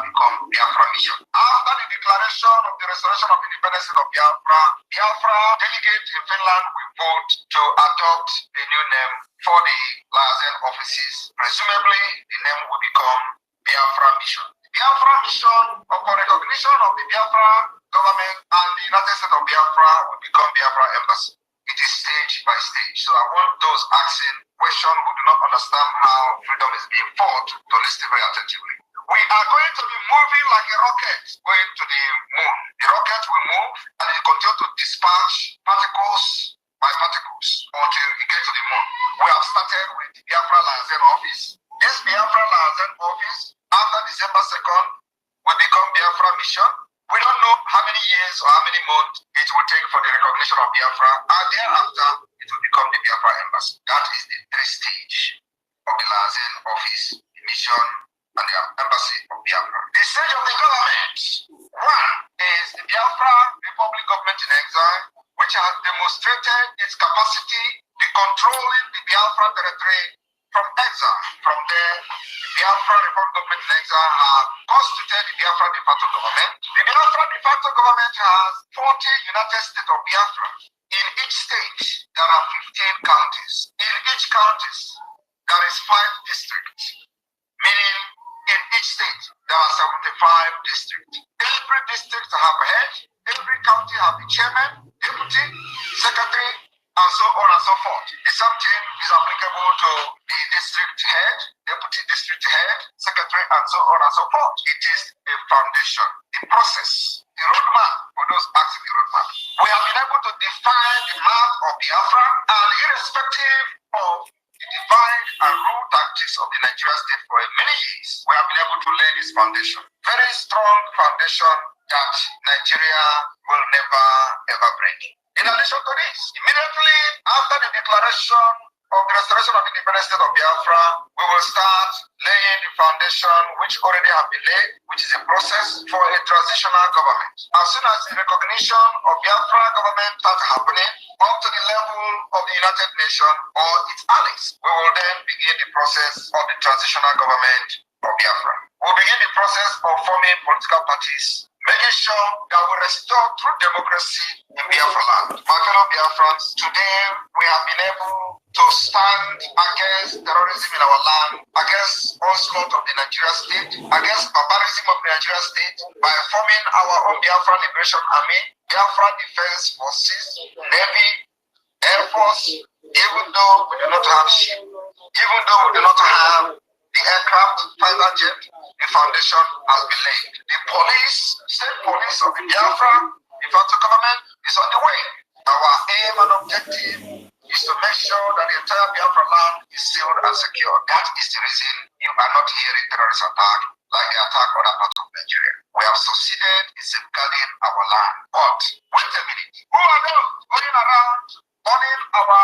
become Biafra mission. After the declaration of the restoration of independence of Biafra, Biafra delegates in Finland will vote to adopt a new name for the liaison offices. Presumably, the name will become Biafra mission. Biafra mission, upon recognition of the Biafra government and the United States of Biafra, will become Biafra embassy. It is stage by stage. So I want those asking questions who do not understand how freedom is being fought to listen very attentively. We are going to be moving like a rocket going to the moon. The rocket will move and it will continue to dispatch particles by particles until it gets to the moon. We have started with the Biafra liaison office. This Biafra liaison office, after December 2nd, will become Biafra mission. We don't know how many years or how many months it will take for the recognition of Biafra, and thereafter it will become the Biafra embassy. That is the three stage of the liaison office, the mission, and the embassy of Biafra. The stage of the government. One is the Biafra Republic government in exile, which has demonstrated its capacity in controlling the Biafra territory from exile. From there, the Biafra Republic government in exile has constituted the Biafra de facto government. The Biafra de facto government has 40 United States of Biafra. In each state, there are 15 counties. In each county, there is 5 districts, meaning in each state, there are 75 districts. Every district have a head, every county have a chairman, deputy, secretary, and so on and so forth. The same thing is applicable to the district head, deputy district head, secretary, and so on and so forth. It is a foundation, the process, the roadmap for those asking the roadmap. We have been able to define the map of Biafra, and irrespective of the divide and rule tactics of the Nigerian state for many years, we have been able to lay this foundation. Very strong foundation that Nigeria will never ever break. In addition to this, immediately after the declaration of the restoration of independence state of Biafra, we will start laying the foundation which already have been laid, which is a process for a transitional government. As soon as the recognition of Biafra government starts happening up to the level of the United Nations or its allies, we will then begin the process of the transitional government of Biafra. We'll begin the process of forming political parties, making sure that we restore true democracy in Biafra land. My fellow Biafrans, today we have been able to stand against terrorism in our land, against onslaught of the Nigerian state, against barbarism of the Nigerian state by forming our own Biafra Liberation Army, Biafra Defense Forces, Navy, Air Force. Even though we do not have ship, even though we do not have the aircraft, fighter jet, the foundation has been laid. The police, state police of the Biafra, the facto government is on the way. Our aim and objective is to make sure that the entire Biafra land is sealed and secure. That is the reason you are not hearing terrorist attack like the attack on other parts of Nigeria. We have succeeded in safeguarding our land. But wait a minute. Who are those going around burning our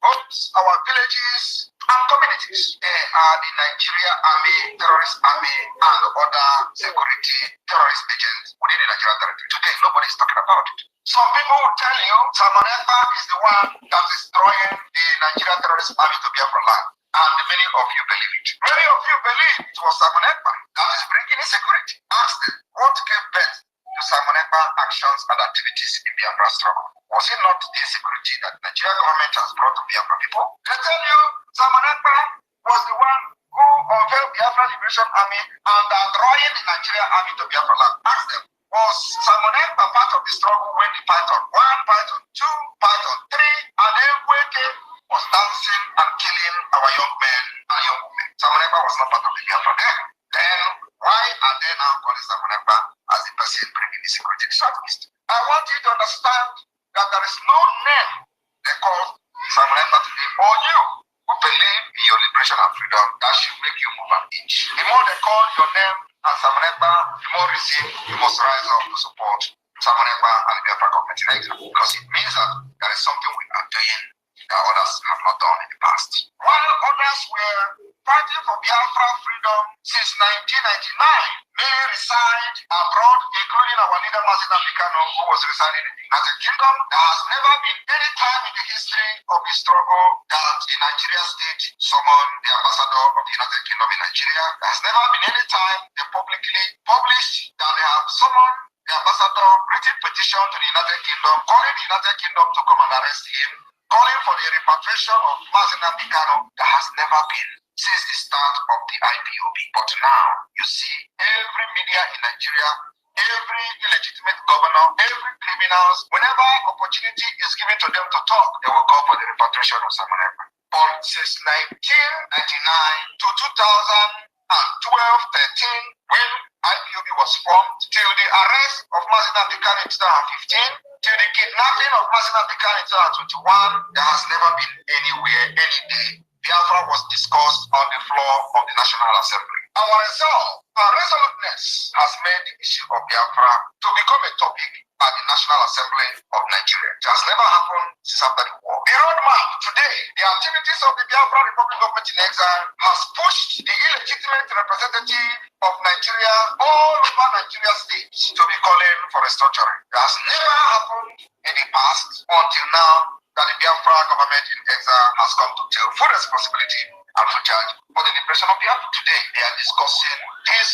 homes, our villages, and communities? They are the Nigeria Army, terrorist army, and other security terrorist agents within the Nigerian territory. Today, nobody is talking about it. Some people will tell you Salman Ekpa is the one that is drawing the Nigerian terrorist army to Biafra land. And many of you believe it. Many of you believe it was Salman Ekpa that is bringing insecurity. Ask them, what gave birth to Salman Ekpa actions and activities in Biafra struggle? Was it not the insecurity that the Nigerian government has brought to Biafra people? They tell you Salman Ekpa was the one who unveiled Biafra Liberation Army and are drawing the Nigerian army to Biafra land. Ask them, was Salman Ekpa part of the struggle when the Python 1, Python 2, Python 3, and then Weke was dancing and killing our young men and young women? Salman Ekpa was not part of the Biafra then. Then why are they now calling Salman Ekpa as the person bringing the security to the Southeast? I want you to understand that there is no name they call Salman Ekpa today or you who believe in your liberation and freedom that should make you move an inch. The more they call your name as Salman Ekpa, the more reason you must rise up to support Salman Ekpa and the Biafra government in exile, because it means that there is something we are doing that others have not done in the past. While others were fighting for Biafra freedom since 1999, many reside abroad, including our leader Mazina Mikano, who was residing in the United Kingdom. There has never been any time in the history of the struggle that the Nigerian state summoned the ambassador of the United Kingdom in Nigeria. There has never been any time they publicly the United Kingdom to come and arrest him, calling for the repatriation of Mazi Nnamdi Kanu that has never been since the start of the IPOB. But now, you see, every media in Nigeria, every illegitimate governor, every criminals, whenever opportunity is given to them to talk, they will call for the repatriation of Simon Ekpa. But since 1999 to 2012-13, when IPOB was formed, till the arrest of Mazi Nnamdi Kanu in 2015, till the kidnapping of Mazi Nnamdi Kanu in 2021, there has never been anywhere, any day, Biafra was discussed on the floor of the National Assembly. Our resolve, our resoluteness has made the issue of Biafra to become a topic at the National Assembly of Nigeria. It has never happened since after the war. The roadmap today, the activities of the Biafra Republic Government in Exile has pushed the illegitimate representative of Nigeria all over Nigeria states to be calling for restructuring. It has never happened in the past until now that the Biafra government in exile has come to take full responsibility and full charge for the liberation of Biafra. Today, they are discussing this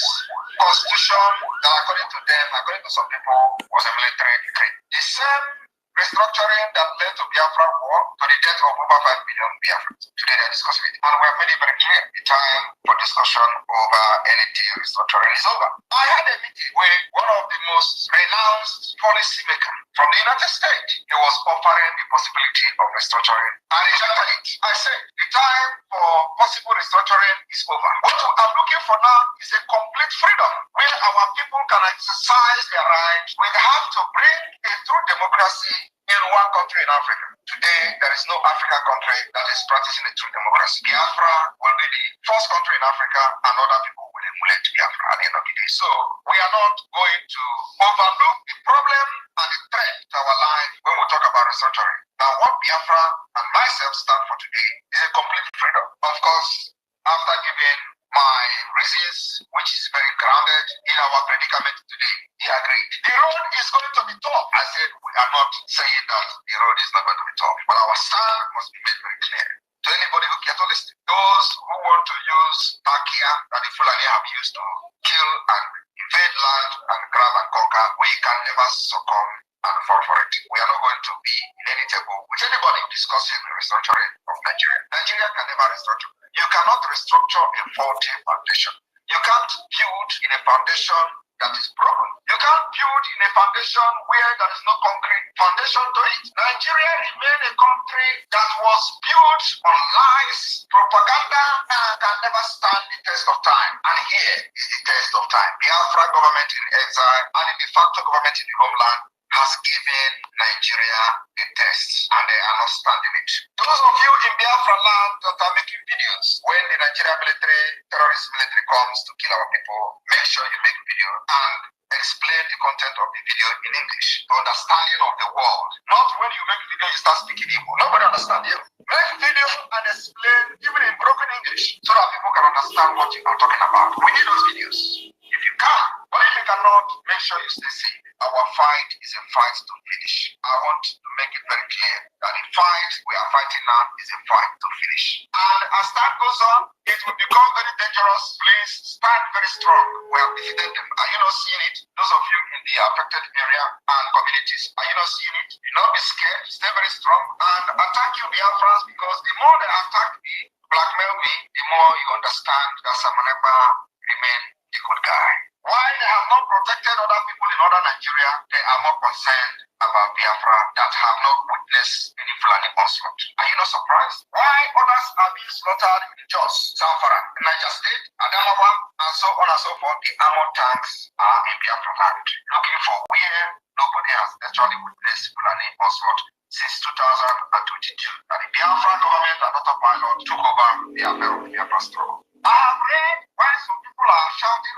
constitution that, according to them, according to some people, was a military decree. The same restructuring that led to Biafra war, to the death of over 5 million Biafrans. Today, they are discussing it. And we have made it very clear the time for discussion over anything restructuring is over. I had a meeting with one of the most renounced policymakers from the United States. He was offering the possibility of restructuring. I rejected it. I said, the time for possible restructuring is over. What I'm looking for now is a complete freedom where our people can exercise their rights. We have to bring a true democracy in one country in Africa. Today, there is no African country that is practicing a true democracy. Biafra will be the first country in Africa, and other people will emulate Biafra at the end of the day. So, we are not going to overlook the problem and the threat to our life when we talk about restructuring. Now, what Biafra and myself stand for today is a complete freedom. Of course, after giving my reasons, which is very grounded in our predicament today, he agreed. The road is going to be tough. I said, we are not saying that the road is not going to be tough, but our stand must be made very clear to anybody who cares to listen. Those who want to use Takia that the Fulani have used to kill and invade land and grab and conquer, we can never succumb and fall for it. We are not going to be in any table with anybody discussing the restructuring of Nigeria. Nigeria can never restructure. You cannot restructure a faulty foundation. You can't build in a foundation that is broken. You can't build in a foundation where there is no concrete foundation to it. Nigeria remains a country that was built on lies, propaganda, and can never stand the test of time. And here is the test of time. The Biafra government in exile and the de facto government in the homeland has given Nigeria a test, and they are not standing it. Those of you in Biafra land that are making videos, when the Nigerian military, terrorist military comes to kill our people, make sure you make video and explain the content of the video in English, the understanding of the world. Not when you make video, you start speaking Igbo. Nobody understands you. Make video and explain even in broken English so that people can understand what you are talking about. We need those videos. If you can, but if you cannot, make sure you stay safe. Our fight is a fight to finish. I want to make it very clear that the fight we are fighting now is a fight to finish. And as time goes on, it will become very dangerous. Please stand very strong. We have defeated them. Are you not seeing it? Those of you in the affected area and communities, are you not seeing it? Do not be scared. Stay very strong and attack you Biafrans, because the more they attack me, blackmail me, the more you understand that Simon Ekpa remain the good guy. Why they have not protected other people in other Nigeria, they are more concerned about Biafra that have not witnessed any Fulani onslaught. Are you not surprised? Why others are being slaughtered in Jos, Zamfara, Niger State, Adamawa, and so on and so forth? The armored tanks are in Biafra land, looking for where nobody has actually witnessed Fulani onslaught since 2022. And the Biafra government and other pilot took over the affair of the Biafra struggle. I have read why some people are shouting,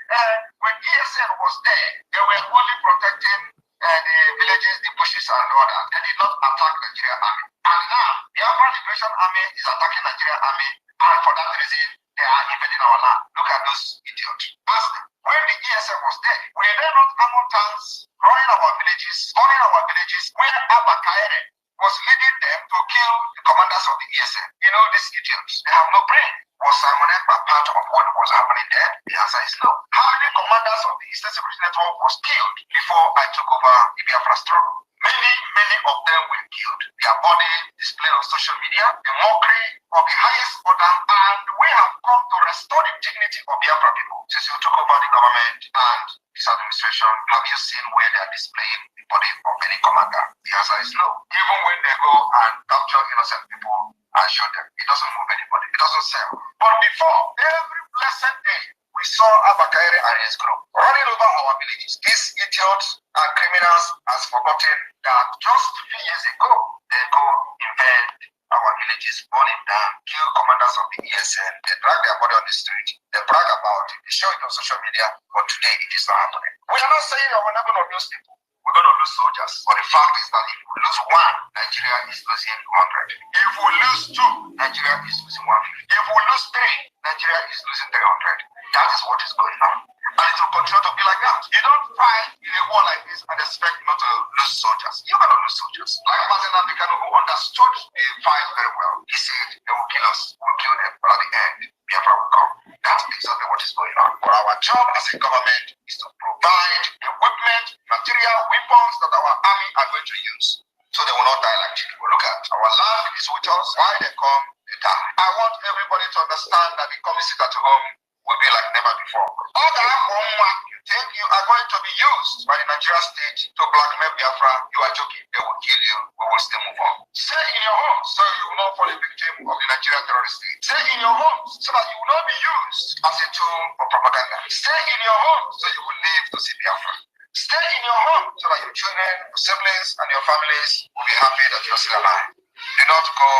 when ESN was there, they were only protecting the villages, the bushes, and all that. They did not attack the Nigerian army. And now, the Biafra Liberation Army is attacking the Nigerian army, and for that reason, they are invading our land. Look at those idiots. Ask them, when the ESN was there, were there not armored tanks running our villages, where Abba Kaere was leading them to kill the commanders of the ESN? You know, these idiots, they have no brain. Was Simon Ekpa part of what was happening there? The answer is no. How many commanders of the Eastern Security Network was killed before I took over the Biafra struggle? Many of them were killed. Their body displayed on social media, a mockery of the highest order, and we have come to restore the dignity of Biafra people. Since you took over the government and this administration, have you seen where they are displaying the body of any commander? The answer is no. Even when they go and capture innocent people and show them, it doesn't move anybody. It doesn't sell. But before, every blessed day, we saw Abakaire and his group running over our villages. These idiots and criminals has forgotten that just a few years ago, they go invade our villages, burn it down, kill commanders of the ESN. They drag their body on the street. They brag about it. They show it on social media. But today, it is not happening. We are not saying that we're not going to lose people. We're going to lose soldiers. But the fact is that if we lose one, Nigeria is losing 100. If we lose two, Nigeria is losing 150. If we lose three, Nigeria is losing 300. That is what is going on. And it will continue to be like that. You don't fight in a war like this and expect not to lose soldiers. You're going to lose soldiers. Like Martin Africano, who understood the fight very well, he said, they will kill us, we'll kill them, but at the end, Biafra will come. That's exactly what is going on. But our job as a government is to provide equipment, material, weapons that our army are going to use, so they will not die like children. Look at our land is with us. Why they come, they die. I want everybody to understand that the coming sit at home will be like never before. All that homework you think you are going to be used by the Nigerian state to blackmail Biafra, you are joking. They will kill you. We will still move on. Stay in your home so you will not fall a victim of the Nigerian terrorist state. Stay in your home so that you will not be used as a tool for propaganda. Stay in your home so you will live to see Biafra. Stay in your home so that your children, your siblings, and your families will be happy that you are still alive. Do not go,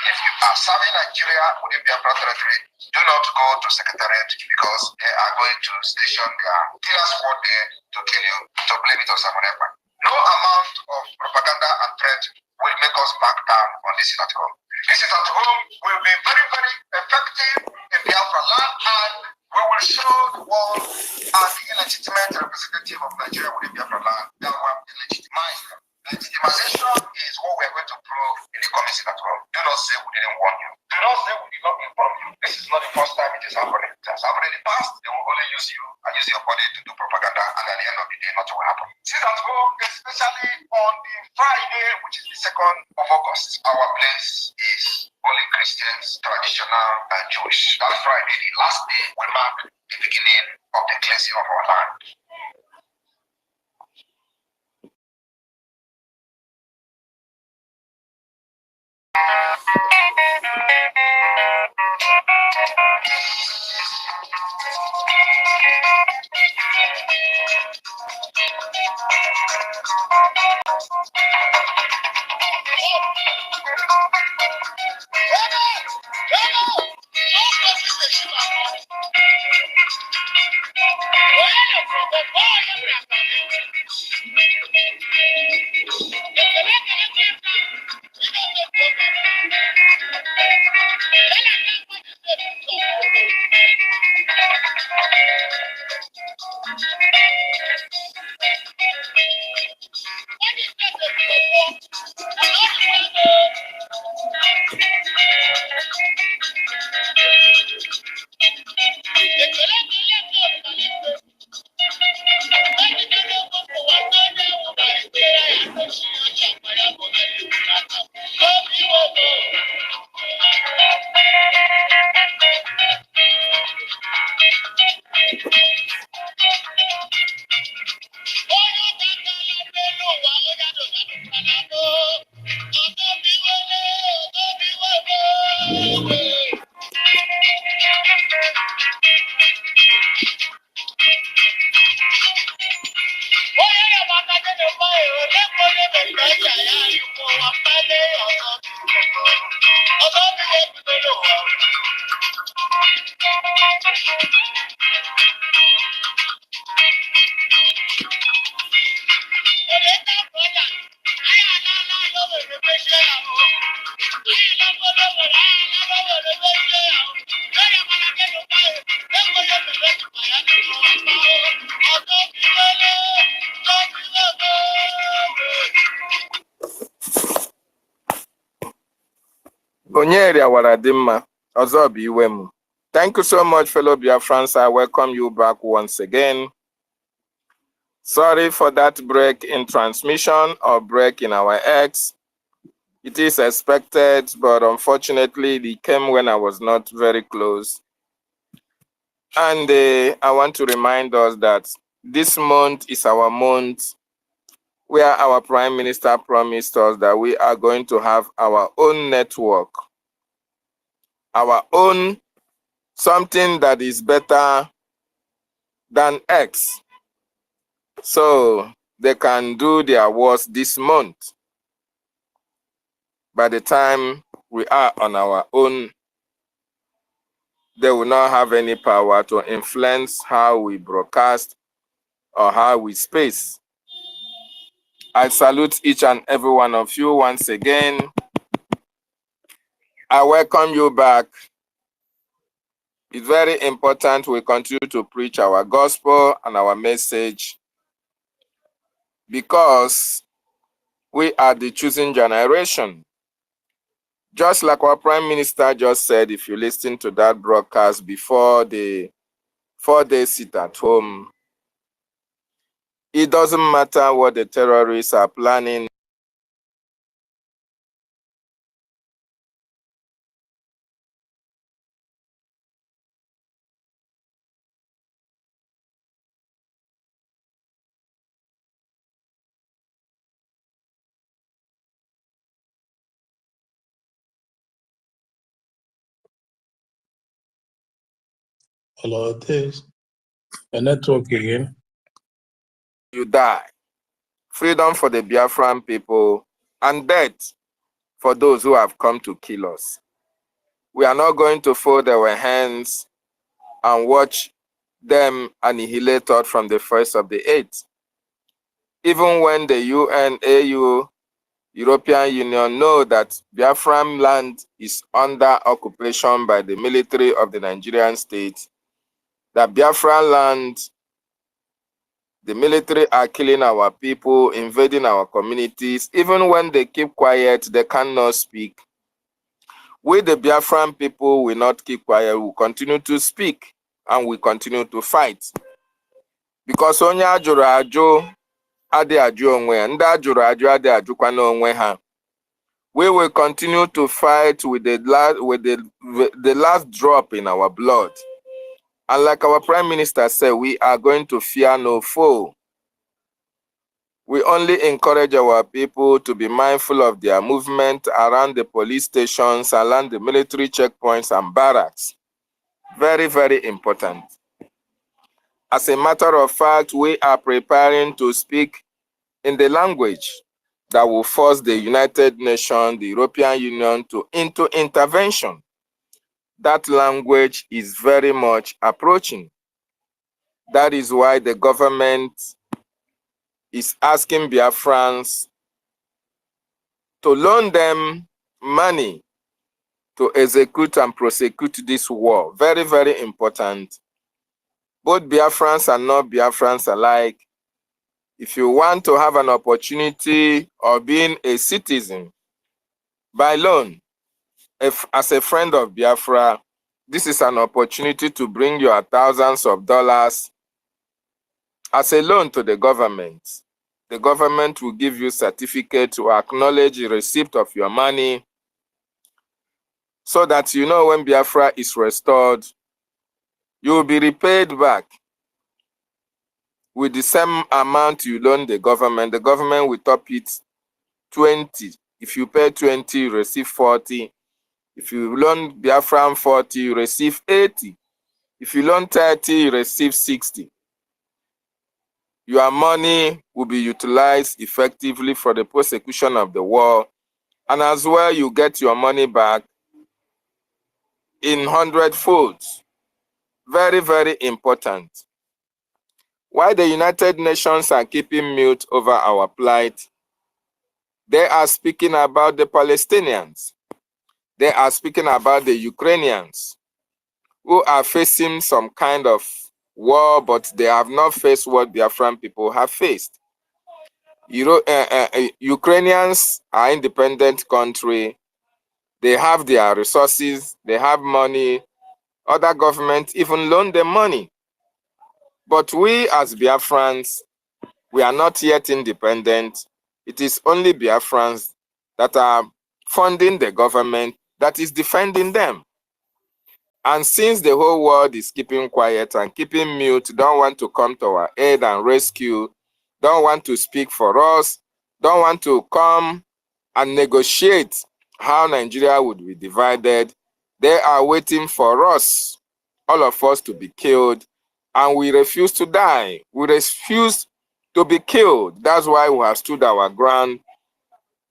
if you are serving Nigeria within Biafra territory, do not go to Secretariat because they are going to station their killer squad there to kill you, to blame it on someone else. No amount of propaganda and threat will make us back down on this at home. This at home will be very, very effective in Biafra land, and we will show the world as the illegitimate representative of Nigeria within Biafra land that we have legitimized them. Legitimization is what we are going to prove in the coming at home. Do not say we didn't warn you. Do not say we did not inform you. This is not the first time it is happening. It has happened in the past. They will only use you and use your body to do propaganda, and at the end of the day, nothing will happen. Sit at home, especially on the Friday, which is the 2nd of August. Our place is only Christians, traditional, and Jewish. That Friday, the last day, will mark the beginning of the cleansing of our land. Thank you so much, fellow Biafrans. I welcome you back once again. Sorry for that break in transmission or break in our X. It is expected, but unfortunately, it came when I was not very close. And I want to remind us that this month is our month where our Prime Minister promised us that we are going to have our own network, our own something that is better than X. So they can do their worst this month. By the time we are on our own, they will not have any power to influence how we broadcast or how we space. I salute each and every one of you once again. I welcome you back. It's very important we continue to preach our gospel and our message because we are the chosen generation. Just like our Prime Minister just said, if you listen to that broadcast before they sit at home, it doesn't matter what the terrorists are planning. Hello, this a network again. You die. Freedom for the Biafran people and death for those who have come to kill us. We are not going to fold our hands and watch them annihilated from the 1st of the 8th. Even when the UN, AU, European Union know that Biafran land is under occupation by the military of the Nigerian state, that Biafran land, the military are killing our people, invading our communities. Even when they keep quiet, they cannot speak. We, the Biafran people, will not keep quiet. We will continue to speak and we continue to fight. Because onye ajụrụ ajụ adị ajụ onwe ya, ndị ajụrụ ajụ adị ajụkwa n'onwe ha. We will continue to fight with the last drop in our blood. And like our Prime Minister said, we are going to fear no foe. We only encourage our people to be mindful of their movement around the police stations, around the military checkpoints and barracks. Very, very important. As a matter of fact, we are preparing to speak in the language that will force the United Nations, the European Union into intervention. That language is very much approaching. That is why the government is asking Biafrans to loan them money to execute and prosecute this war. Very, very important. Both Biafrans and not Biafrans alike. If you want to have an opportunity of being a citizen by loan, as a friend of Biafra, this is an opportunity to bring your thousands of dollars as a loan to the government. The government will give you a certificate to acknowledge the receipt of your money so that you know when Biafra is restored, you will be repaid back with the same amount you loan the government. The government will top it 20. If you pay 20, you receive 40. If you loan Biafran 40, you receive 80. If you loan 30, you receive 60. Your money will be utilized effectively for the prosecution of the war. And as well, you get your money back in 100 folds. Very, very important. Why the United Nations are keeping mute over our plight? They are speaking about the Palestinians. They are speaking about the Ukrainians who are facing some kind of war, but they have not faced what Biafran people have faced. Ukrainians are an independent country. They have their resources. They have money. Other governments even loan them money. But we as Biafrans, We are not yet independent. It is only Biafrans that are funding the government that is defending them. And since the whole world is keeping quiet and keeping mute, don't want to come to our aid and rescue, don't want to speak for us, don't want to come and negotiate how Nigeria would be divided, they are waiting for us, all of us, to be killed, and we refuse to die. We refuse to be killed. That's why we have stood our ground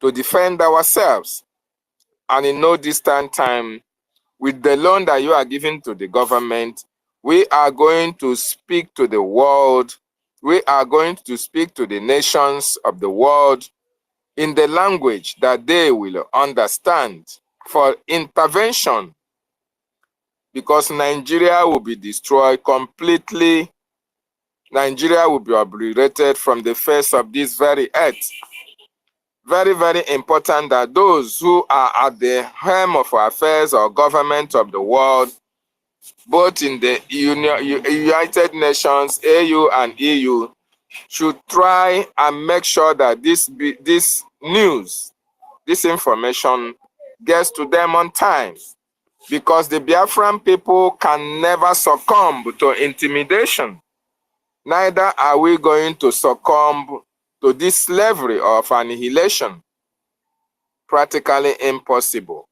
to defend ourselves. And in no distant time, with the loan that you are giving to the government, we are going to speak to the world. We are going to speak to the nations of the world in the language that they will understand for intervention, because Nigeria will be destroyed completely. Nigeria will be obliterated from the face of this very earth. Very, very important that those who are at the helm of affairs or government of the world, both in the United Nations, AU and EU, should try and make sure that this news, this information gets to them on time, because the Biafran people can never succumb to intimidation. Neither are we going to succumb to this slavery of annihilation. Practically impossible.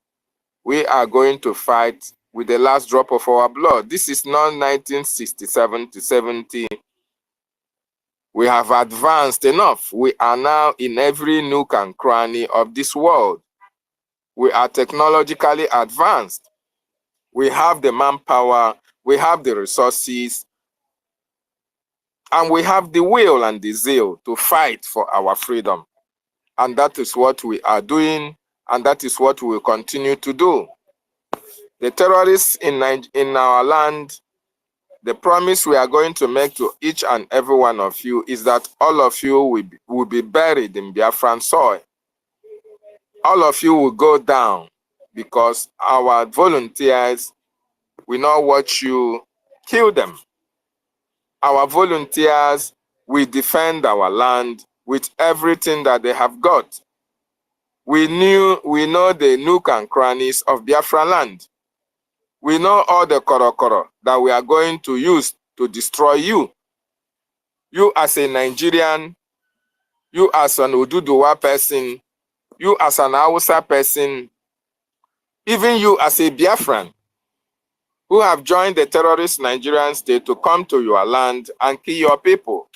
We are going to fight with the last drop of our blood. This is not 1967 to 70. We have advanced enough. We are now in every nook and cranny of this world. We are technologically advanced. We have the manpower, we have the resources, and we have the will and the zeal to fight for our freedom. And that is what we are doing, and that is what we will continue to do. The terrorists in our land, the promise we are going to make to each and every one of you is that all of you will be buried in Biafran soil. All of you will go down, because our volunteers will not watch you kill them. Our volunteers will defend our land with everything that they have got. We know the nook and crannies of Biafra land. We know all the korokoro that we are going to use to destroy you. You as a Nigerian, you as an Oduduwa person, you as an Hausa person, even you as a Biafran, who have joined the terrorist Nigerian state to come to your land and kill your people.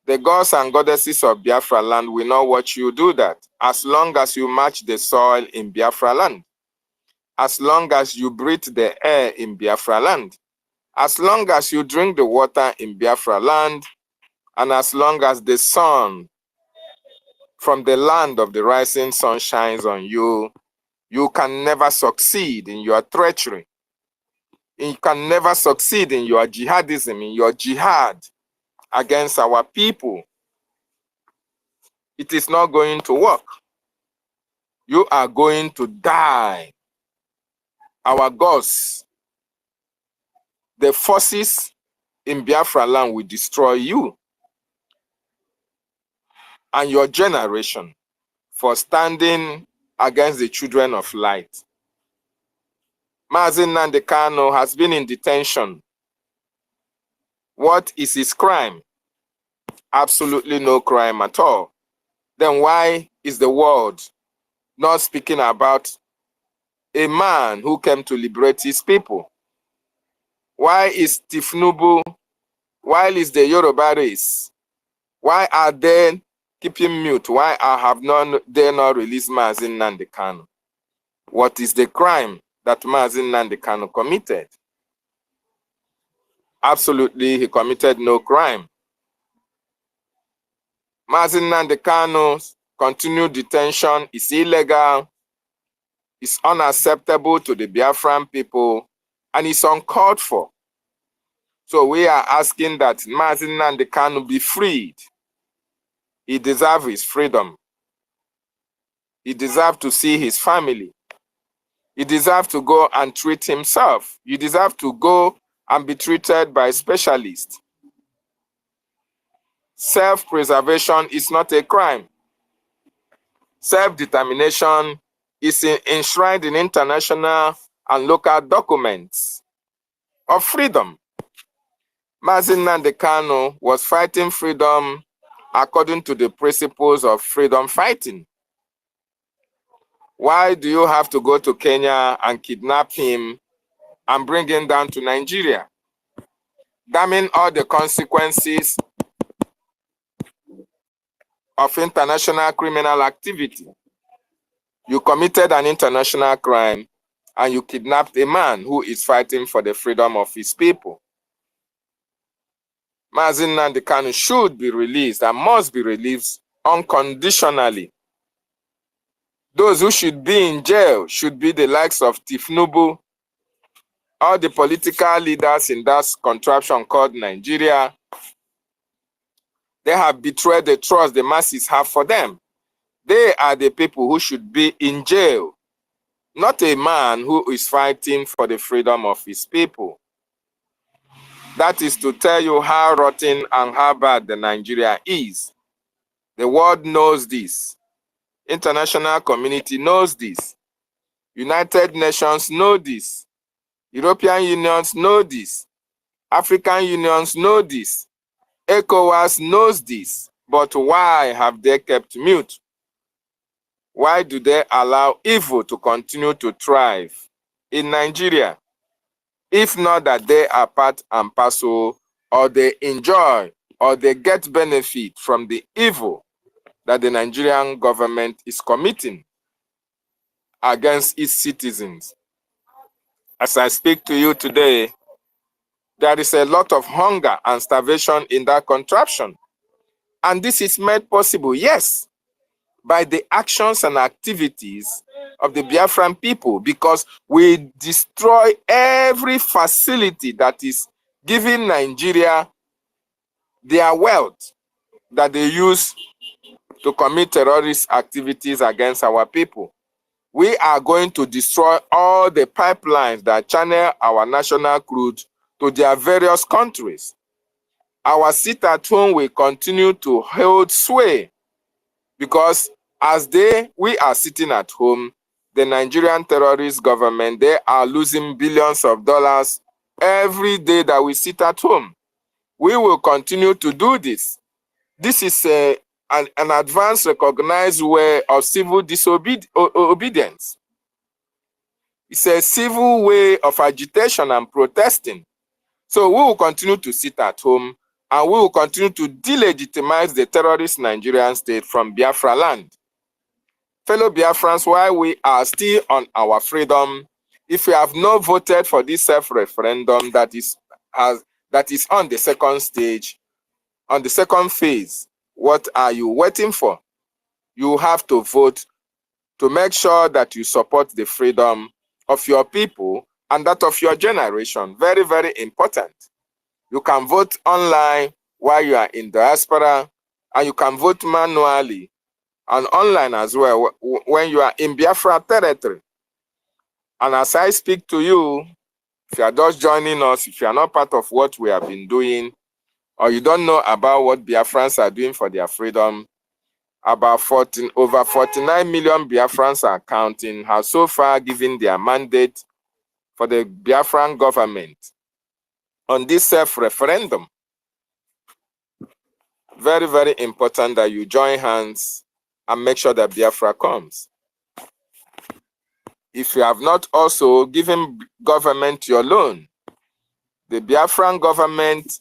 The gods and goddesses of Biafra land will not watch you do that, as long as you match the soil in Biafra land, as long as you breathe the air in Biafra land, as long as you drink the water in Biafra land, and as long as the sun from the land of the rising sun shines on you, you can never succeed in your treachery. You can never succeed in your jihadism, in your jihad against our people. It is not going to work. You are going to die. Our gods, the forces in Biafra land will destroy you and your generation for standing against the children of light. Mazi Nnamdi Kanu has been in detention. What is his crime? Absolutely no crime at all. Then why is the world not speaking about a man who came to liberate his people? Why is Tifnubu, why is the Yoruba race, why are they keeping mute? Why have they not released Mazi Nnamdi Kanu? What is the crime that Mazi Nnamdi Kanu committed? Absolutely, he committed no crime. Mazi Nnamdi Kanu's continued detention is illegal, is unacceptable to the Biafran people, and is uncalled for. So we are asking that Mazi Nnamdi Kanu be freed. He deserves his freedom. He deserves to see his family. He deserves to go and treat himself. He deserves to go and be treated by specialists. self-preservation is not a crime. Self-determination is enshrined in international and local documents of freedom. Mazi Nnamdi Kanu was fighting freedom according to the principles of freedom fighting. Why do you have to go to Kenya and kidnap him and bring him down to Nigeria? Damning all the consequences of international criminal activity. You committed an international crime and you kidnapped a man who is fighting for the freedom of his people. Mazi Nnamdi Kanu should be released and must be released unconditionally. Those who should be in jail should be the likes of Tifnubu, all the political leaders in that contraption called Nigeria. They have betrayed the trust the masses have for them. They are the people who should be in jail, not a man who is fighting for the freedom of his people. That is to tell you how rotten and how bad the Nigeria is. The world knows this. International community knows this. United Nations know this. European Unions know this. African Unions know this. ECOWAS knows this. But why have they kept mute? Why do they allow evil to continue to thrive in Nigeria? If not that they are part and parcel, or they enjoy, or they get benefit from the evil that the Nigerian government is committing against its citizens. As I speak to you today, there is a lot of hunger and starvation in that contraption. And this is made possible, yes, by the actions and activities of the Biafran people, because we destroy every facility that is giving Nigeria their wealth that they use to commit terrorist activities against our people. We are going to destroy all the pipelines that channel our national crude to their various countries. Our seat at home will continue to hold sway because as we are sitting at home, the Nigerian terrorist government, they are losing billions of dollars every day that we sit at home. We will continue to do this. This is an advanced recognized way of civil disobedience. It's a civil way of agitation and protesting. So we will continue to sit at home and we will continue to delegitimize the terrorist Nigerian state from Biafra land. Fellow Biafrans, while we are still on our freedom, if you have not voted for this self-referendum that is on the second stage, on the second phase, what are you waiting for? You have to vote to make sure that you support the freedom of your people and that of your generation. Very, very important. You can vote online while you are in diaspora, and you can vote manually and online as well when you are in Biafra territory. And as I speak to you, if you are just joining us, if you are not part of what we have been doing, or you don't know about what Biafrans are doing for their freedom, about over 49 million Biafrans are counting, have so far given their mandate for the Biafran government on this self-referendum. Very, very important that you join hands and make sure that Biafra comes. If you have not also given government your loan, the Biafran government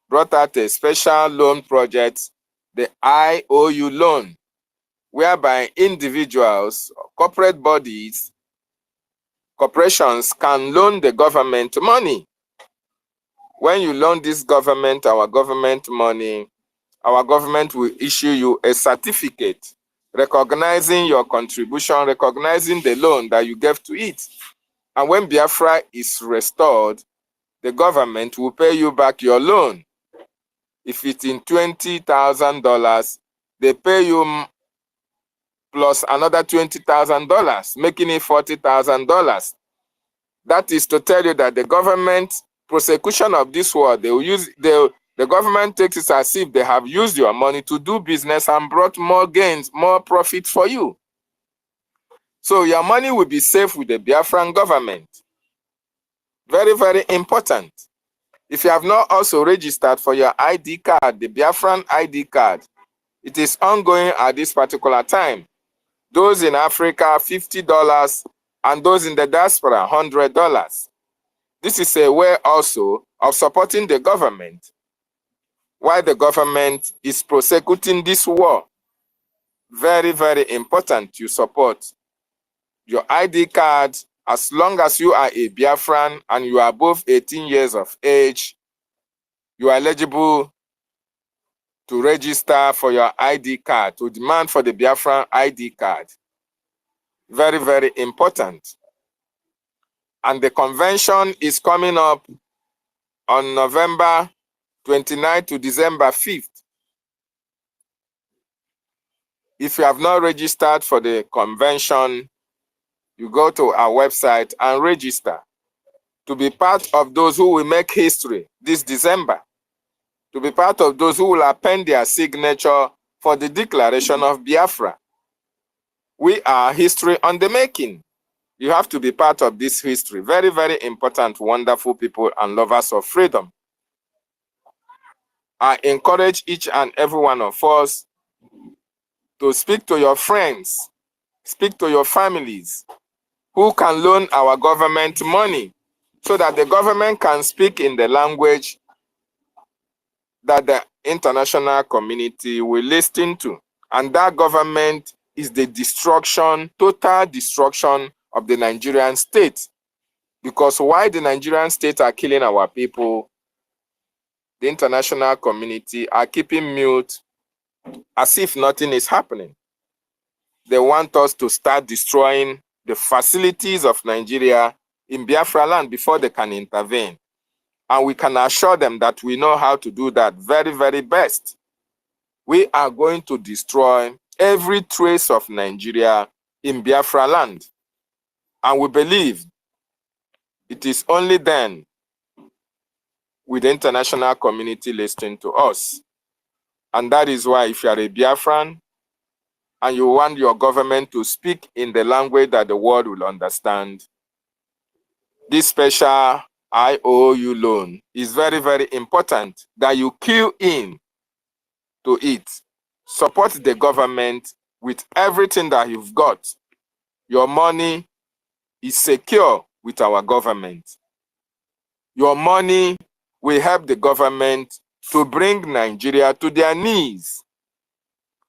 brought out a special loan project, the IOU loan, whereby individuals, corporate bodies, corporations can loan the government money. When you loan this government, our government money, our government will issue you a certificate recognizing your contribution, recognizing the loan that you gave to it. And when Biafra is restored, the government will pay you back your loan. If it's in $20,000, they pay you plus another $20,000, making it $40,000. That is to tell you that the government prosecution of this world, The government takes it as if they have used your money to do business and brought more gains, more profit for you. So your money will be safe with the Biafran government. Very, very important. If you have not also registered for your ID card, the Biafran ID card, it is ongoing at this particular time. Those in Africa, $50, and those in the diaspora, $100. This is a way also of supporting the government while the government is prosecuting this war. Very, very important you support your ID card. As long as you are a Biafran and you are above 18 years of age, you are eligible to register for your ID card, to demand for the Biafran ID card. Very, very important. And the convention is coming up on November 29th to December 5th. If you have not registered for the convention, you go to our website and register to be part of those who will make history this December, to be part of those who will append their signature for the declaration of Biafra. We are history on the making. You have to be part of this history. Very, very important, wonderful people and lovers of freedom. I encourage each and every one of us to speak to your friends, speak to your families who can loan our government money so that the government can speak in the language that the international community will listen to. And that government is the destruction, total destruction of the Nigerian state. Because while the Nigerian state are killing our people, the international community are keeping mute as if nothing is happening. They want us to start destroying the facilities of Nigeria in Biafra land before they can intervene. And we can assure them that we know how to do that very, very best. We are going to destroy every trace of Nigeria in Biafra land. And we believe it is only then with the international community listening to us. And that is why if you are a Biafran and you want your government to speak in the language that the world will understand, this special IOU loan is very, very important that you queue in to it. Support the government with everything that you've got. Your money is secure with our government. Your money will help the government to bring Nigeria to their knees.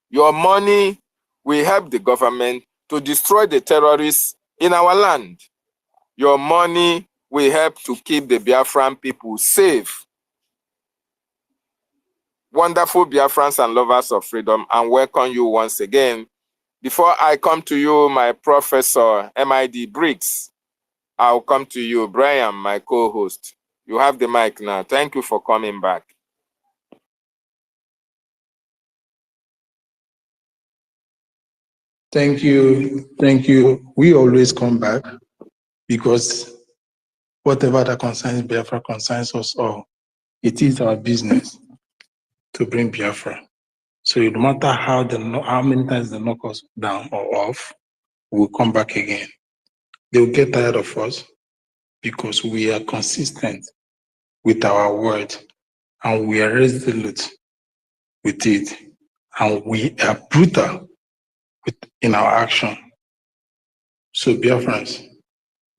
Your money will help the government to destroy the terrorists in our land. Your money will help to keep the Biafran people safe. Wonderful Biafrans and lovers of freedom, and welcome you once again. Before I come to you, my professor, MID Briggs, I'll come to you, Brian, my co-host. You have the mic now. Thank you for coming back. Thank you. Thank you. We always come back because whatever that concerns Biafra concerns us all. It is our business to bring Biafra. So no matter how many times they knock us down or off, we'll come back again. They'll get tired of us because we are consistent with our word and we are resolute with it. And we are brutal in our action. So Biafrans,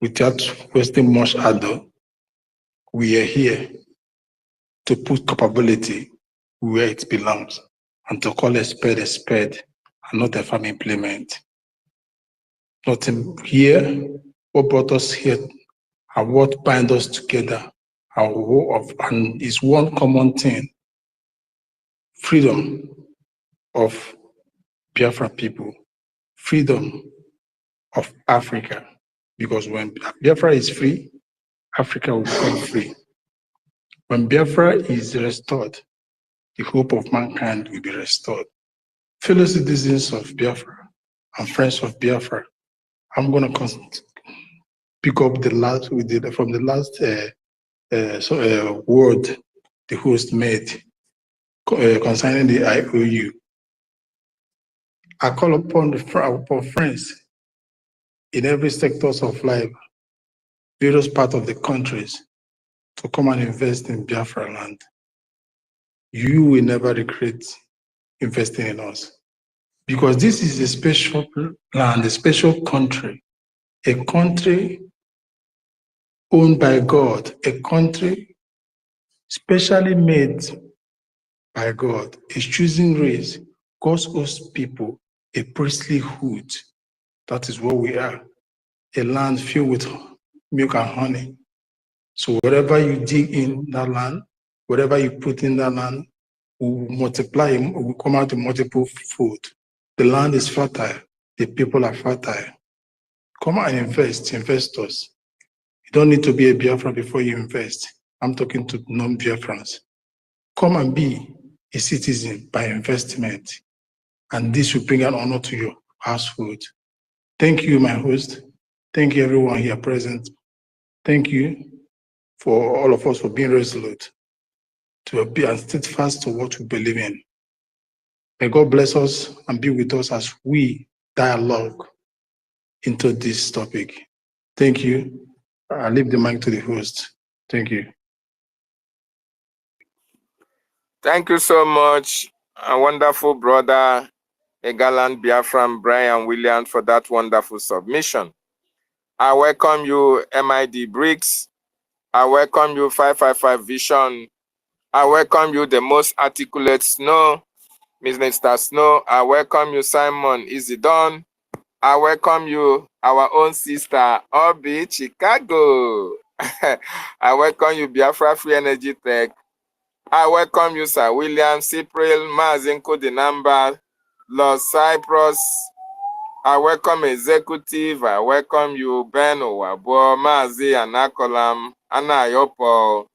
without wasting much ado, we are here to put capability where it belongs and to call a spade and not a farm implement. Nothing here, what brought us here and what binds us together and is one common thing: freedom of Biafra people, freedom of Africa. Because when Biafra is free, Africa will become free. When Biafra is restored, the hope of mankind will be restored. Fellow citizens of Biafra and friends of Biafra, I'm going to pick up the last we did from the last word the host made concerning the IOU. I call upon upon friends in every sectors of life, various parts of the countries, to come and invest in Biafra land. You will never regret investing in us, because this is a special land, a special country, a country owned by God, a country specially made by God, a choosing race, God's host people, a priestlyhood. That is what we are, a land filled with milk and honey. So whatever you dig in that land, whatever you put in that land, will multiply, will come out in multiple food. The land is fertile, the people are fertile. Come and invest, investors. You don't need to be a Biafra before you invest. I'm talking to non-Biafrans. Come and be a citizen by investment, and this will bring an honor to your household. Thank you, my host. Thank you, everyone here present. Thank you for all of us for being resolute to be and steadfast to what we believe in. May God bless us and be with us as we dialogue into this topic. Thank you. I leave the mic to the host. Thank you. Thank you so much, a wonderful brother, a gallant Biafran Brian Williams, for that wonderful submission. I welcome you, MID Briggs. I welcome you, 555 Vision. I welcome you, the most articulate Snow, Mr. Snow. I welcome you, Simon Isidon. I welcome you, our own sister, Obi Chicago. I welcome you, Biafra Free Energy Tech. I welcome you, Sir William Cypril, Mazinko Dinamba, Los Cyprus. I welcome Executive. I welcome you, Ben Owabo, Mazi Anakolam, Anna Yopo.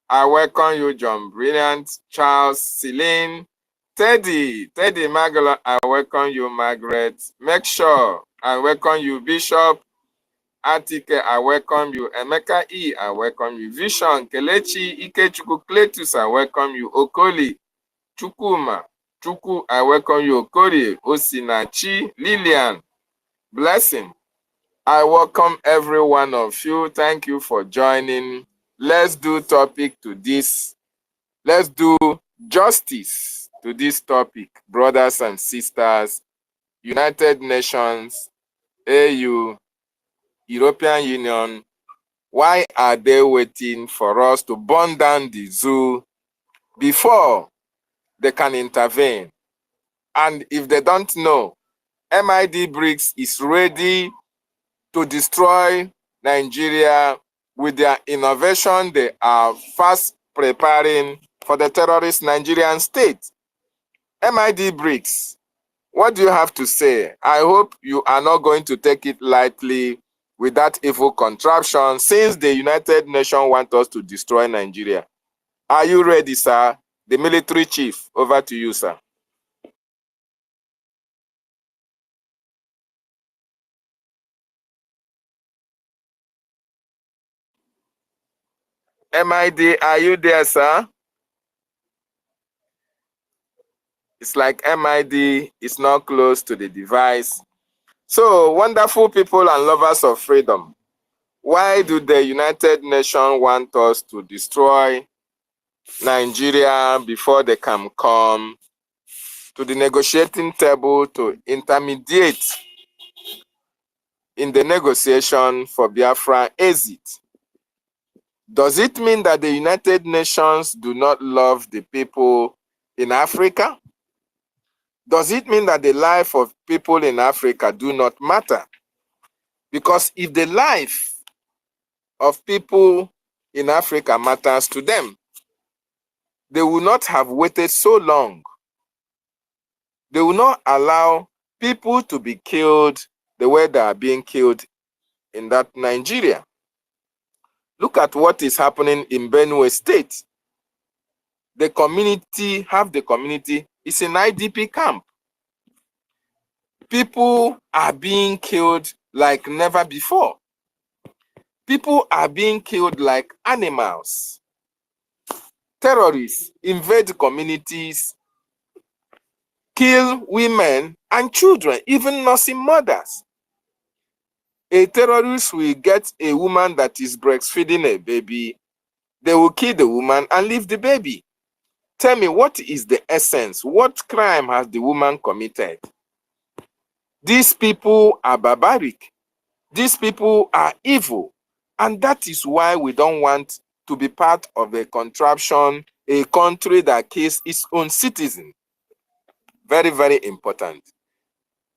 I welcome you, John Brilliant, Charles, Celine, Teddy Magala. I welcome you, Margaret. Make sure I welcome you, Bishop Atike. I welcome you, Emeka E. I welcome you, Vision Kelechi Ikechukwu Cletus. I welcome you, Okoli Chukuma Chuku. I welcome you, Okori Osinachi Lillian. Blessing. I welcome every one of you. Thank you for joining. Let's do topic to this. Let's do justice to this topic, brothers and sisters. United Nations, AU, European Union, why are they waiting for us to burn down the zoo before they can intervene? And if they don't know, MID Briggs is ready to destroy Nigeria with their innovation. They are fast preparing for the terrorist Nigerian state. MID Briggs, what do you have to say? I hope you are not going to take it lightly with that evil contraption, since the United Nations want us to destroy Nigeria. Are you ready, sir? The military chief, over to you, sir. MID, are you there, sir? It's like MID is not close to the device. So, wonderful people and lovers of freedom, why do the United Nations want us to destroy Nigeria before they can come to the negotiating table to intermediate in the negotiation for Biafra exit? Does it mean that the United Nations do not love the people in Africa? Does it mean that the life of people in Africa do not matter? Because if the life of people in Africa matters to them, they will not have waited so long. They will not allow people to be killed the way they are being killed in that Nigeria. Look at what is happening in Benue State. The community, half the community is in IDP camp. People are being killed like never before. People are being killed like animals. terrorists invade communities, kill women and children, even nursing mothers. A terrorist will get a woman that is breastfeeding a baby. They will kill the woman and leave the baby. Tell me, what is the essence? What crime has the woman committed? These people are barbaric. These people are evil. And that is why we don't want to be part of a contraption, a country that kills its own citizens. Very, very important.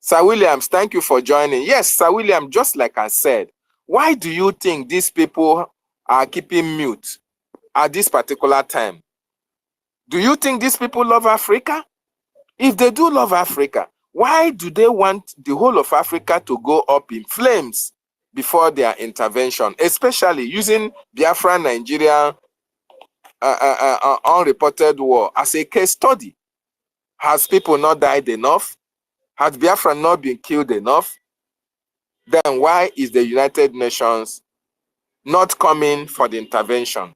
Sir Williams, thank you for joining. Yes, Sir William, just like I said, why do you think these people are keeping mute at this particular time? Do you think these people love Africa? If they do love Africa, why do they want the whole of Africa to go up in flames before their intervention, especially using Biafra, Nigeria, unreported war as a case study? Has people not died enough? Has Biafra not been killed enough? Then why is the United Nations not coming for the intervention?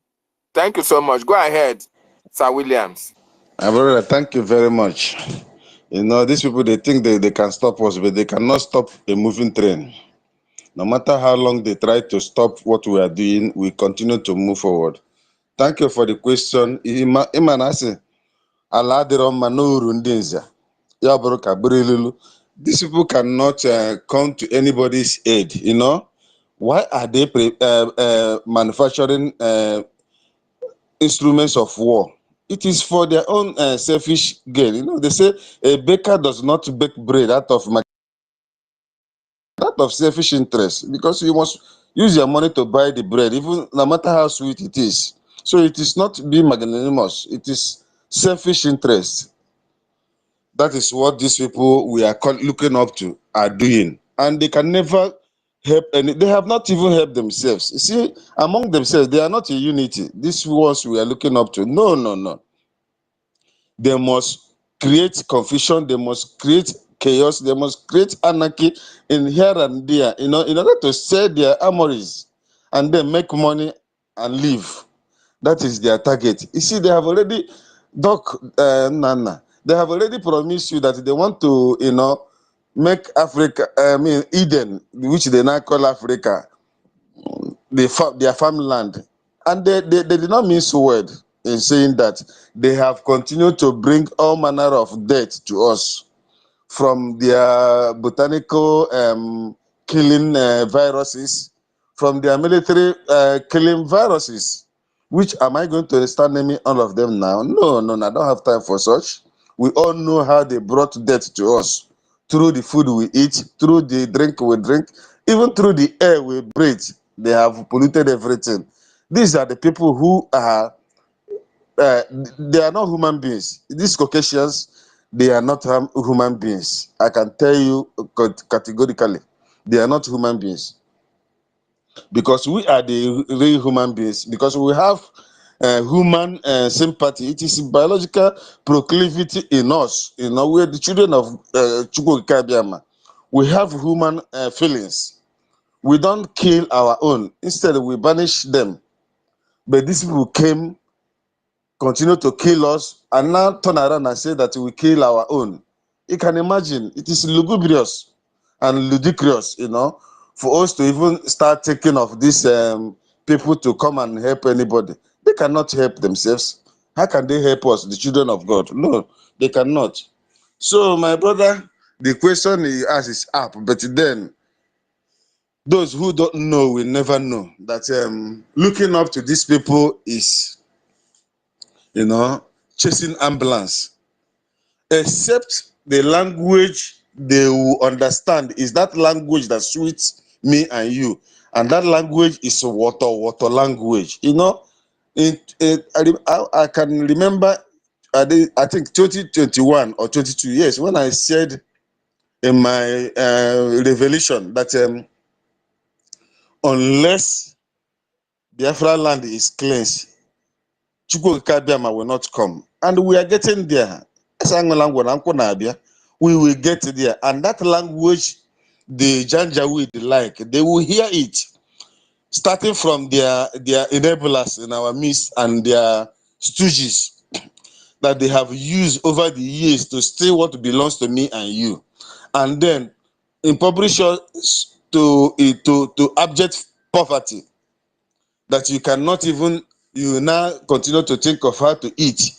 Thank you so much. Go ahead, Sir Williams. My brother, thank you very much. You know, these people, they think they can stop us, but they cannot stop a moving train. No matter how long they try to stop what we are doing, we continue to move forward. Thank you for the question. These people cannot come to anybody's aid, you know. Why are they manufacturing instruments of war? It is for their own selfish gain. You know, they say a baker does not bake bread out of selfish interest, because you must use your money to buy the bread, even no matter how sweet it is. So it is not being magnanimous, it is selfish interest. That is what these people we are looking up to are doing, and they can never help any. They have not even helped themselves. You see, among themselves, they are not in unity. These ones we are looking up to, no. They must create confusion, they must create chaos, they must create anarchy in here and there, you know, in order to sell their armories and then make money and live. That is their target. You see, they have already, Nana, they have already promised you that they want to, you know, make Africa, Eden, which they now call Africa, their farmland. And they did not miss a word in saying that. They have continued to bring all manner of death to us, from their botanical killing viruses, from their military killing viruses. Which, am I going to start naming all of them now? No, I don't have time for such. We all know how they brought death to us, through the food we eat, through the drink we drink, even through the air we breathe. They have polluted everything. These are the people who are, they are not human beings. These Caucasians, they are not human beings. I can tell you categorically, they are not human beings. Because we are the real human beings, because we have human sympathy. It is biological proclivity in us. You know, we are the children of EFIK-IBIBIO. We have human feelings. We don't kill our own. Instead, we banish them. But these people came, continue to kill us, and now turn around and say that we kill our own. You can imagine, it is lugubrious and ludicrous, you know, for us to even start taking of these people to come and help anybody. They cannot help themselves. How can they help us, the children of God? No, they cannot. So, my brother, the question he asked is up, but then those who don't know will never know that looking up to these people is, you know, chasing ambulance. Except the language they will understand is that language that suits me and you. And that language is water language. You know, I can remember, I think 2021 or 22 years, when I said in my revelation that unless Biafra land is cleansed, EFIK-IBIBIO will not come. And we are getting there. We will get there. And that language, the Janjaweed like, they will hear it. Starting from their enablers in our midst and their stooges that they have used over the years to steal what belongs to me and you, and then impoverish us to abject poverty, that you cannot even, you now continue to think of how to eat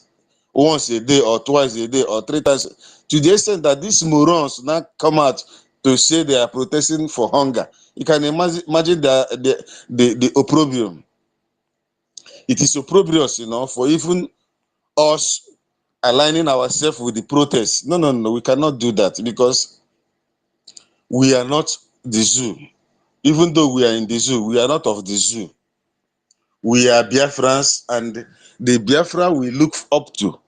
once a day or twice a day or 3 times, to the extent that these morons now come out to say they are protesting for hunger. You can imagine the opprobrium. It is opprobrious, you know, for even us aligning ourselves with the protest. No, no, no, we cannot do that, because we are not the zoo. Even though we are in the zoo, we are not of the zoo. We are Biafrans, and the Biafra we look up to.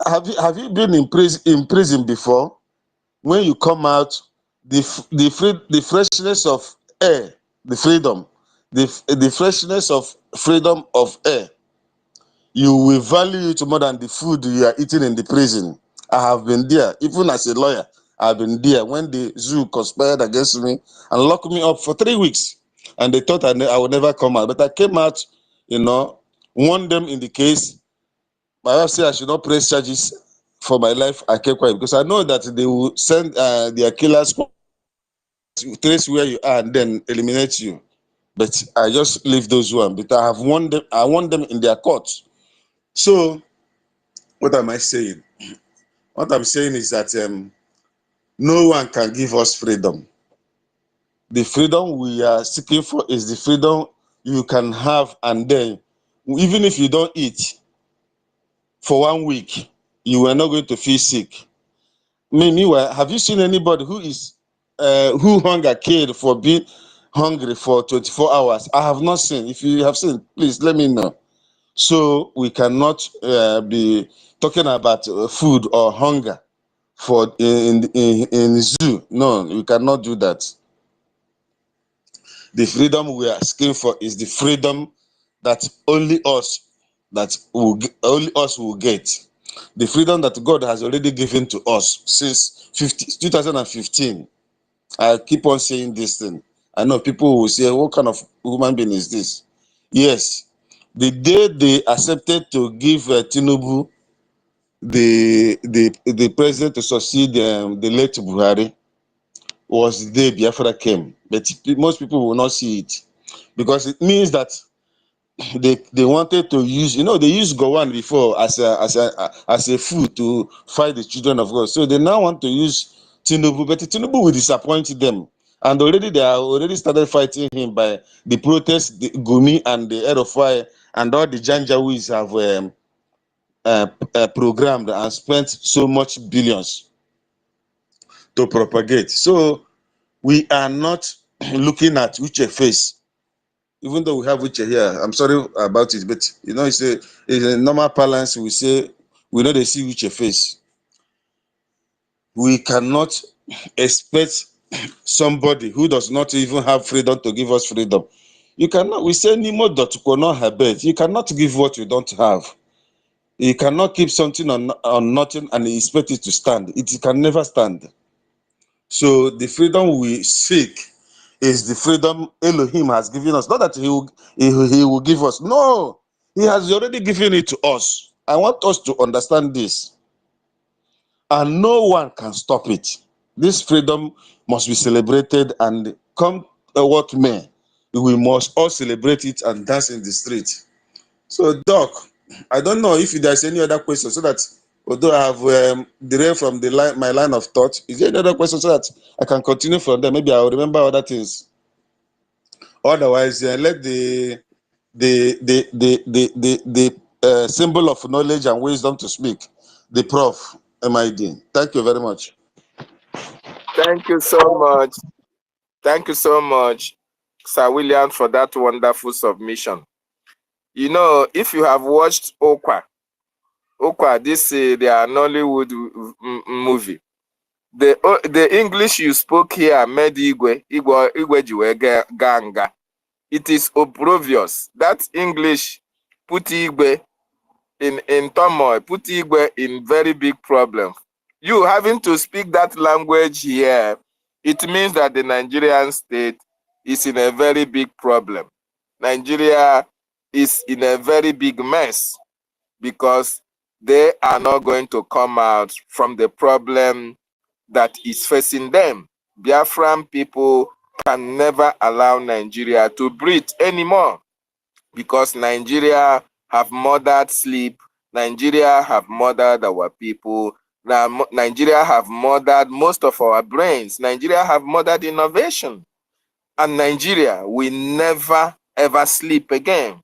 Have you been in prison before? When you come out, the freshness of air, the freedom, the freshness of freedom of air, you will value it more than the food you are eating in the prison. I have been there, even as a lawyer. I've been there when the zoo conspired against me and locked me up for 3 weeks, and they thought I would never come out. But I came out, you know, warned them in the case. My wife said I should not press charges for my life. I kept quiet because I know that they will send their killers to trace where you are and then eliminate you. But I just leave those ones. But I have warned them. I want them in their courts. So what am I saying? What I'm saying is that no one can give us freedom. The freedom we are seeking for is the freedom you can have, and then even if you don't eat for 1 week, you are not going to feel sick. Meanwhile, have you seen anybody who is who hunger killed for being hungry for 24 hours? I have not seen. If you have seen, please let me know. So we cannot be talking about food or hunger for in zoo. No, we cannot do that. The freedom we are asking for is the freedom that only us will get. The freedom that God has already given to us since 2015. I keep on saying this thing. I know people will say, what kind of human being is this? Yes, the day they accepted to give Tinubu the president to succeed the late Buhari was the day Biafra came. But most people will not see it, because it means that they wanted to use, you know, they used Gowan before as a food to fight the children of God. So they now want to use Tinubu, but Tinubu will disappoint them. And already they are already started fighting him by the protests, the Gumi and the Air of Fire and all the Janjaweeds have programmed and spent so much billions to propagate. So we are not looking at Uche face, even though we have Uche here. I'm sorry about it, but you know, it's a normal balance. We say we know they see Uche face. We cannot expect somebody who does not even have freedom to give us freedom. You cannot. We say Nimo Dotukono Habet. You cannot give what you don't have. You cannot keep something on nothing and expect it to stand. It can never stand. So the freedom we seek is the freedom Elohim has given us. Not that he will give us. No, he has already given it to us. I want us to understand this. And no one can stop it. This freedom must be celebrated, and come what may, we must all celebrate it and dance in the street. So, Doc, I don't know if there's any other question, so that although I have derailed from my line of thought, is there any other question so that I can continue from there? Maybe I'll remember other things. Otherwise, let the symbol of knowledge and wisdom to speak, the Prof. MID. Thank you very much. Thank you so much. Thank you so much, Sir William, for that wonderful submission. You know, if you have watched Okwa, this their Nollywood movie, the English you spoke here made Igwe Jiwe Ganga. It is obvious that English put Igwe in turmoil, put Igwe in very big problem. You having to speak that language here, it means that the Nigerian state is in a very big problem. Nigeria is in a very big mess. because they are not going to come out from the problem that is facing them. Biafran people can never allow Nigeria to breathe anymore, because Nigeria have murdered sleep. Nigeria have murdered our people. Now, Nigeria have murdered most of our brains. Nigeria have murdered innovation. And Nigeria will never, ever sleep again.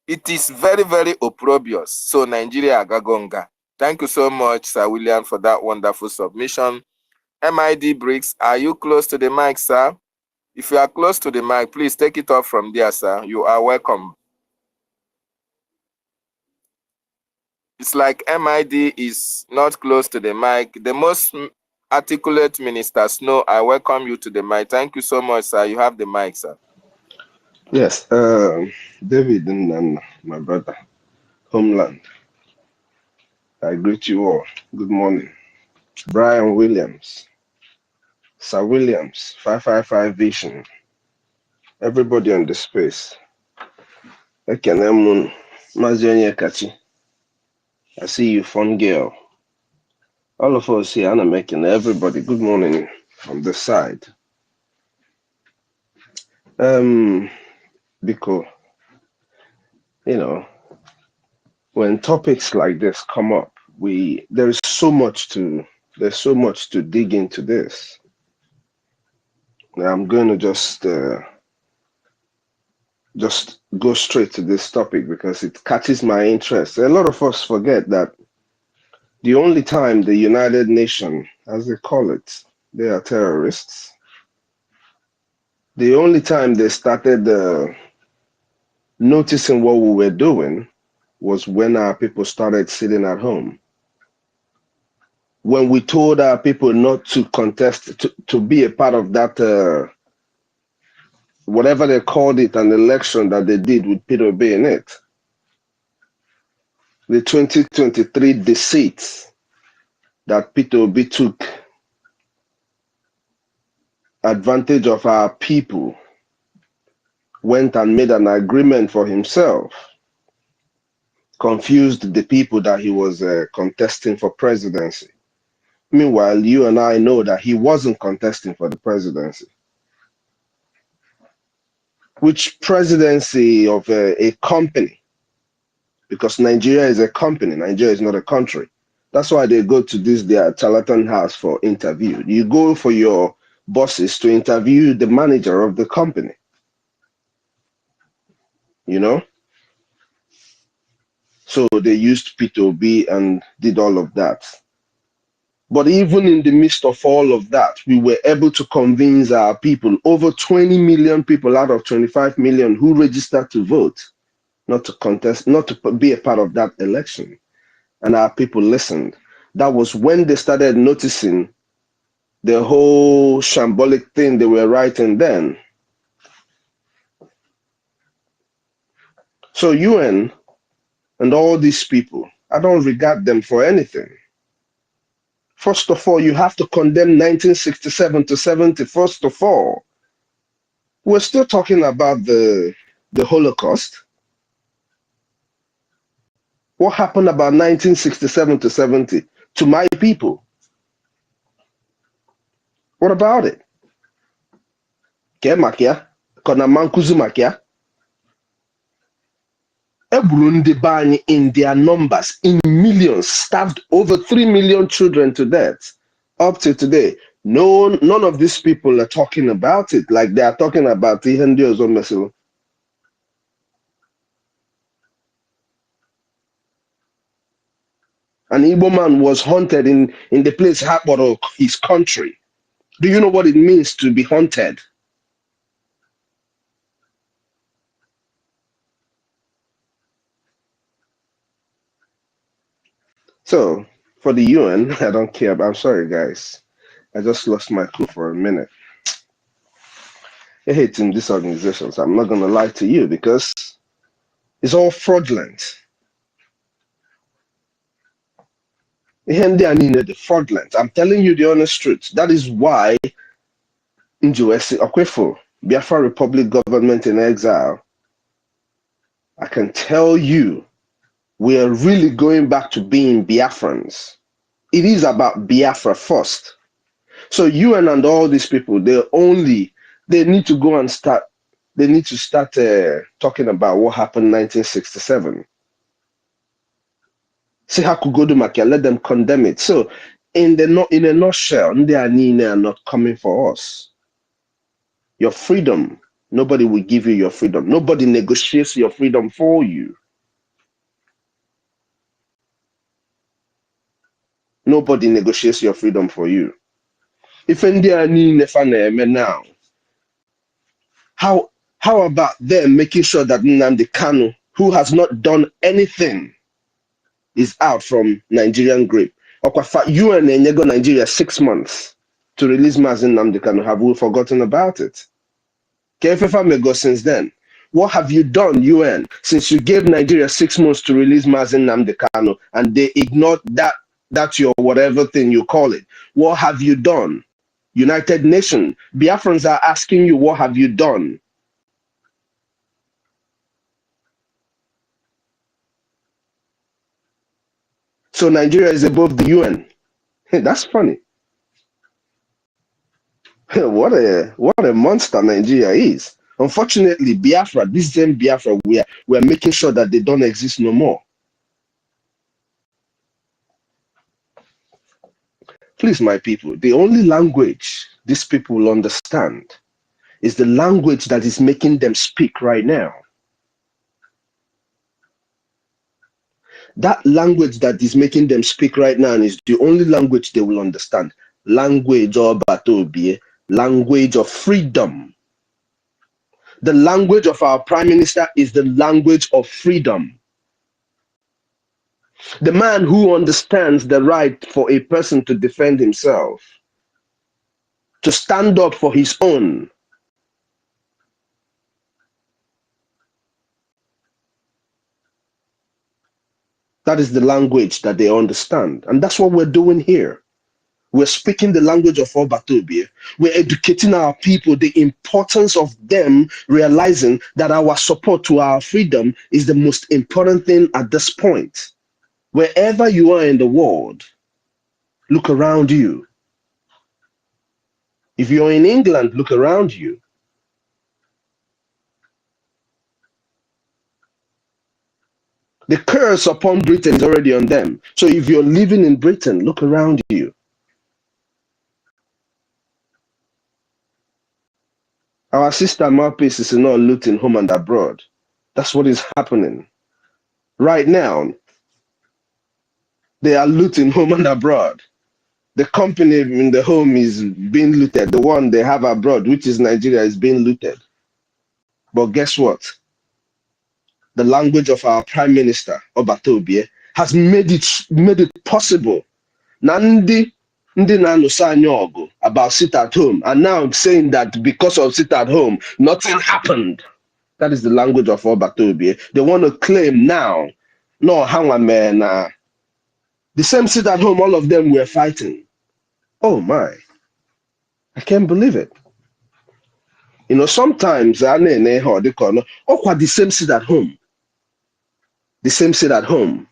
It is very, very opprobrious. So Nigeria agagonga. Thank you so much, Sir William, for that wonderful submission. MID Briggs, are you close to the mic, sir? If you are close to the mic, please take it off from there, sir. You are welcome. It's like MID is not close to the mic. The most articulate minister, Snow, I welcome you to the mic. Thank you so much, sir. You have the mic, sir. Yes, David and my brother, Homeland, I greet you all. Good morning. Brian Williams, Sir Williams, 555 Vision, everybody on the space. Ekenemun, Mazenye Kachi, I see you, fun girl. All of us here, Anna making everybody, good morning from this side. Because, you know, when topics like this come up, there's so much to dig into this. Now I'm going to just go straight to this topic because it catches my interest. A lot of us forget that the only time the United Nations, as they call it, they are terrorists. The only time they started noticing what we were doing was when our people started sitting at home. When we told our people not to contest, to be a part of that, whatever they called it, an election that they did with Peter Obi in it. The 2023 deceit that Peter Obi took advantage of our people, went and made an agreement for himself, confused the people that he was contesting for presidency. Meanwhile, you and I know that he wasn't contesting for the presidency. Which presidency of a company? Because Nigeria is a company, Nigeria is not a country. That's why they go to their charlatan house for interview. You go for your bosses to interview the manager of the company. You know? So they used P2B and did all of that. But even in the midst of all of that, we were able to convince our people, over 20 million people out of 25 million who registered to vote, not to contest, not to be a part of that election. And our people listened. That was when they started noticing the whole shambolic thing they were writing then. So UN and all these people, I don't regard them for anything. First of all, you have to condemn 1967 to 70. First of all, we're still talking about the Holocaust. What happened about 1967 to 70 to my people? What about it? Kemakia, Konamankuzu Makia. Burundi in their numbers, in millions, starved over 3 million children to death. Up to today, none of these people are talking about it like they are talking about the Hindios or Mesil. An Igbo man was hunted in the place Hakboro, his country. Do you know what it means to be hunted? So, for the UN, I don't care. But I'm sorry, guys. I just lost my cool for a minute. I hate in these organizations. I'm not going to lie to you because it's all fraudulent. The fraudulent. I'm telling you the honest truth. That is why in Joesi Okwefo, Biafra Republic government in exile, I can tell you we are really going back to being Biafrans. It is about Biafra first. So UN and all these people, they need to go and start, they need to start talking about what happened in 1967. See how Kugodu Makia, let them condemn it. So in a nutshell, Ndi are not coming for us. Your freedom, nobody will give you your freedom. Nobody negotiates your freedom for you. Nobody negotiates your freedom for you. If India now, how about them making sure that Nnamdi Kanu, who has not done anything, is out from Nigerian grip? UN and Nigeria 6 months to release Mazi Nnamdi Kanu. Have we forgotten about it? KFFA may go since then. What have you done, UN, since you gave Nigeria 6 months to release Mazi Nnamdi Kanu and they ignored that's your whatever thing you call it? What have you done? United Nations, Biafrans are asking you, what have you done? So Nigeria is above the UN. Hey, that's funny. What a monster Nigeria is. Unfortunately, Biafra, this same Biafra, we're making sure that they don't exist no more. Please, my people, the only language these people will understand is the language that is making them speak right now. That language that is making them speak right now is the only language they will understand. Language of Batobie, language of freedom. The language of our Prime Minister is the language of freedom. The man who understands the right for a person to defend himself, to stand up for his own. That is the language that they understand. And that's what we're doing here. We're speaking the language of Obatobie. We're educating our people the importance of them realizing that our support to our freedom is the most important thing at this point. Wherever you are in the world, look around you. If you're in England, look around you. The curse upon Britain is already on them. So if you're living in Britain, look around you. Our sister mouthpiece is not looting home and abroad. That's what is happening. Right now, they are looting home and abroad. The company in the home is being looted. The one they have abroad, which is Nigeria, is being looted. But guess what? The language of our Prime Minister, Obatobie, has made it possible. Nandi about sit at home, and now I'm saying that because of sit at home, nothing happened. That is the language of Obatobie. They want to claim now, no, hang on, man. The same sit at home, all of them were fighting. Oh my, I can't believe it. You know, sometimes the same sit at home. The same sit at home.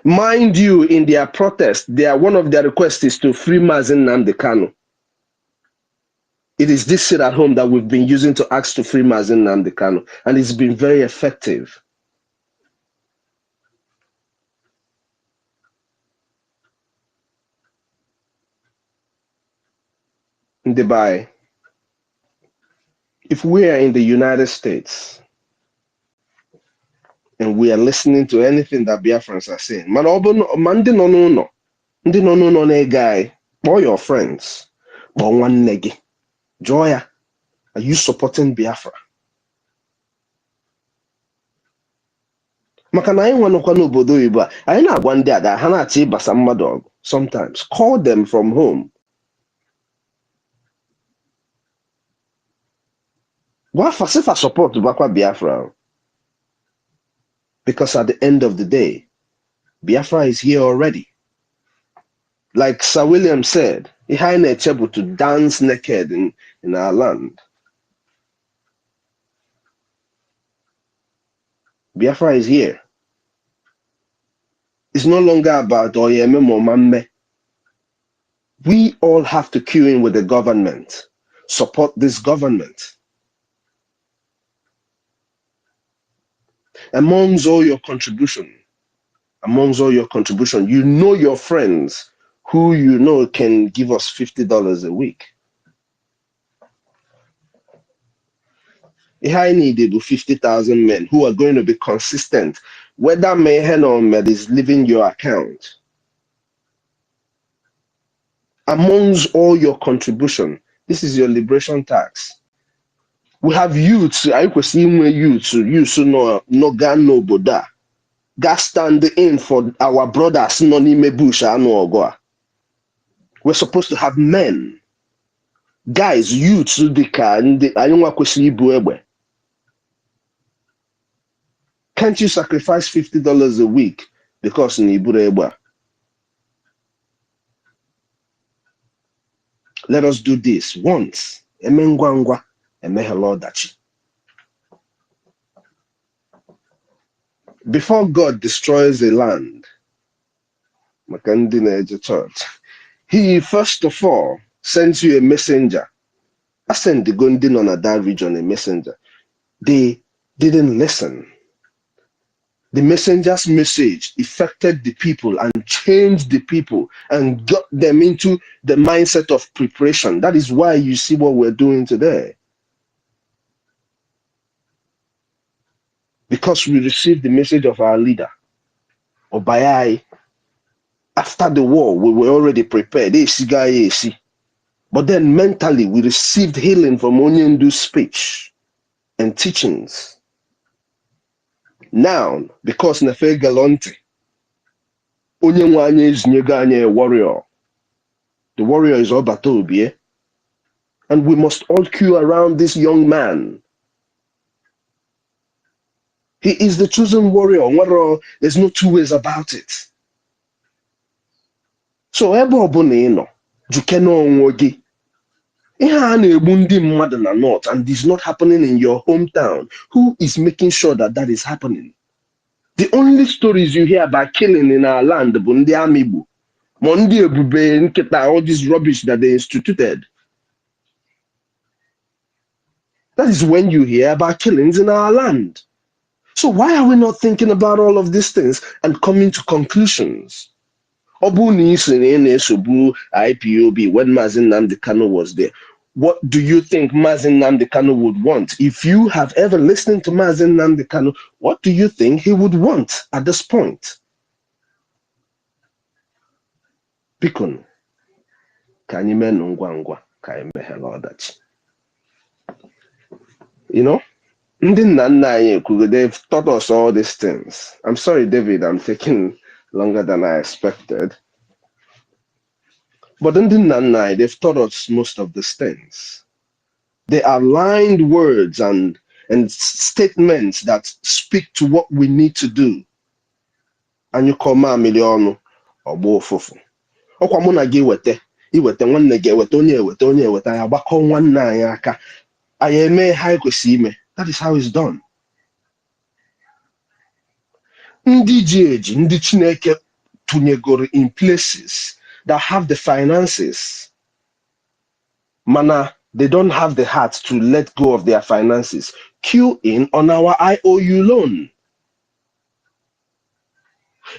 Mind you, in their protest, one of their requests is to free Mazi Nnamdi Kanu. It is this sit at home that we've been using to ask to free Mazi Nnamdi Kanu, and it's been very effective. In Dubai, if we are in the United States and we are listening to anything that Biafrans are saying, guy, or your friends, or one negi, Joya, are you supporting Biafra? Sometimes call them from home. Why support Biafra? Because at the end of the day, Biafra is here already. Like Sir William said, it's able to dance naked in our land. Biafra is here. It's no longer about Oyeme Momame. We all have to queue in with the government, support this government. Amongst all your contribution, you know your friends who you know can give us $50 a week. I need 50,000 men who are going to be consistent, whether Mehen or Med is leaving your account. Amongst all your contribution, this is your liberation tax. We have youths, I could see youths no gan no boda. Gas stand in for our brothers, no nime bush, no. We're supposed to have men, guys, youths, can't you sacrifice $50 a week because Nibureba? Let us do this once. Emengwangwa, emehelodachi. Before God destroys a land, Makandina Church, He first of all sends you a messenger. I sent the Gondin on that region a messenger. They didn't listen. The messenger's message affected the people and changed the people and got them into the mindset of preparation. That is why you see what we're doing today. Because we received the message of our leader, Obayai. After the war, we were already prepared. But then mentally, we received healing from Onyendu's speech and teachings. Now, because Nefe Galante, Onyenwanye is Nyeganye a warrior. The warrior is Obatobie. And we must all queue around this young man. He is the chosen warrior. There's no two ways about it. So, ebe ọbụla ị nọ, jikene onwe gị. Ihe a na-egbu ndị mmadụ na north and it's not happening in your hometown. Who is making sure that that is happening? The only stories you hear about killing in our land bụ ndị amị Igbo. Ma ndị ebube nkịta, all this rubbish that they instituted. That is when you hear about killings in our land. So why are we not thinking about all of these things and coming to conclusions? IPOB when Mazi Nnamdi Kanu was there. What do you think Mazi Nnamdi Kanu would want? If you have ever listened to Mazi Nnamdi Kanu, what do you think he would want at this point? Bikun, kanyime nungwangwa, kaimehelodachi. You know? They've taught us all these things. I'm sorry, David, I'm taking longer than I expected. But they've taught us most of these things. They are lined words and statements that speak to what we need to do. And you come a million or more fufu. Okwamuna gi wete, iwete nwanne gi wete onye wete ya gbakọ nwanne anyị aka. Ayeme ha kwesị ime. That is how it's done. Ndi ji ndi Chineke tunyegoro in places that have the finances. Mana, they don't have the heart to let go of their finances. Queue in on our IOU loan.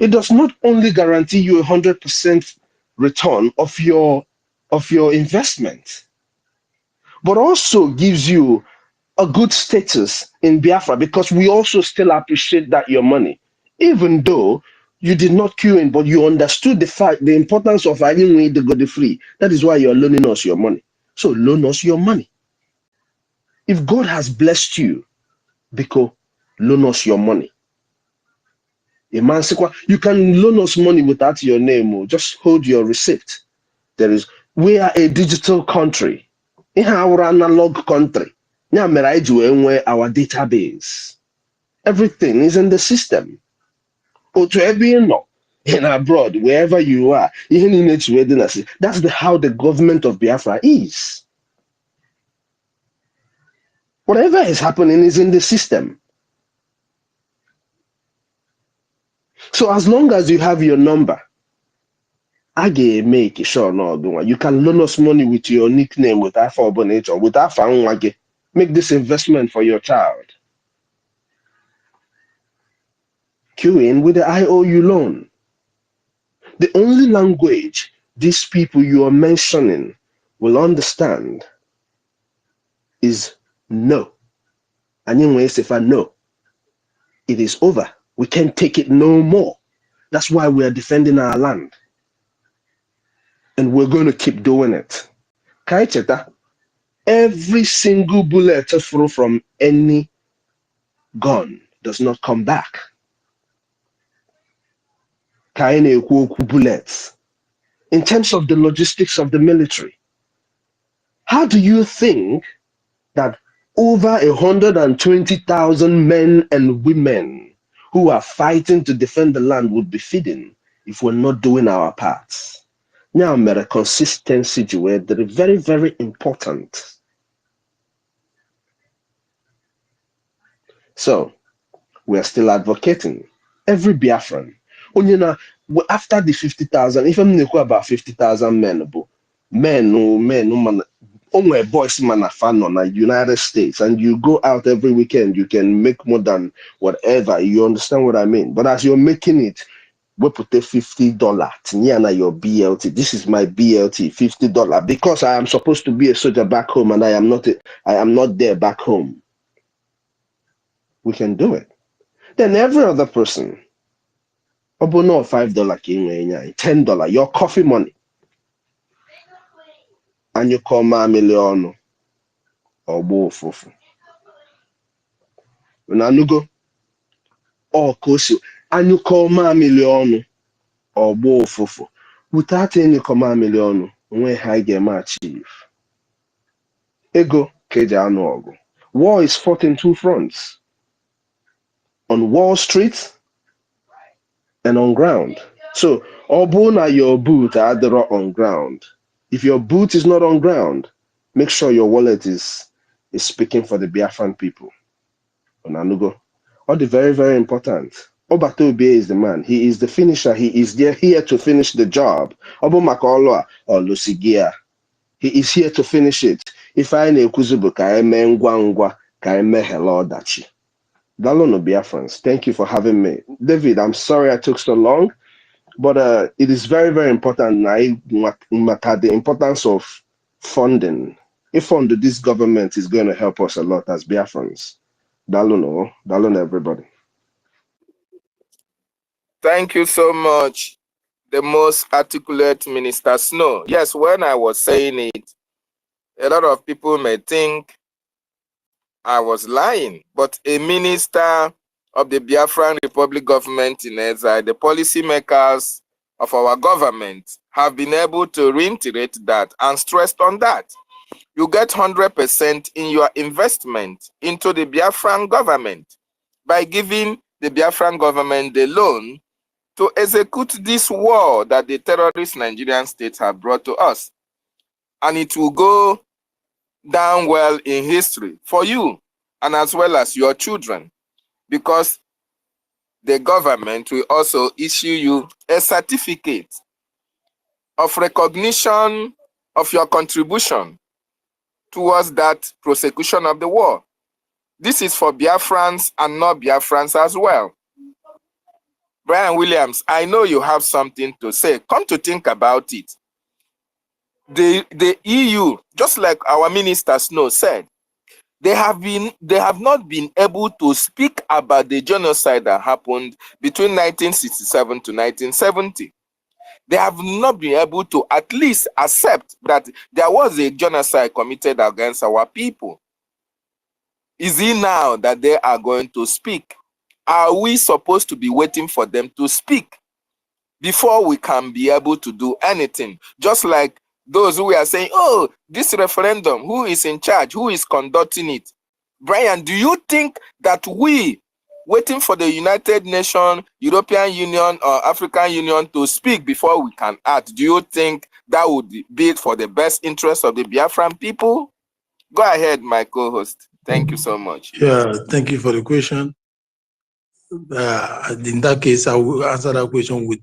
It does not only guarantee you 100% return of your investment, but also gives you a good status in Biafra because we also still appreciate that your money, even though you did not queue in, but you understood the importance of having the go free. That is why you're loaning us your money. So loan us your money. If God has blessed you, because loan us your money. You can loan us money without your name. Just hold your receipt. We are a digital country. In our analog country. Our database. Everything is in the system. Or to every in abroad, wherever you are, that's how the government of Biafra is. Whatever is happening is in the system. So as long as you have your number, I can make sure no, you can loan us money with your nickname, with Alpha Bonate, or with Alpha Nwage. Make this investment for your child. Queue in with the IOU loan. The only language these people you are mentioning will understand is no. And in ways, if I know, it is over. We can't take it no more. That's why we are defending our land. And we're going to keep doing it. Kaicheta, every single bullet thrown from any gun does not come back. Kaine bullets. In terms of the logistics of the military, how do you think that over 120,000 men and women who are fighting to defend the land would be feeding if we're not doing our parts? Now, a consistency where they're very, very important. So, we are still advocating every Biafran. After the 50,000, if I'm talking about 50,000 men, only boys man are fan on the United States, and you go out every weekend, you can make more than whatever. You understand what I mean? But as you're making it, we put $50 near your BLT. This is my BLT, $50, because I am supposed to be a soldier back home, and I am not there back home. We can do it. Then every other person, no $5, $10, your coffee money, and you call my million or both. When you go, or course, and you call my million or both. Without any command million, when I get my achieve. Ego, Kejanogo. War is fought in two fronts. On Wall Street and on ground. So, Obuna your boot are on ground. If your boot is not on ground, make sure your wallet is speaking for the Biafran people. Onanugo. All the very, very important. Obatobe is the man. He is the finisher. He is here to finish the job. Obumakolo or Lusigia. He is here to finish it. If I ne kuzubu ka eme ngwa ka eme hello dachi. Dalono Biafrans, thank you for having me. David, I'm sorry I took so long, but it is very, very important. I matter the importance of funding. If funded, this government is going to help us a lot as Biafrans. Dalono everybody. Thank you so much, the most articulate Minister Snow. Yes, when I was saying it, a lot of people may think I was lying, but a minister of the Biafran Republic government in exile, the policymakers of our government have been able to reiterate that and stressed on that. You get 100% in your investment into the Biafran government by giving the Biafran government the loan to execute this war that the terrorist Nigerian states have brought to us. And it will go down well in history for you and as well as your children, because the government will also issue you a certificate of recognition of your contribution towards that prosecution of the war. This is for Biafrans and not Biafrans as well. Brian Williams, I know you have something to say. Come to think about it. The EU, just like our Minister Snow said, they have not been able to speak about the genocide that happened between 1967 to 1970. They have not been able to at least accept that there was a genocide committed against our people. Is it now that they are going to speak? Are we supposed to be waiting for them to speak before we can be able to do anything? Just like those who are saying, oh, this referendum, who is in charge, who is conducting it? Brian, do you think that we, waiting for the United Nations, European Union, or African Union to speak before we can act, do you think that would be for the best interest of the Biafran people? Go ahead, my co-host. Thank you so much. Yeah, thank you for the question. in that case, I will answer that question with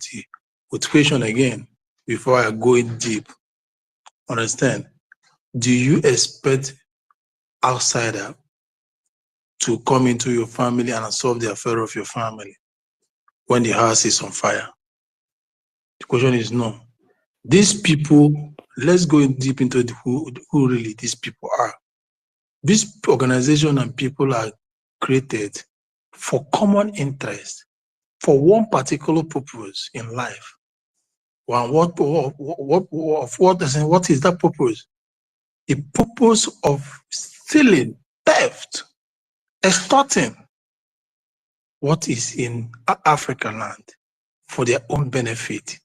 question again before I go in deep. Understand? Do you expect outsider to come into your family and solve the affair of your family when the house is on fire? The question is no. These people, let's go in deep into who really these people are. This organization and people are created for common interest, for one particular purpose in life. Well, what is that purpose? The purpose of stealing, theft, extorting what is in African land for their own benefit.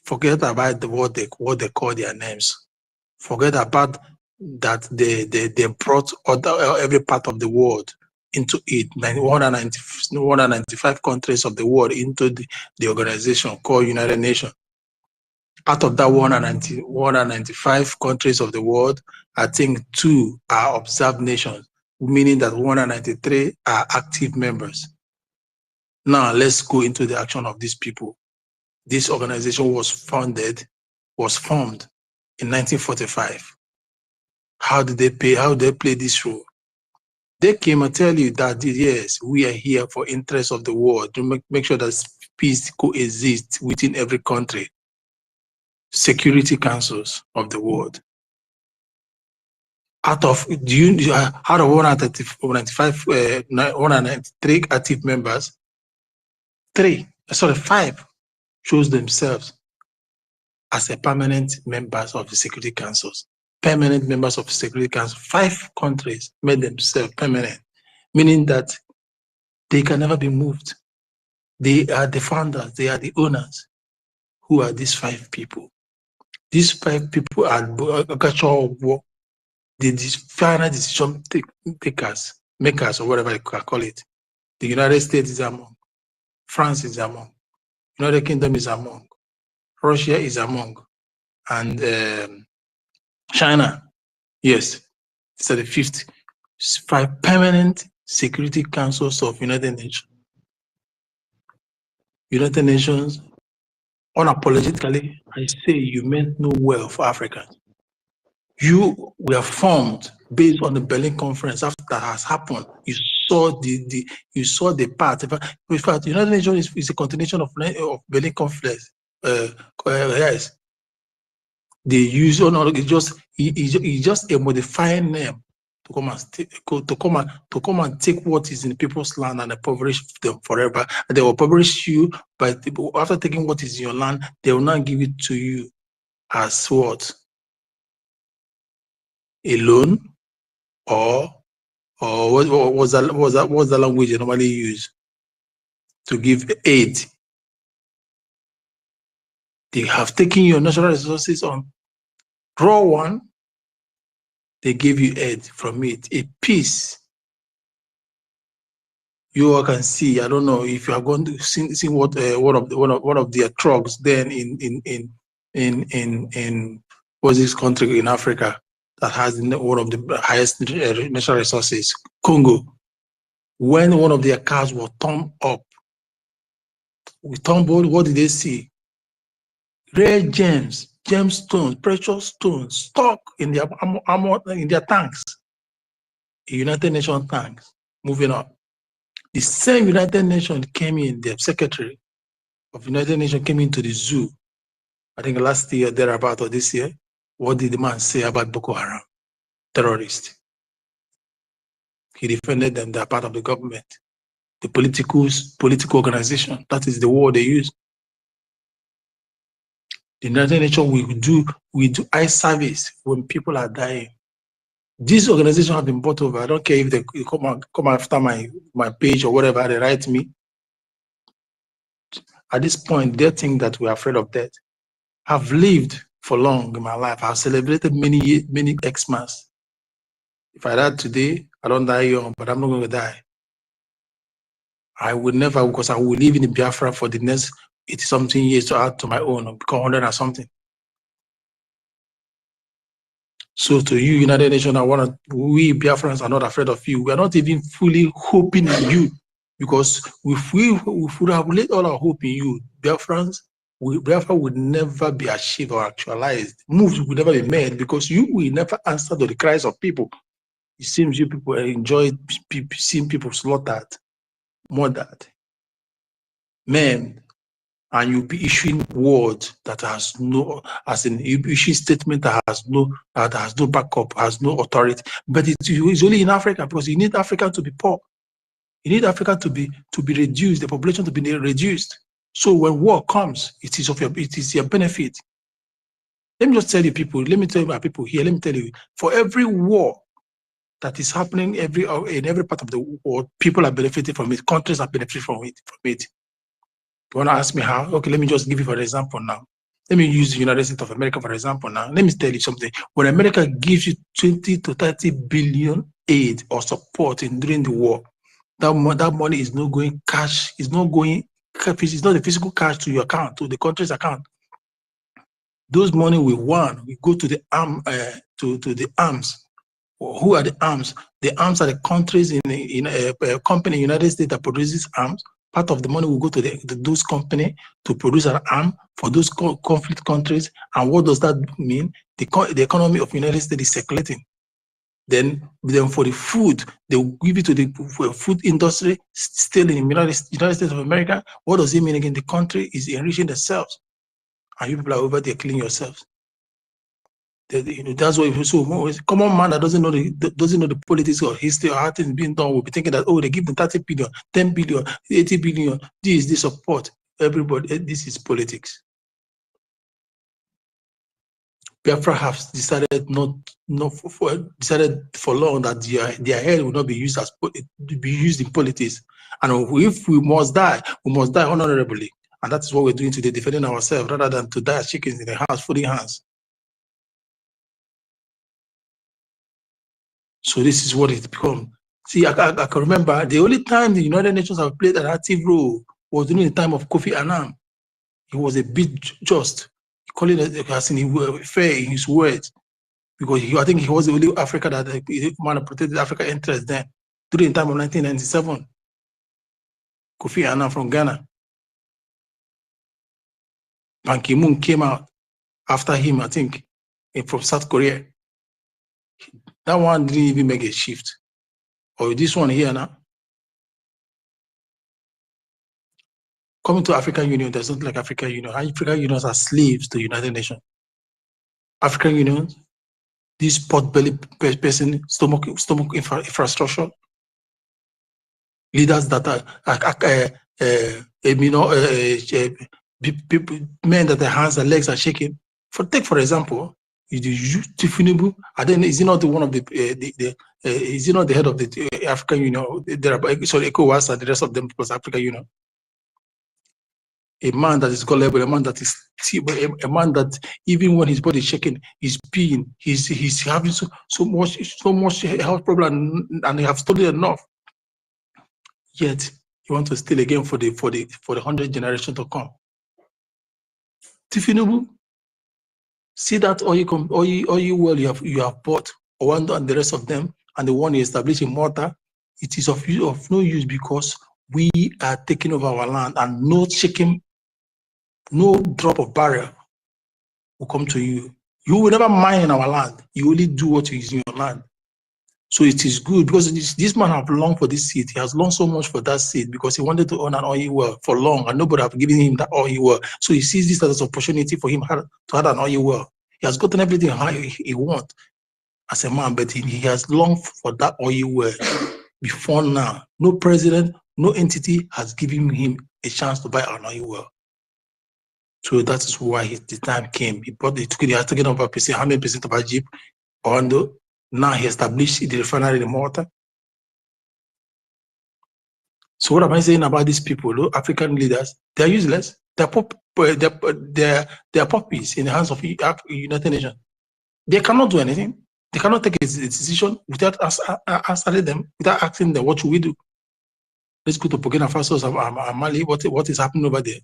Forget about what they call their names. Forget about that they brought every part of the world into it. 195 countries of the world into the organization called United Nations. Out of that 195 countries of the world, I think 2 are observed nations, meaning that 193 are active members. Now let's go into the action of these people. This organization was formed in 1945. How did they play this role? They came and tell you that yes, we are here for interest of the world to make sure that peace coexists within every country. Security councils of the world. Out of 193 active members, 5 chose themselves as a permanent members of the Security Councils. Permanent members of the Security Council. 5 countries made themselves permanent, meaning that they can never be moved. They are the founders, they are the owners. Who are these 5 people? These 5 people are the final decision makers, or whatever you can call it. The United States is among, France is among, United Kingdom is among, Russia is among, and China, yes, it's the 5th. 5 permanent Security Councils of United Nations. United Nations, unapologetically, I say you meant no well for Africans. You were formed based on the Berlin Conference. After that has happened, you saw the part. In fact, the United Nations is a continuation of Berlin Conference. Yes, they use it's just a modifying name to come and take what is in people's land and impoverish them forever. And they will impoverish you, but after taking what is in your land, they will not give it to you as what? A loan, or what was the language you normally use to give aid? They have taken your natural resources on raw one. They give you aid from it, a piece. You all can see. I don't know if you are going to see what one of their trucks then in what's this country in Africa that has one of the highest natural resources, Congo. When one of their cars was turned up, what did they see? Rare gems, gemstones, precious stones, stock in their in their tanks. United Nations tanks. Moving on. The same United Nations came in, the secretary of United Nations came into the zoo, I think last year, thereabout, or this year. What did the man say about Boko Haram? Terrorists. He defended them, they're part of the government. The political organization, that is the word they use. The United Nations we do eye service when people are dying. These organizations have been bought over. I don't care if they come after my page or whatever, they write me. At this point, they think that we're afraid of death. I've lived for long in my life. I've celebrated many Xmas. If I die today, I don't die young, but I'm not going to die. I would never, because I will live in Biafra for the next 80-something years to add to my own, or become 100 or something. So to you, United Nations, we Biafrans are not afraid of you. We are not even fully hoping in you Because if we would have laid all our hope in you, Biafrans, Biafra would never be achieved or actualized. Moves would never be made because you will never answer to the cries of people. It seems you people enjoy seeing people slaughtered, murdered, men, and you'll be issuing words that has no, as in you issuing statement that has no backup, has no authority. But it's only in Africa because you need Africa to be poor. You need Africa to be reduced, the population to be reduced. So when war comes, it is your benefit. Let me just tell you people, let me tell you my people here, let me tell you, for every war that is happening in every part of the world, people are benefiting from it, countries are benefiting from it. You want to ask me how? Okay, let me just give you for example now. Let me use the United States of America for example now. Let me tell you something. When America gives you 20 to 30 billion aid or support during the war, that money is not going cash, it's not the physical cash to your account, to the country's account. Those money we go to the arms. Who are the arms? The arms are the countries in a company in the United States that produces arms. Part of the money will go to those companies to produce an arm for those conflict countries. And what does that mean? The economy of the United States is circulating. Then for the food, they will give it to the food industry still in the United States of America. What does it mean again? The country is enriching themselves. And you people are over there killing yourselves. That's why so common man that doesn't know the politics or history or how things being done will be thinking that, oh, they give them 30 billion, 10 billion, 80 billion. This is the support. Everybody, this is politics. Biafra has decided decided for long that their head will not be used in politics. And if we must die honorably. And that is what we're doing today, defending ourselves rather than to die as chickens in the house, folding hands. So this is what it's become. See, I can remember the only time the United Nations have played an active role was during the time of Kofi Annan. He was a bit just, calling it as in fair in his words, because I think he was the only Africa that man protected Africa interest then. During the time of 1997, Kofi Annan from Ghana. Ban Ki-moon came out after him, I think, from South Korea. That one didn't even make a shift. Or this one here now. Coming to African Union, there's nothing like African Union. African Unions are slaves to the United Nations. African Union, this pot-belly person, stomach infrastructure, leaders that are, men that their hands and legs are shaking. Take for example, Tinubu, and then is he not the one of is he not the head of the African Union? Sorry, ECOWAS and the rest of them plus African Union. A man that is gullible, a man that is a man that even when his body is shaking, he's peeing, he's having so much health problem, and they have studied enough. Yet you want to steal again for the 100 generation to come. Tinubu, see that oil well you have bought, Owando and the rest of them, and the one you established in Malta, it is of no use because we are taking over our land, and no drop of barrel will come to you. You will never mine in our land. You only do what is in your land. So it is good because this man have longed for this seed. He has longed so much for that seed because he wanted to own an oil well for long, and nobody have given him that oil well. So he sees this as an opportunity for him to have an oil well. He has gotten everything he wants as a man, but he has longed for that oil well before now. No president, no entity has given him a chance to buy an oil well. So that is why the time came. He has taken over 100% of Egypt, Owando. Now he established the refinery in Malta. So what am I saying about these people, African leaders? They're useless. They're puppies in the hands of the United Nations. They cannot do anything. They cannot take a decision without answering them, without asking them, what should we do? Let's go to Burkina Faso and Mali. What is happening over there?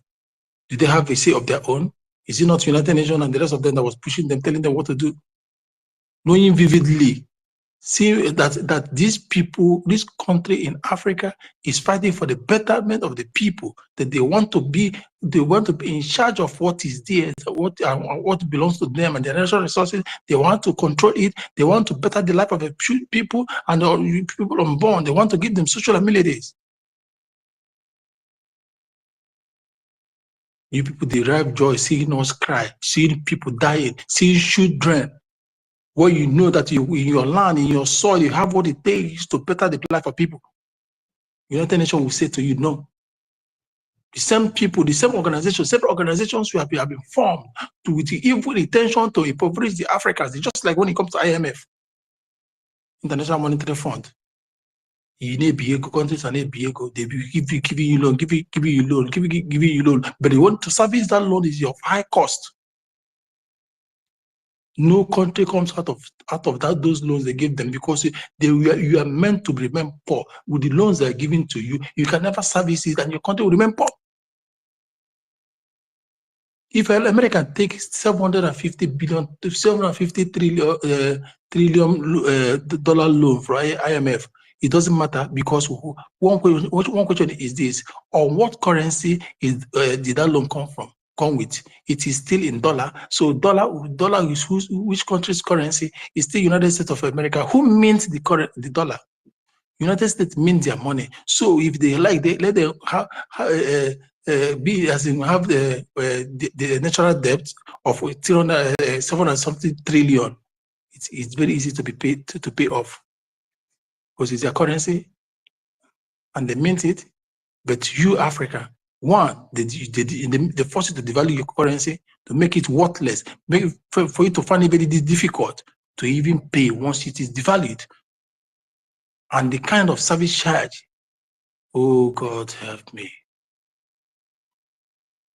Do they have a say of their own? Is it not United Nations and the rest of them that was pushing them, telling them what to do? Knowing vividly See that these people, this country in Africa is fighting for the betterment of the people, that they want to be in charge of what is there, what belongs to them and their natural resources. They want to control it. They want to better the life of the people and the people unborn. They want to give them social amenities. You people derive joy seeing us cry, seeing people dying, seeing children. Where you know that in your land, in your soil, you have what it takes to better the life of people. United Nations will say to you, no. The same people, the same organizations, several organizations have been formed with the evil intention to impoverish the Africans. It's just like when it comes to IMF, International Monetary Fund. You need BIAFRA countries and BIAFRA, they be giving you loan, giving you loan, but they want to service that loan is of high cost. No country comes out of those loans they give them because you are meant to remain poor. With the loans they are giving to you, you can never service it and your country will remain poor. If America takes 750 billion to 750 trillion dollar loan for IMF, it doesn't matter because one question is this: on what currency did that loan come with? It is still in dollar. So dollar is which country's currency? Is still United States of America. Who mints the dollar? United States mint their money. So if they like, they let them be as in have the natural debt of 700 something trillion. It's very easy to be paid to pay off because it's their currency and they mint it. But you, Africa, one, they force you to devalue your currency to make it worthless, for you to find it very difficult to even pay once it is devalued. And the kind of service charge, oh God help me.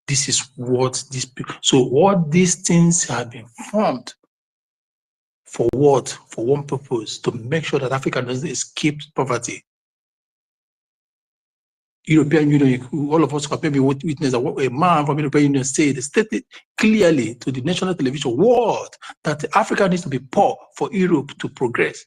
This is what these people, so what these things have been formed for what? For one purpose, to make sure that Africa doesn't escape poverty. European Union, all of us can maybe witness a man from European Union stated clearly to the national television world that Africa needs to be poor for Europe to progress.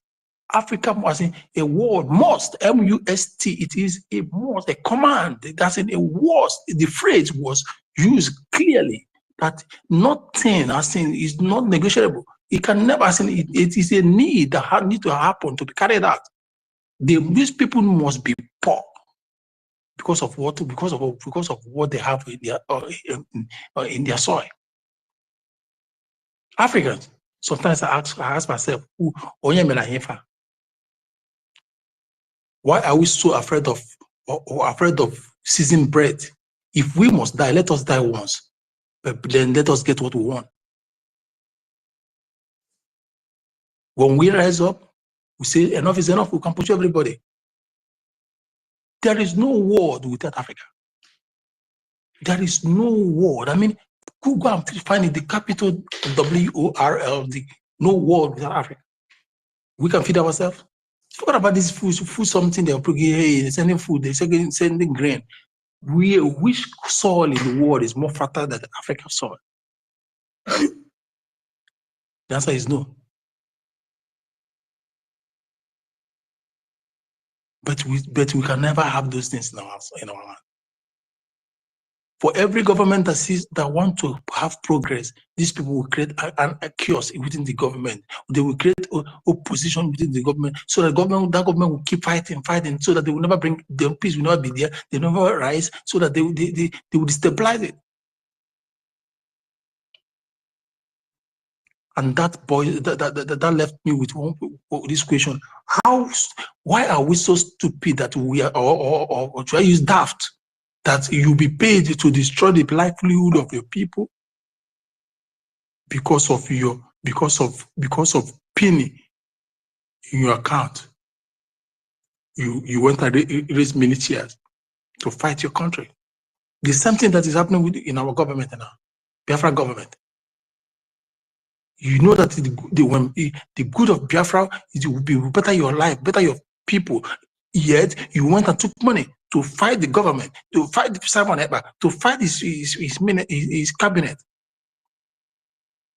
Africa was in a word, must, M-U-S-T, it is a must, a command, that's in a word. The phrase was used clearly that nothing, as in, is not negotiable. It can never, as in, it is a need that needs to happen to be carried out. These people must be poor because of what? Because of what they have in their soil. Africans, sometimes I ask myself, why are we so afraid of seasoned bread? If we must die, let us die once, but then let us get what we want. When we rise up, we say enough is enough, we can push everybody. There is no world without Africa. There is no world. I mean, go and find it, the capital W-O-R-L-D, no world without Africa. We can feed ourselves. Forget about this food something they're sending food, they're sending grain. Which soil in the world is more fertile than the African soil? The answer is no. But we can never have those things in our land. For every government that want to have progress, these people will create a chaos within the government. They will create opposition within the government, so that government will keep fighting, so that they will never bring the peace will never be there. They never rise, so that they will destabilize it. And that left me with this question: why are we so stupid that we are, or should I use daft? That you be paid to destroy the livelihood of your people because of penny in your account. You went and raised militias to fight your country. The same thing that is happening in our government now, Biafra government. You know that the good of Biafra will be better your life, better your people. Yet you went and took money to fight the government, to fight Simon Ekpa, to fight his cabinet.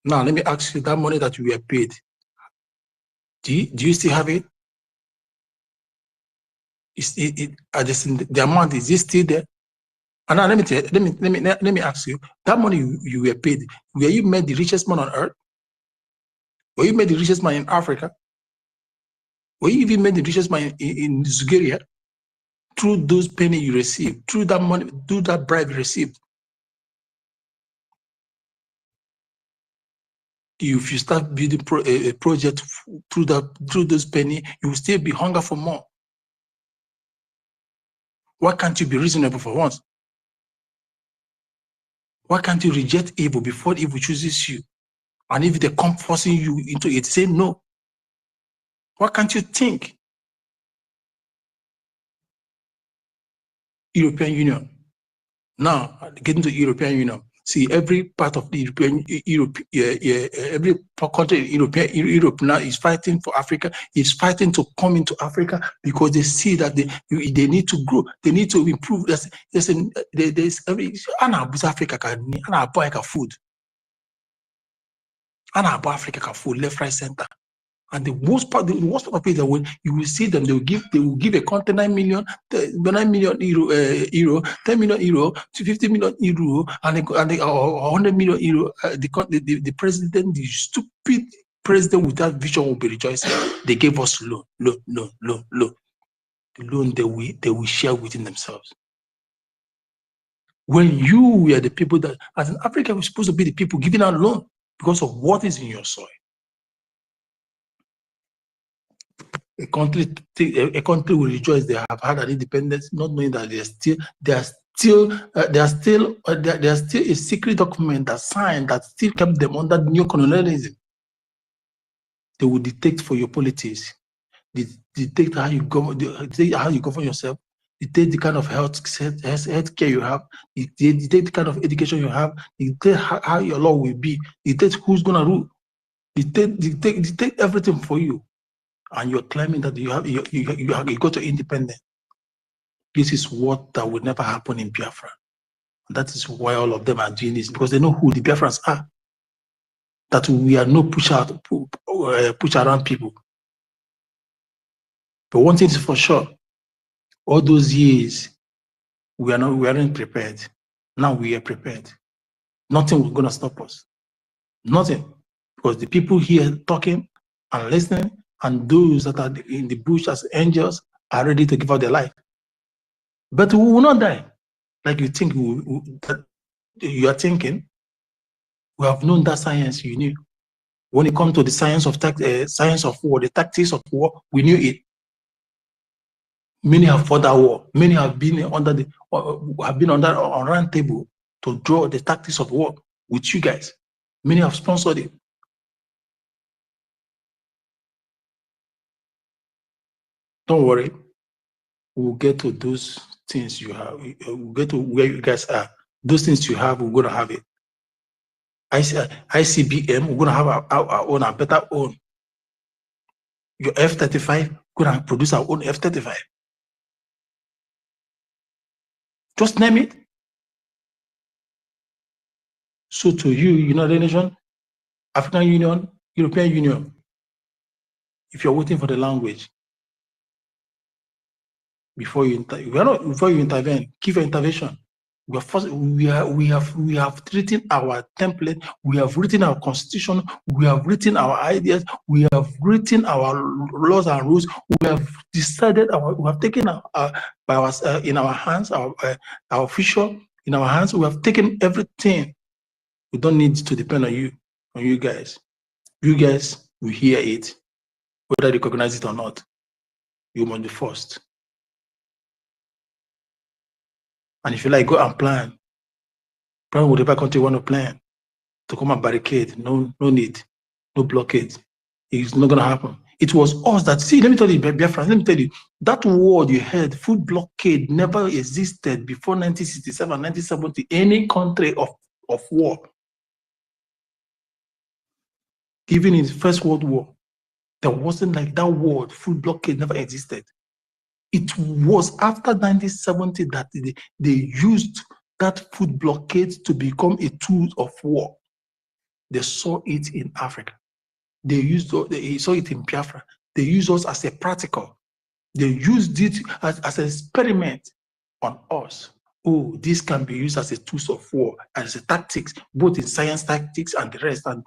Now let me ask you, that money that you were paid, Do you still have it? The amount, is it still there? And now let me ask you, that money you were paid, were you made the richest man on earth? Were you made the richest man in Africa? Were you even made the richest man in Nigeria? Through those penny you received, through that money, through that bribe you received. If you start building a project through those penny, you will still be hunger for more. Why can't you be reasonable for once? Why can't you reject evil before evil chooses you? And if they come forcing you into it, say no. Why can't you think? European Union. Now, getting to European Union. See, every part of the every country in Europe now is fighting for Africa, is fighting to come into Africa because they see that they need to grow, they need to improve. There's Africa can buy food. Africa can food, left, right, center. And the worst part of it is that when you will see them, they will give a country 9 million euro, 10 million euro, to 50 million euro, and 100 million euro. The president, the stupid president without vision will be rejoicing. They gave us loan. The loan they will share within themselves. When you were the people that, as in Africa, we're supposed to be the people giving out loan because of what is in your soil. A country will rejoice they have had an independence, not knowing that there are still a secret document that signed that still kept them under neo-colonialism. They will dictate for your politics, they dictate how you govern yourself, dictate the kind of health care you have, dictate the kind of education you have, dictate how your law will be, dictate who's gonna rule, dictate everything for you. And you're claiming that you got to independence. This is what that will never happen in Biafra. And that is why all of them are doing this, because they know who the Biafrans are. That we are no push around people. But one thing is for sure, all those years we aren't prepared. Now we are prepared. Nothing was gonna stop us. Nothing. Because the people here talking and listening, and those that are in the bush as angels are ready to give out their life. But we will not die like you think that you are thinking. We have known that science, you knew. When it comes to the science of war, the tactics of war, we knew it. Many have fought that war. Many have been on round table to draw the tactics of war with you guys. Many have sponsored it. Don't worry, we'll get to those things you have. We'll get to where you guys are. Those things you have, we're going to have it. ICBM, we're going to have our own, our better own. Your F-35, we're going to produce our own F-35. Just name it. So to you, United Nations, African Union, European Union, if you're waiting for the language, before you intervene, give your intervention. We have written our template, we have written our constitution, we have written our ideas, we have written our laws and rules, we have decided we have taken in our hands, our official in our hands, we have taken everything. We don't need to depend on you guys. You guys will hear it, whether you recognize it or not. You must be first. And if you like, go and plan whatever country you want to plan to come and barricade. No need, no blockade. It's not going to happen. It was us that, see, let me tell you, Biafra, let me tell you, that word you heard, food blockade, never existed before 1967, 1970, any country of war. Even in the First World War, there wasn't like that word, food blockade never existed. It was after 1970 that they used that food blockade to become a tool of war. They saw it in Africa. They saw it in Biafra. They use us as a practical. They used it as an experiment on us. Oh, this can be used as a tool of war, as a tactics, both in science tactics and the rest. And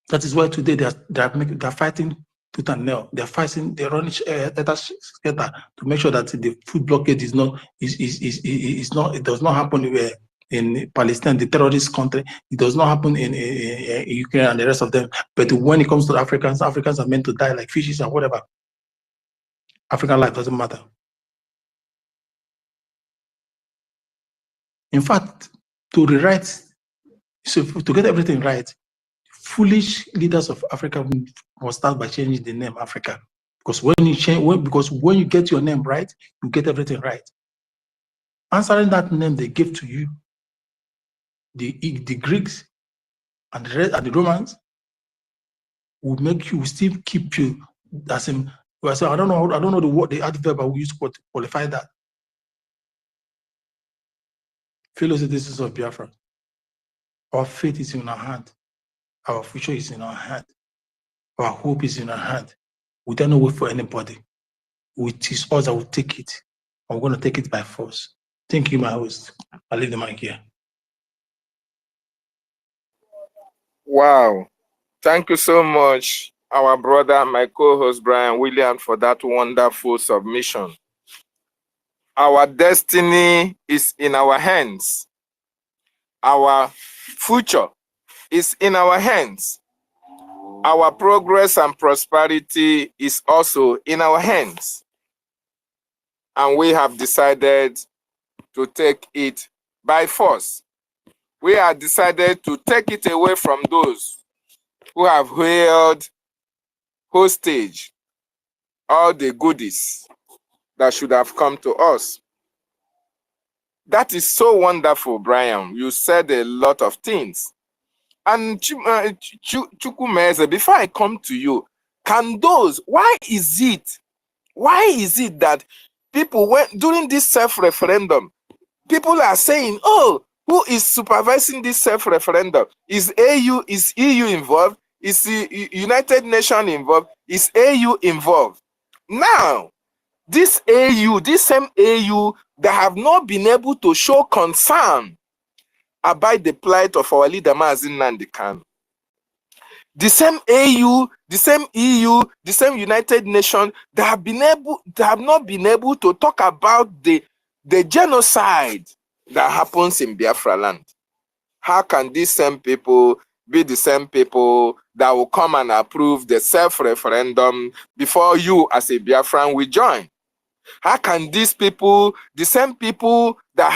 that is why today they're fighting tooth and nail. They're fighting. They're running together to make sure that the food blockade is not. It does not happen in Palestine, the terrorist country. It does not happen in Ukraine and the rest of them. But when it comes to Africans are meant to die like fishes and whatever. African life doesn't matter. In fact, to get everything right, foolish leaders of Africa must start by changing the name Africa. Because when you get your name right, you get everything right. Answering that name they gave to you, the Greeks and the Romans, will still keep you. That's him. I don't know the adverb I will use to qualify that. Fellow citizens of Biafra, our fate is in our hand. Our future is in our hand. Our hope is in our hand. We don't wait for anybody. It is us that will take it. I'm going to take it by force. Thank you, my host. I'll leave the mic here. Wow. Thank you so much, our brother, my co-host Brian William, for that wonderful submission. Our destiny is in our hands. Our future is in our hands. Our progress and prosperity is also in our hands. And we have decided to take it by force. We have decided to take it away from those who have held hostage all the goodies that should have come to us. That is so wonderful, Brian. You said a lot of things. And Chukwumeze, before I come to you, why is it that people, during this self-referendum, people are saying, oh, who is supervising this self-referendum? Is EU involved? Is the United Nations involved? Is AU involved? Now, this same AU that have not been able to show concern about the plight of our leader Mazi Nnamdi Kanu. The same AU, the same EU, the same United Nations that have not been able to talk about the genocide that happens in Biafra land. How can these same people be the same people that will come and approve the self-referendum before you as a Biafran will join? How can these people, the same people that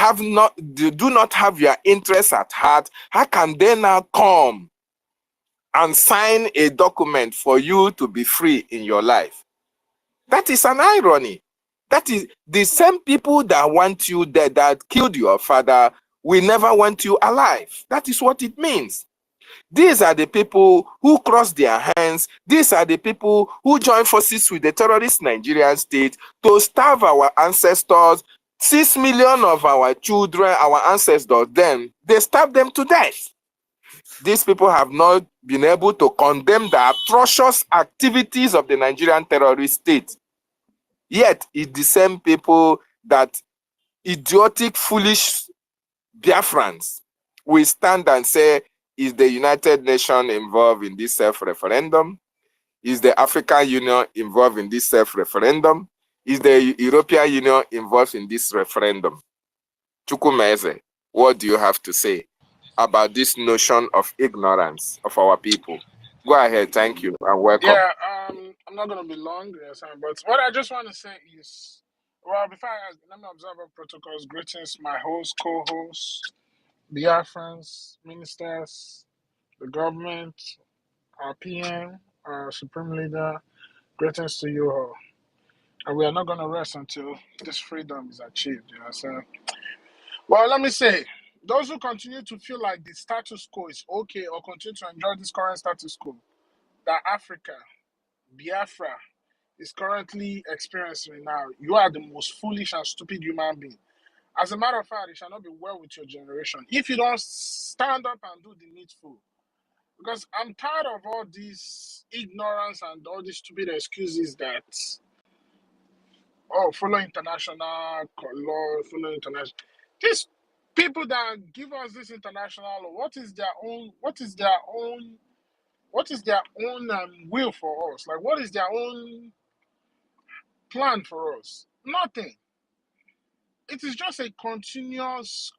do not have your interests at heart, how can they now come and sign a document for you to be free in your life? That is an irony. That is the same people that want you dead, that killed your father, will never want you alive. That is what it means. These are the people who cross their hands. These are the people who join forces with the terrorist Nigerian state to starve our ancestors. 6 million of our children, our ancestors, then they starved them to death. These people have not been able to condemn the atrocious activities of the Nigerian terrorist state. Yet, it's the same people that idiotic, foolish Biafrans will stand and say, is the United Nations involved in this self-referendum? Is the African Union involved in this self-referendum? Is the European Union involved in this referendum? Chukwumeze, what do you have to say about this notion of ignorance of our people? Go ahead, thank you, and welcome. Yeah, I'm not going to be long, but what I just want to say is, well, before I ask, let me observe our protocols. Greetings, my host, co-host, Biafrans, ministers, the government, our PM, our supreme leader. Greetings to you all. And we are not going to rest until this freedom is achieved. So, well, let me say, those who continue to feel like the status quo is okay or continue to enjoy this current status quo, that Africa, Biafra, is currently experiencing now, you are the most foolish and stupid human being. As a matter of fact, it shall not be well with your generation if you don't stand up and do the needful. Because I'm tired of all this ignorance and all these stupid excuses that, oh, follow international law, follow international. These people that give us this international law, what is their own will for us? Like, what is their own plan for us? Nothing. It is just a continuous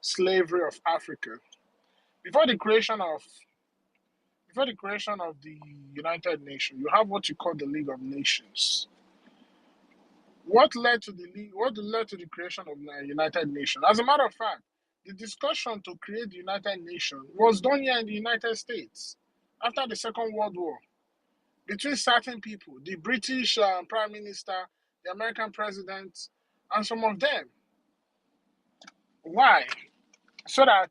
slavery of Africa. Before the creation of the United Nations, you have what you call the League of Nations. What led to the creation of the United Nations? As a matter of fact, the discussion to create the United Nations was done here in the United States after the Second World War between certain people, the British Prime Minister, the American President, and some of them. Why? So that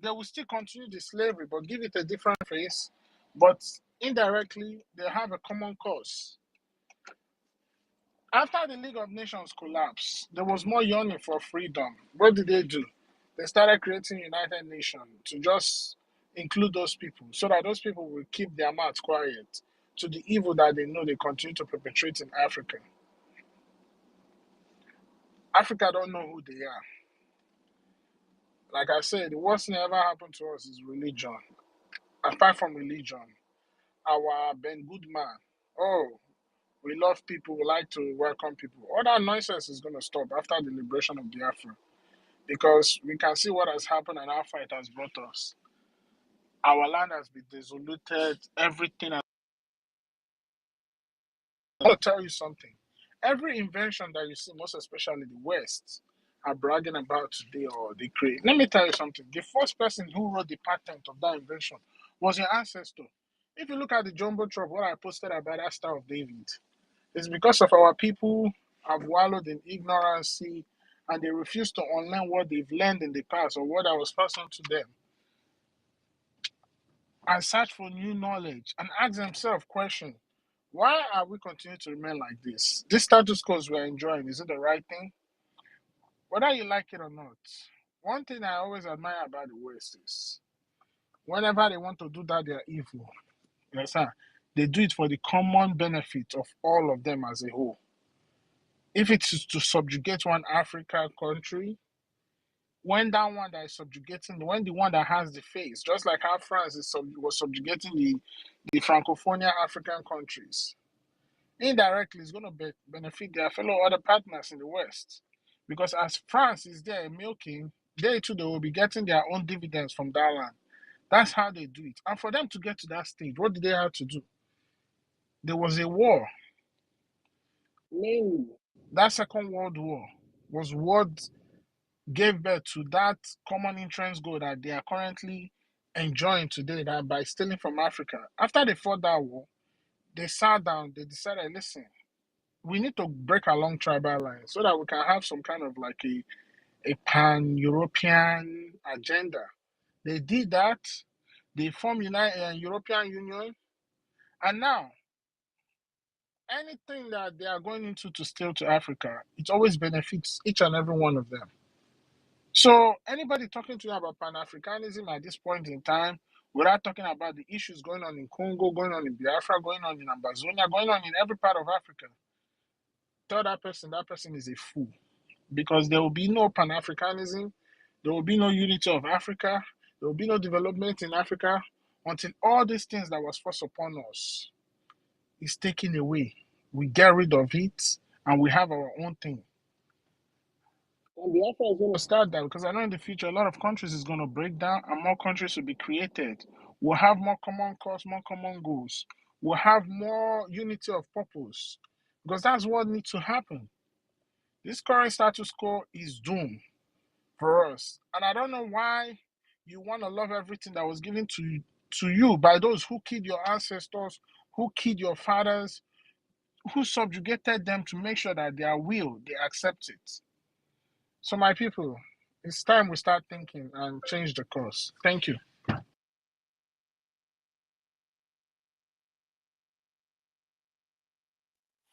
they will still continue the slavery, but give it a different face. But indirectly, they have a common cause. After the League of Nations collapsed, there was more yearning for freedom. What did they do? They started creating United Nations to just include those people so that those people will keep their mouths quiet to the evil that they know they continue to perpetrate in Africa. Africa don't know who they are. Like I said, the worst thing ever happened to us is religion. Apart from religion, our Ben Goodman, oh, we love people, we like to welcome people. All that nonsense is going to stop after the liberation of Biafra, because we can see what has happened and how far it has brought us. Our land has been desolated, everything. I want to tell you something. Every invention that you see, most especially the West, are bragging about today or they create. Let me tell you something. The first person who wrote the patent of that invention was your ancestor. If you look at the Jumbotron, what I posted about that Star of David, it's because of our people have wallowed in ignorance and they refuse to unlearn what they've learned in the past or what I was passed on to them and search for new knowledge and ask themselves questions. Why are we continuing to remain like this? This status quo we're enjoying, is it the right thing? Whether you like it or not, one thing I always admire about the West is whenever they want to do that, they're evil. You understand? They do it for the common benefit of all of them as a whole. If it is to subjugate one African country, when that one that is subjugating, when the one that has the face, just like how France was subjugating the Francophonia African countries, indirectly it's going to benefit their fellow other partners in the West. Because as France is there milking, they too they will be getting their own dividends from that land. That's how they do it. And for them to get to that stage, what did they have to do? There was a war. Mainly, that Second World War was what gave birth to that common interest goal that they are currently enjoying today, that by stealing from Africa. After they fought that war, they sat down, they decided, listen, we need to break along tribal lines so that we can have some kind of like a pan-European agenda. They did that. They formed European Union. And now, anything that they are going into to steal to Africa, it always benefits each and every one of them. So anybody talking to you about Pan-Africanism at this point in time, without talking about the issues going on in Congo, going on in Biafra, going on in Amazonia, going on in every part of Africa, tell that person is a fool. Because there will be no Pan-Africanism, there will be no unity of Africa, there will be no development in Africa until all these things that was forced upon us is taken away. We get rid of it and we have our own thing. And Biafra is going to start that because I know in the future a lot of countries is going to break down and more countries will be created. We'll have more common cause, more common goals. We'll have more unity of purpose because that's what needs to happen. This current status quo is doomed for us. And I don't know why you want to love everything that was given to you by those who killed your ancestors, who killed your fathers, who subjugated them to make sure that their will, they accept it. So my people, it's time we start thinking and change the course. Thank you.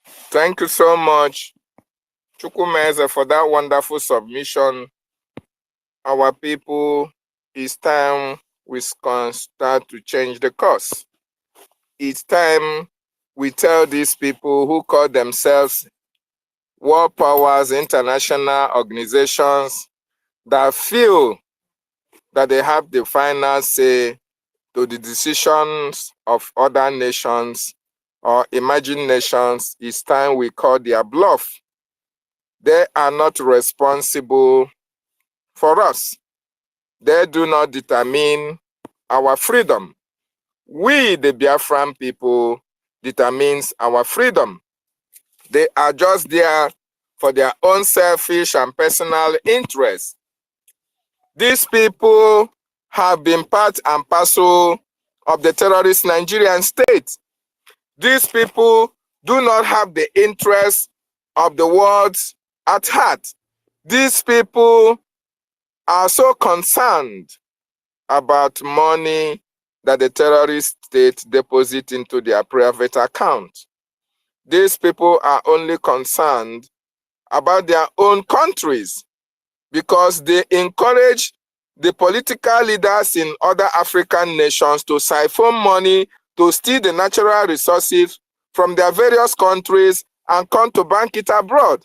Thank you so much, Chukwumeze, for that wonderful submission. Our people, it's time we can start to change the course. It's time we tell these people who call themselves world powers, international organizations that feel that they have the final say to the decisions of other nations or emerging nations. It's time we call their bluff. They are not responsible for us. They do not determine our freedom. We, the Biafran people, determines our freedom. They are just there for their own selfish and personal interests. These people have been part and parcel of the terrorist Nigerian state. These people do not have the interests of the world at heart. These people are so concerned about money that the terrorist state deposit into their private account. These people are only concerned about their own countries because they encourage the political leaders in other African nations to siphon money to steal the natural resources from their various countries and come to bank it abroad.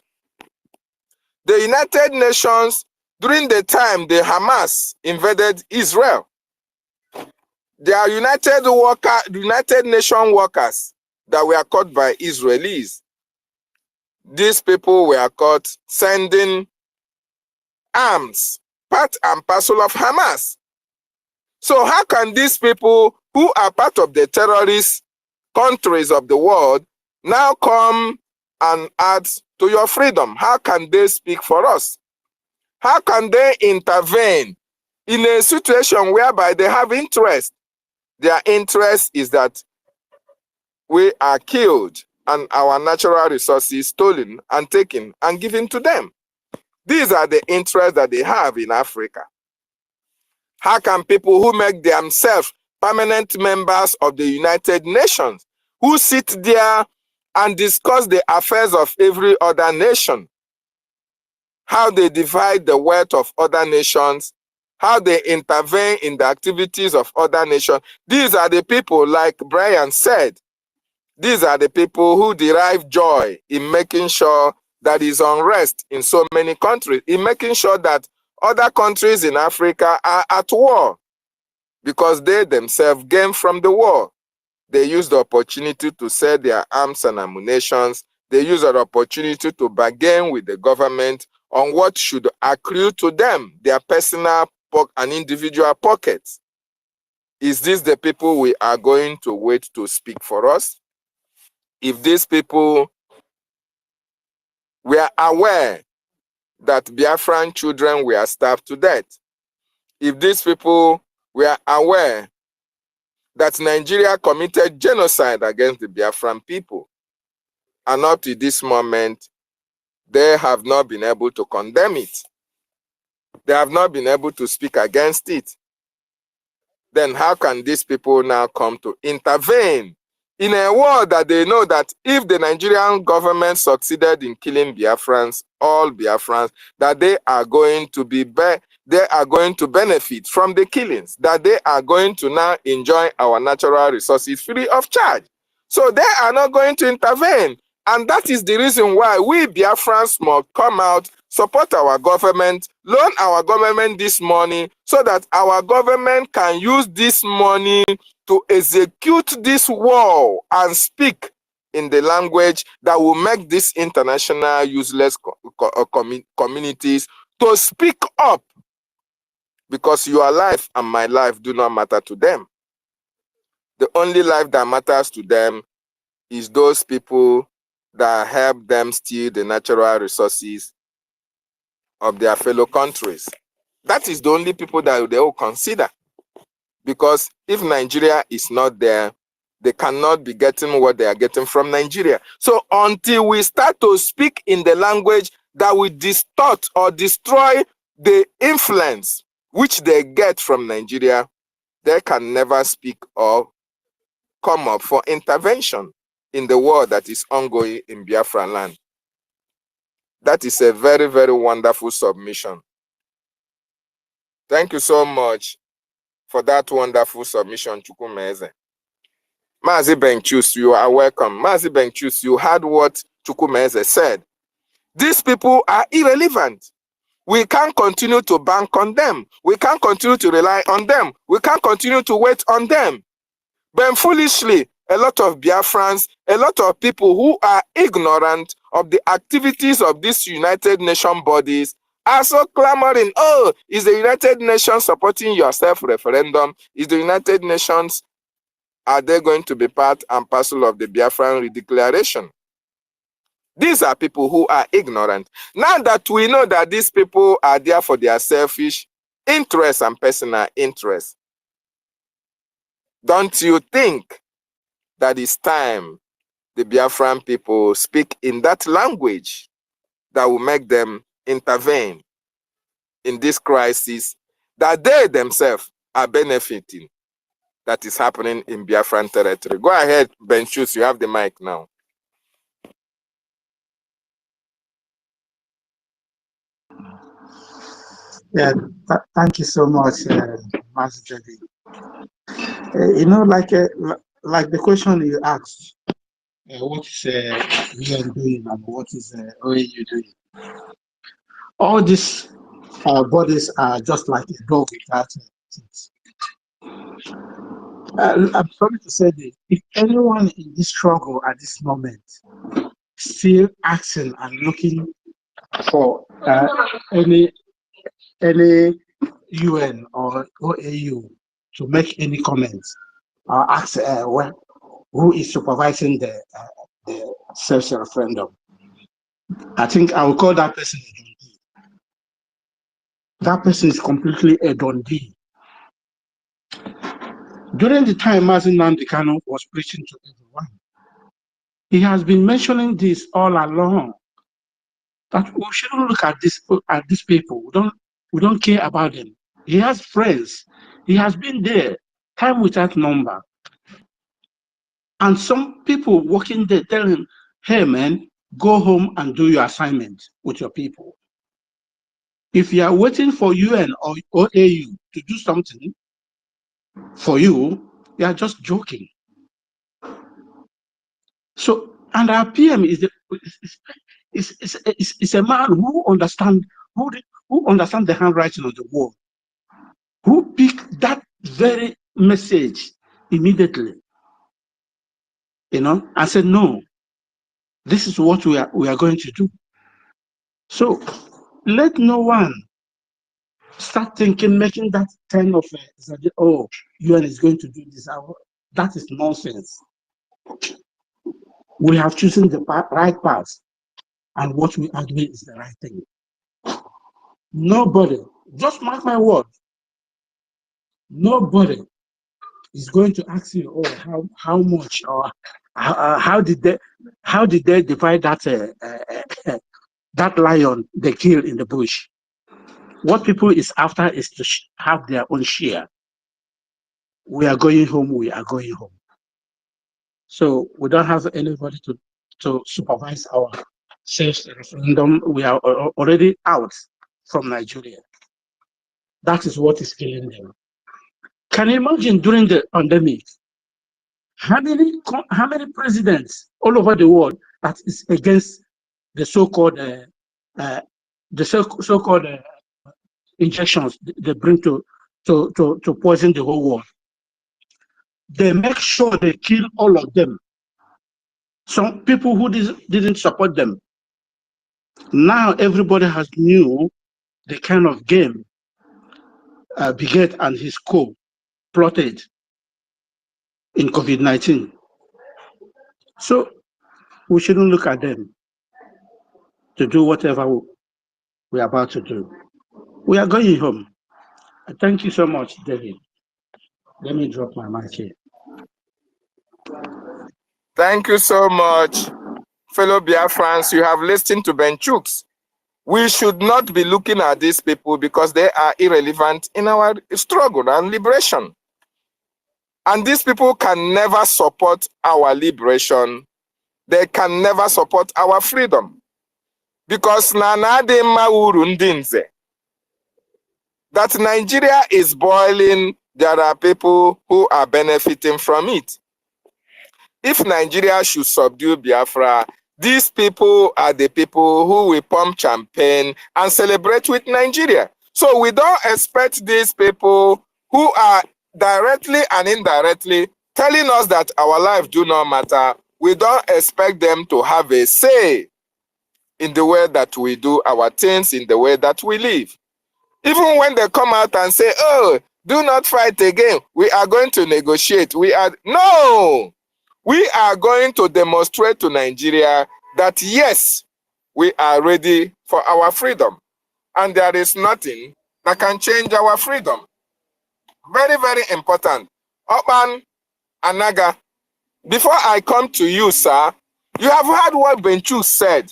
The United Nations, during the time the Hamas invaded Israel, there are United Nations workers that were caught by Israelis. These people were caught sending arms, part and parcel of Hamas. So how can these people who are part of the terrorist countries of the world now come and add to your freedom? How can they speak for us? How can they intervene in a situation whereby they have interest? Their interest is that we are killed and our natural resources stolen and taken and given to them. These are the interests that they have in Africa. How can people who make themselves permanent members of the United Nations, who sit there and discuss the affairs of every other nation, how they divide the wealth of other nations, how they intervene in the activities of other nations? These are the people, like Brian said, these are the people who derive joy in making sure that is unrest in so many countries, in making sure that other countries in Africa are at war because they themselves gain from the war. They use the opportunity to sell their arms and ammunition. They use the opportunity to bargain with the government on what should accrue to them, their personal and individual pockets. Is this the people we are going to wait to speak for us? If these people were aware that Biafran children were starved to death, if these people were aware that Nigeria committed genocide against the Biafran people, and up to this moment, they have not been able to condemn it. They have not been able to speak against it. Then how can these people now come to intervene in a war that they know that if the Nigerian government succeeded in killing Biafrans, all Biafrans, that they are going to benefit from the killings, that they are going to now enjoy our natural resources free of charge. So they are not going to intervene. And that is the reason why we Biafrans must come out, support our government, loan our government this money so that our government can use this money to execute this war and speak in the language that will make these international useless communities to speak up, because your life and my life do not matter to them. The only life that matters to them is those people that help them steal the natural resources of their fellow countries. That is the only people that they will consider. Because if Nigeria is not there, they cannot be getting what they are getting from Nigeria. So until we start to speak in the language that will distort or destroy the influence which they get from Nigeria, they can never speak or come up for intervention in the war that is ongoing in Biafra land. That is a very, very wonderful submission. Thank you so much for that wonderful submission, Chukwumeze. Mazi Benchus, you are welcome. Mazi Benchus, you heard what Chukwumeze said. These people are irrelevant. We can't continue to bank on them. We can't continue to rely on them. We can't continue to wait on them. But foolishly, a lot of Biafrans, a lot of people who are ignorant of the activities of these United Nations bodies are so clamoring, oh, is the United Nations supporting your self-referendum? Is the United Nations, are they going to be part and parcel of the Biafran Declaration? These are people who are ignorant. Now that we know that these people are there for their selfish interests and personal interests, don't you think that it's time the Biafran people speak in that language that will make them intervene in this crisis that they themselves are benefiting that is happening in Biafran territory? Go ahead, Benchus, you have the mic now. Yeah, thank you so much, Master Jedi. You know, like the question you asked, what is UN doing and what is OAU doing? All these bodies are just like a dog without teeth. I'm sorry to say this. If anyone in this struggle at this moment still asking and looking for any UN or OAU to make any comments or ask who is supervising the self-referendum, I think I will call that person a dundee. That person is completely a dundee. During the time Mazi Nnamdi Kanu was preaching to everyone, he has been mentioning this all along, that we shouldn't look at these people. We don't care about them. He has friends. He has been there, time without number. And some people working there tell him, hey man, go home and do your assignment with your people. If you are waiting for UN or OAU to do something for you, you are just joking. So, and our PM is a man who understands the handwriting of the wall, who picked that very message immediately, you know, and said, no, this is what we are going to do. So let no one start thinking, making that kind of oh, UN is going to do this. That is nonsense. We have chosen the right path, and what we are doing is the right thing. Nobody, just mark my word, nobody is going to ask you, oh, how much, or how did they divide that that lion they killed in the bush? What people is after is to have their own share. We are going home. We are going home. So we don't have anybody to supervise our self-referendum. We are already out from Nigeria. That is what is killing them. Can you imagine during the pandemic, how many presidents all over the world that is against the so-called injections they bring to poison the whole world? They make sure they kill all of them. Some people who didn't support them. Now everybody has knew the kind of game Biget and his co plotted in COVID-19. So we shouldn't look at them to do whatever we are about to do. We are going home. Thank you so much, David. Let me drop my mic here. Thank you so much, fellow Biafrans. You have listened to Benchus. We should not be looking at these people because they are irrelevant in our struggle and liberation. And these people can never support our liberation. They can never support our freedom. Because that Nigeria is boiling there are people who are benefiting from it. If Nigeria should subdue Biafra, these people are the people who will pump champagne and celebrate with Nigeria. So we don't expect these people who are directly and indirectly telling us that our life do not matter. We don't expect them to have a say in the way that we do our things, in the way that we live. Even when they come out and say, oh, do not fight again, we are going to negotiate. No! We are going to demonstrate to Nigeria that yes, we are ready for our freedom. And there is nothing that can change our freedom. Very, very important. Oban Anaga, before I come to you, sir, you have heard what Benchu said.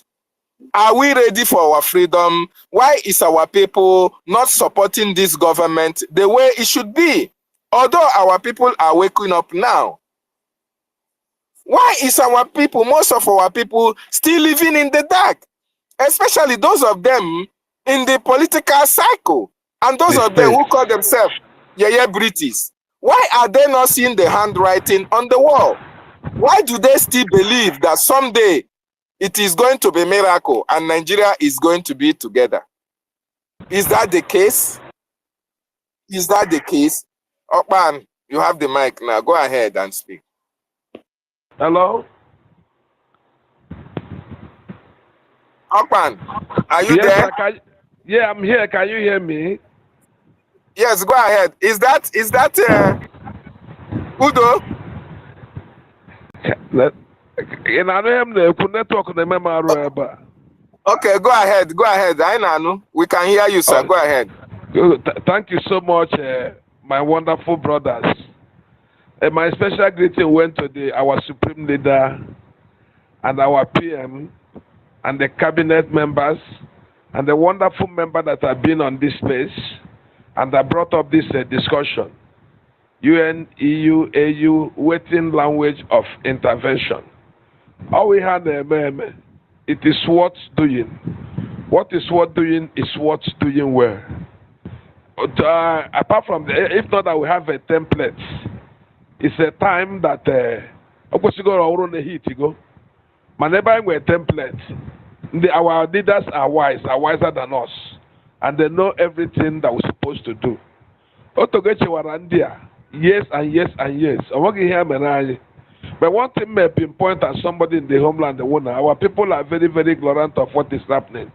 Are we ready for our freedom? Why is our people not supporting this government the way it should be? Although our people are waking up now. Why is our people, most of our people, still living in the dark? Especially those of them in the political cycle. And those of them who call themselves British. Why are they not seeing the handwriting on the wall? Why do they still believe that someday it is going to be a miracle and Nigeria is going to be together? Is that the case? Is that the case? Okpan, you have the mic now. Go ahead and speak. Hello? Okpan, are you yes, there? Yeah, I'm here. Can you hear me? Yes, go ahead. Is that Udo? Okay, go ahead. Go ahead. I know. We can hear you, sir. Go ahead. Thank you so much, my wonderful brothers. My special greeting went to our Supreme Leader and our PM and the cabinet members and the wonderful members that have been on this space and that brought up this discussion. UN, EU, AU, waiting language of intervention. All we had, it is worth doing. What is worth doing is worth doing well. Apart from if not that we have a template, it's a time that whenever we a template, our leaders are wiser than us, and they know everything that we're supposed to do. Yes and yes and yes. But one thing may pinpoint at somebody in the homeland, our people are very, very ignorant of what is happening.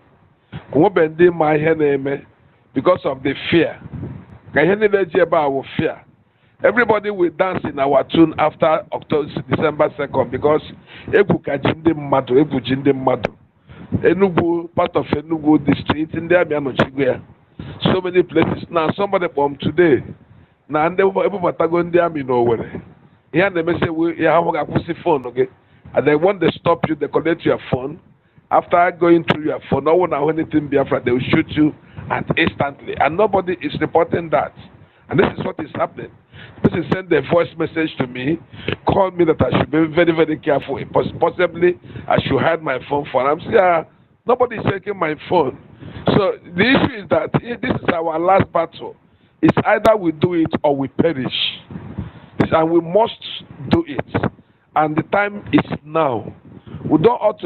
Because of the fear. Fear. Everybody will dance in our tune after December 2nd because Enugu, part of Enugu district, in there, so many places. Now, somebody from today, now, and they nowhere. Here they may say, we have a phone, okay? And they want to stop you, they collect your phone. After going through your phone, no one knows anything Biafra, they will shoot you instantly. And nobody is reporting that. And this is what is happening. This is send a voice message to me, call me that I should be very, very careful. Possibly, I should hide my phone for them. I'm saying, nobody is taking my phone. So the issue is that this is our last battle. It's either we do it or we perish. And we must do it. And the time is now. We don't have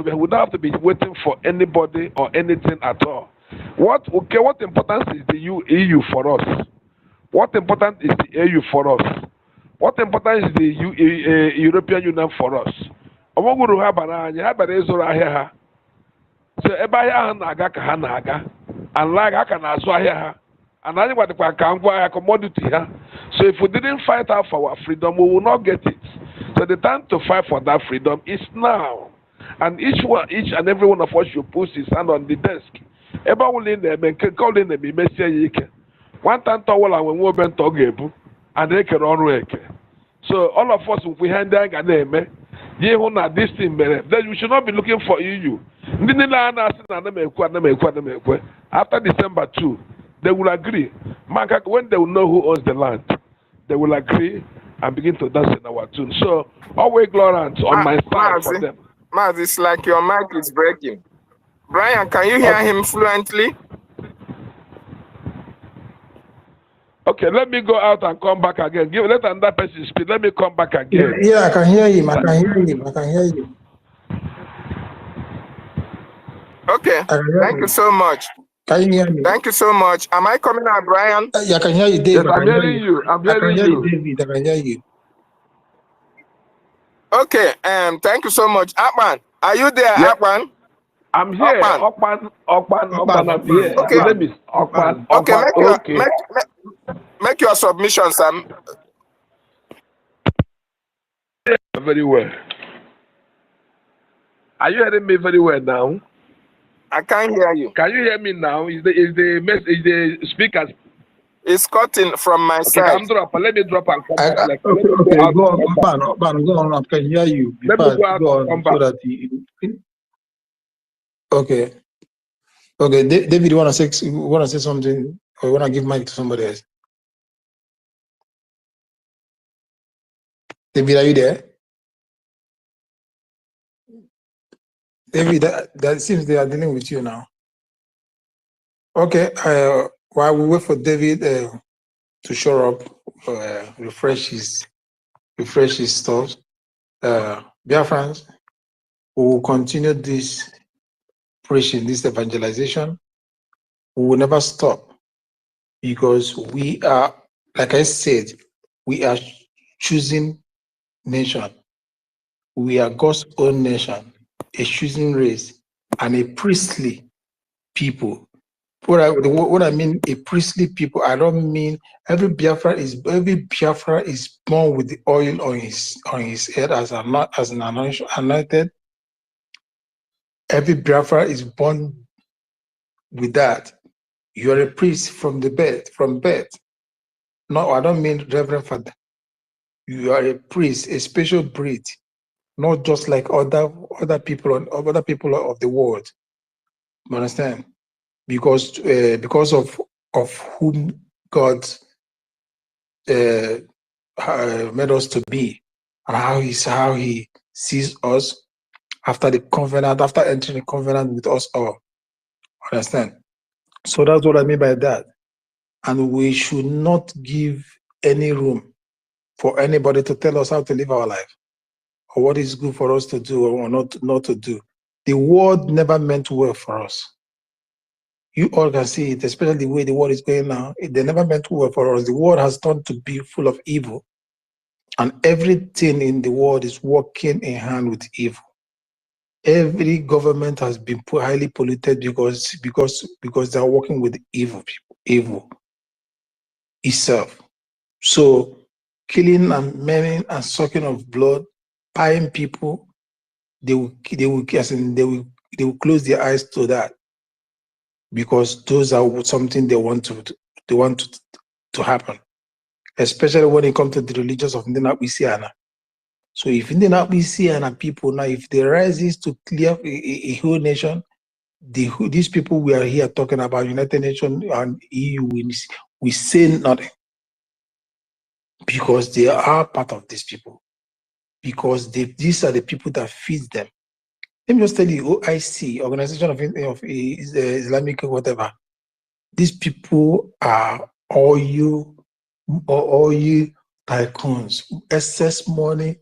to be waiting for anybody or anything at all. What importance is the EU for us? What important is the EU for us? What important is the European Union for us? So if we didn't fight out for our freedom, we will not get it. So the time to fight for that freedom is now. And each and every one of us should put his hand on the desk. One time when we went to and they can on. So all of us, if we hand down a name, this thing, then we should not be looking for EU. After December 2, they will agree. When they will know who owns the land, they will agree and begin to dance in our tune. So always ignorant on my side for them. Maz, it's like your mic is breaking. Brian, can you hear him fluently? Okay, let me go out and come back again. Let another person speak. Let me come back again. Yeah, I can hear him. I can hear him. I can hear you. Okay. Thank you so much. Can you hear me? Thank you so much. Am I coming out, Brian? Yeah, I can hear you, Dave. Yes, I'm hearing you. I'm hearing you. David. I can hear you. Okay. Thank you so much. Akman, are you there, Yeah. Akman? I'm here. Okpan, I'm here. Okay. The name is Okpan. Okay, make your submission, Sam. Very well. Are you hearing me very well now? I can't hear you. Can you hear me now? Is the speakers? It's cutting from my Okay, side. let me drop and come back. Okay, go on. I can hear you. Let me go out and come back. So that okay. Okay, David, you wanna say something, or you wanna give mic to somebody else? David, are you there? David, that seems they are dealing with you now. Okay, while we wait for David to show up, refresh his stuff. Biafrans, we will continue this preaching, this evangelization. We will never stop, because we are, like I said, we are choosing nation. We are God's own nation, a choosing race, and a priestly people. What I mean, a priestly people, I don't mean every Biafra is born with the oil on his head as an anointed. Every Biafra is born with that. You are a priest from birth. No, I don't mean Reverend Father. You are a priest, a special breed, not just like other people of the world. You understand? Because of whom God made us to be, and how he sees us after entering the covenant with us all. Understand? So that's what I mean by that. And we should not give any room for anybody to tell us how to live our life, or what is good for us to do or not to do. The world never meant well for us. You all can see it, especially the way the world is going now. They never meant well for us. The world has turned to be full of evil, and everything in the world is working in hand with evil. Every government has been highly polluted because they are working with evil people, evil itself. So killing and maiming and sucking of blood, buying people, they will close their eyes to that, because those are something they want to happen, especially when it comes to the religions of Ndinabisiana. So if Ndinabisiana people now, if they rises to clear a whole nation, these people we are here talking about, United Nations and EU, we say nothing, because they are part of these people, because these are the people that feed them. Let me just tell you, OIC, Organization of Islamic whatever, these people are all you tycoons. Excess money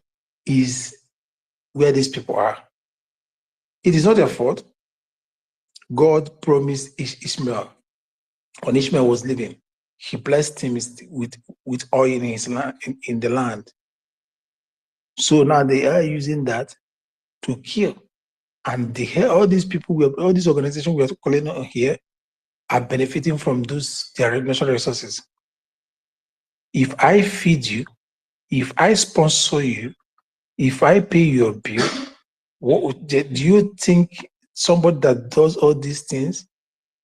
is where these people are. It is not their fault. God promised Ishmael, when Ishmael was living, he blessed him with oil in his land, in the land. So now they are using that to kill. And all these people, all these organizations we are calling on here, are benefiting from their natural resources. If I feed you, if I sponsor you, if I pay your bill, do you think somebody that does all these things,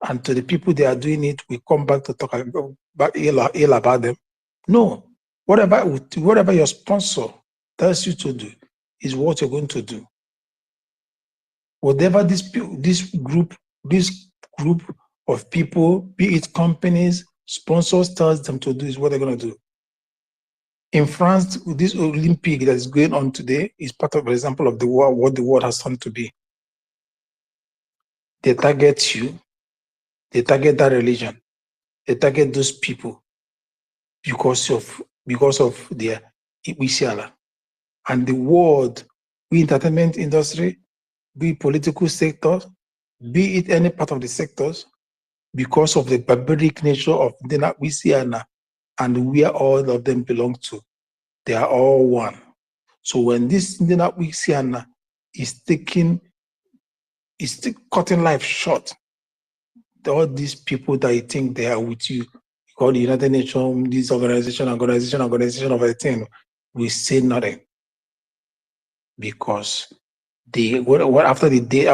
and to the people they are doing it, we come back to talk ill about them? No. Whatever your sponsor tells you to do is what you're going to do. Whatever this group of people, be it companies, sponsors, tells them to do is what they're going to do. In France, this Olympic that is going on today is part of an example of what the world has turned to be. They target you, they target that religion, they target those people. because of their Isiala. And the world, be entertainment industry, be political sector, be it any part of the sectors, because of the barbaric nature of the Isiana and where all of them belong to, they are all one. So when this Isiana is cutting life short, all these people that you think they are with you, call the United Nations, this organization of everything, we say nothing. Because after the day,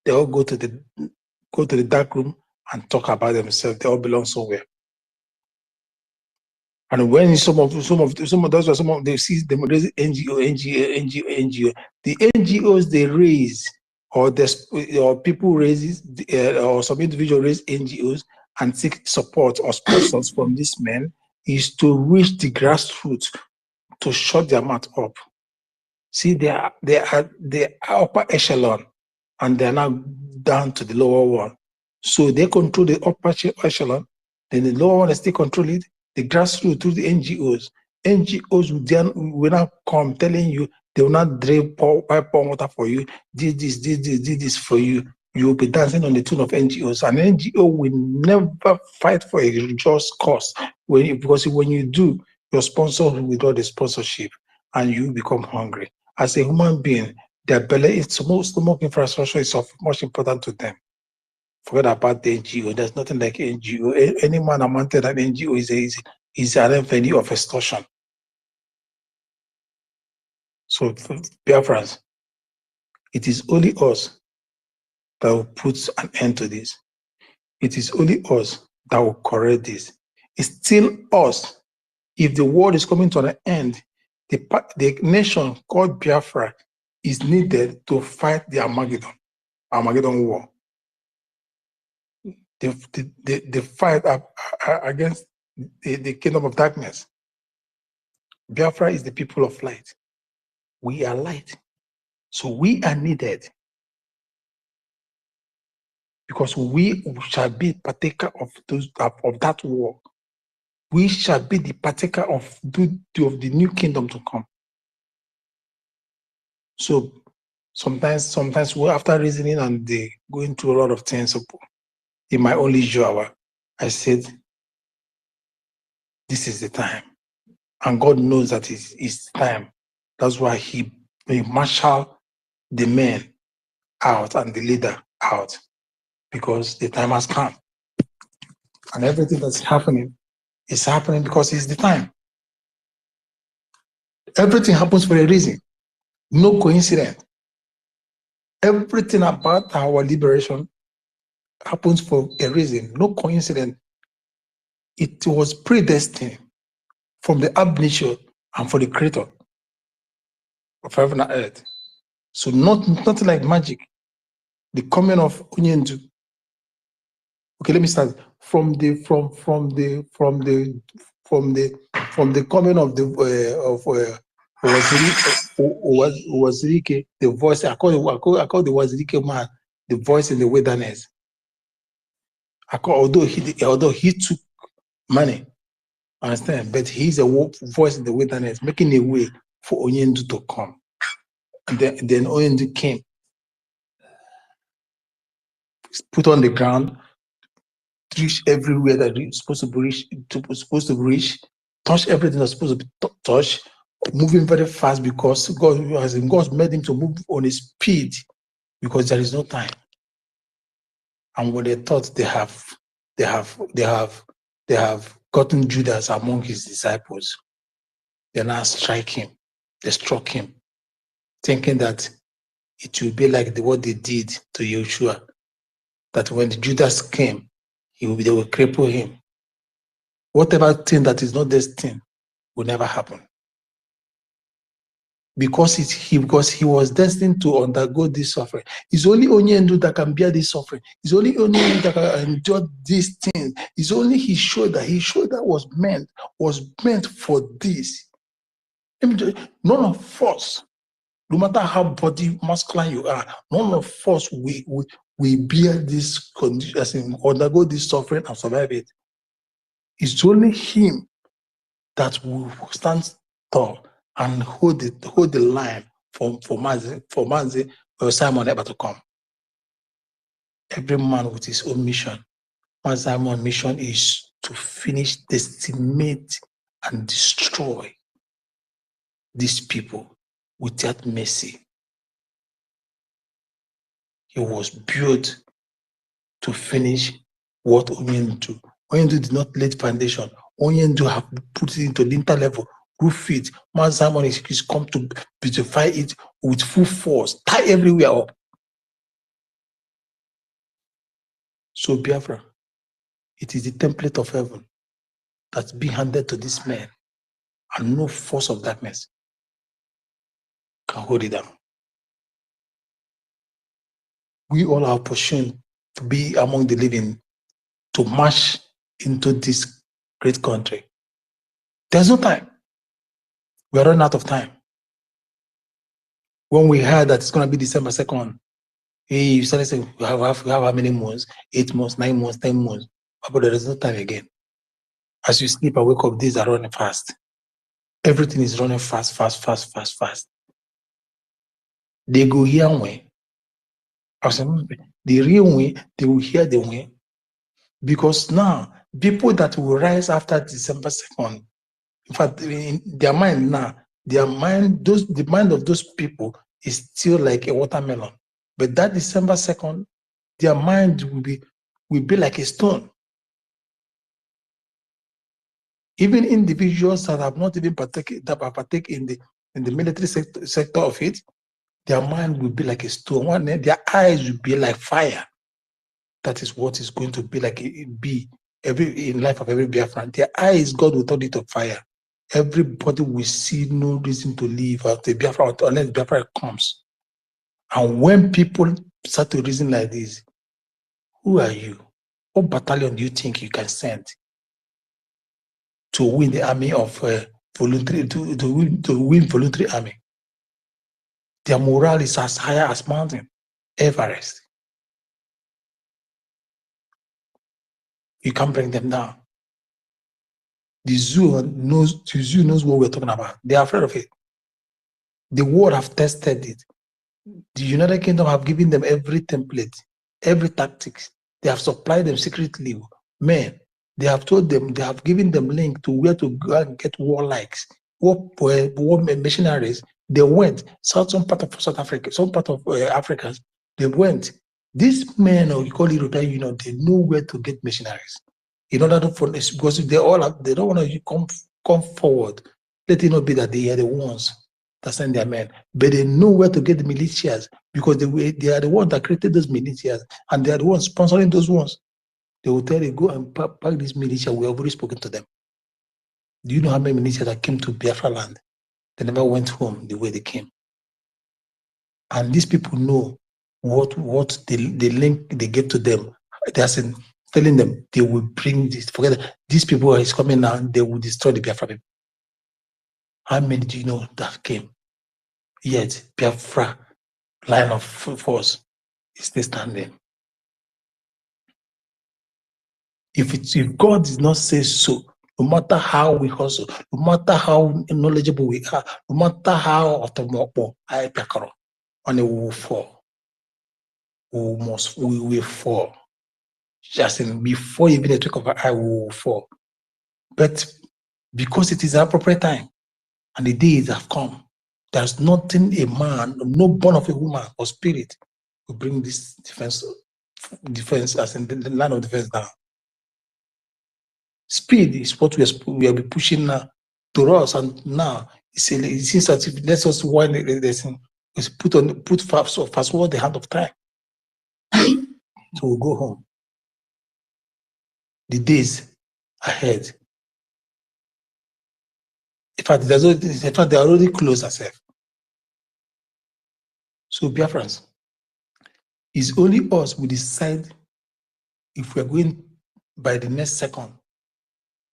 they all go to the dark room and talk about themselves. They all belong somewhere. And when they see them raise NGO, the NGOs they raise, or people raise, or some individual raise NGOs and seek support or sponsors from these men, is to reach the grassroots, to shut their mouth up. See, they are upper echelon, and they are now down to the lower one. So they control the upper echelon, then the lower one is still control it. The grassroots through the NGOs. NGOs will now come telling you they will not drain pipe water for you. This for you. You will be dancing on the tune of NGOs. An NGO will never fight for a just cause. Because when you do, your sponsor will withdraw the sponsorship and you become hungry. As a human being, their belly, stomach infrastructure is of much important to them. Forget about the NGO. There's nothing like NGO. Any man amounted an NGO is an avenue of extortion. So, Biafrans, it is only us that will put an end to this. It is only us that will correct this. It's still us. If the world is coming to an end, the nation called Biafra is needed to fight the Armageddon war. The fight against the kingdom of darkness. Biafra is the people of light. We are light. So we are needed. Because we shall be partaker of that war. We shall be the partaker of the new kingdom to come. So sometimes after reasoning and going through a lot of things, in my only hour, I said, this is the time. And God knows that it's time. That's why he marshaled the men out and the leader out, because the time has come. And everything that's happening is happening because it's the time. Everything happens for a reason. No coincidence. Everything about our liberation happens for a reason. No coincidence. It was predestined from the ab initio and for the creator of heaven and earth. So nothing like magic. The coming of Onyendu. Okay, let me start from the coming of Wazirike, the voice. I call the Wazirike man the voice in the wilderness. Although he took money, understand, but he's a voice in the wilderness, making a way for Onyendu to come. And then Onyendu came, put on the ground, reach everywhere that it's supposed to reach, touch everything that's supposed to be touched, moving very fast God made him to move on his speed because there is no time. And when they thought they have gotten Judas among his disciples, they now strike him. They struck him, thinking that it will be like what they did to Yeshua, that when Judas came, they will cripple him. Whatever thing that is not destined will never happen. Because he was destined to undergo this suffering. It's only Onyendu that can bear this suffering. It's only Onyendu that can endure these things. It's only his shoulder. His shoulder was meant for this. None of us, no matter how body masculine you are, none of us we bear this condition, undergo this suffering and survive it. It's only him that will stand tall and hold the line for Manzi or Simon ever to come. Every man with his own mission. Manzi Simon's mission is to finish, decimate, and destroy these people without mercy. He was built to finish what Onyendu. Onyendu did not lay the foundation. Onyendu have put it into the level, roof it. Manzi Simon is come to beautify it with full force, tie everywhere up. So Biafra, it is the template of heaven that's being handed to this man, and no force of darkness can hold it down. We all are opportune to be among the living, to march into this great country. There's no time. We are running out of time. When we heard that it's going to be December 2nd, you started saying, we have how many months? 8 months, 9 months, 10 months. But there is no time again. As you sleep and wake up, days are running fast. Everything is running fast. They go here way. The real way, they will hear the way. Because now, people that will rise after December 2nd, in fact, in their mind now, the mind of those people is still like a watermelon. But that December 2nd, their mind will be like a stone. Even individuals that have not even partake in the military sector of it, their mind will be like a stone. One day, their eyes will be like fire. That is what is going to be like in life of every Biafran. Their eyes, God will turn it to fire. Everybody will see no reason to leave after Biafra unless Biafra comes. And when people start to reason like this, who are you? What battalion do you think you can send to win the army of voluntary to win voluntary army? Their morale is as high as mountain Everest. You can't bring them down. The zoo knows what we're talking about. They are afraid of it. The world have tested it. The United Kingdom have given them every template, every tactics. They have supplied them secretly. Men, they have told them, they have given them link to where to go and get warlikes, war missionaries. They went, some part of South Africa, some part of Africa, they went. These men, or you call it European Union, they know where to get missionaries. In order to, because they don't want to come forward. Let it not be that they are the ones that send their men, but they know where to get the militias because they are the ones that created those militias and they are the ones sponsoring those ones. They will tell you, go and pack this militia. We have already spoken to them. Do you know how many militia that came to Biafra land? They never went home the way they came. And these people know what the link they gave to them. They are saying, telling them they will bring this. Forget that these people are coming now. They will destroy the Biafra people. How many do you know that came? Yet Biafra line of force is still standing. If God did not say so, no matter how we hustle, no matter how knowledgeable we are, no matter how automobo I pekaro, and we will fall. We will fall. Just in before even the trick of our eye, we will fall. But because it is an appropriate time and the days have come, there's nothing a man, no born of a woman or spirit will bring this defense as in the line of defense down. Speed is what we are pushing now to us, and now it seems that if let's us wind this is put fast forward the hand of time. So we'll go home. The days ahead. In fact, they are already close ourselves. So Biafrans, it's only us who decide if we're going by the next second,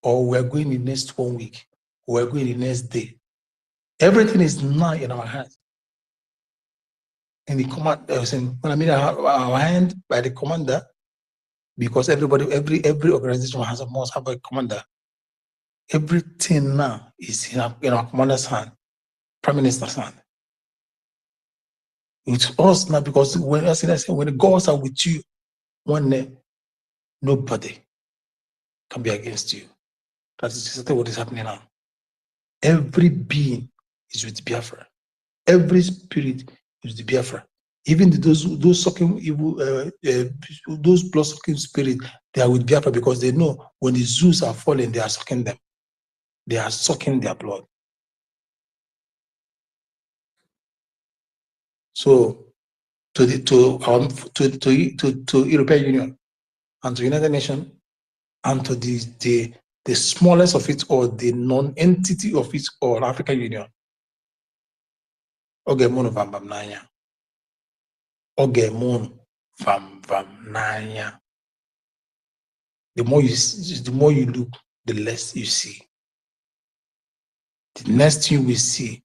or we're going the next 1 week, or we're going the next day. Everything is now in our hands. In the command, when I mean our hand by the commander, because everybody, every organization must have a commander. Everything now is in our commander's hand, prime minister's hand. It's us now, because when the gods are with you, one day, nobody can be against you. That is exactly what is happening now. Every being is with Biafra. Every spirit is the Biafra. Even those sucking evil, those blood sucking spirits, they are with Biafra, because they know when the zoos are falling, they are sucking them. They are sucking their blood. So to European Union and to United Nations and to the smallest of it, or the non-entity of it, or African Union. Oge mono vam nanya. Oge mono vam nanya. The more you look, the less you see. The next thing you will see,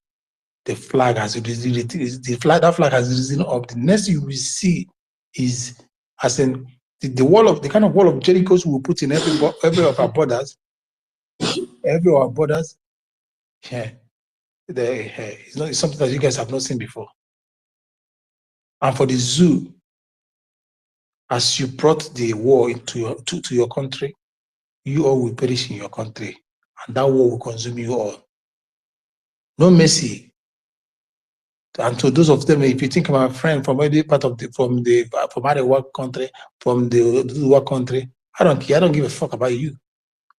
the flag has risen. That flag has risen up. The next you will see is, as in the kind of wall of Jericho we will put in every of our borders. Every of our borders. Yeah, it's something that you guys have not seen before. And for the zoo, as you brought the war into your country, you all will perish in your country, and that war will consume you all. No mercy. And to those of them, if you think about a friend from any part of from other work country, from the work country, I don't care. I don't give a fuck about you.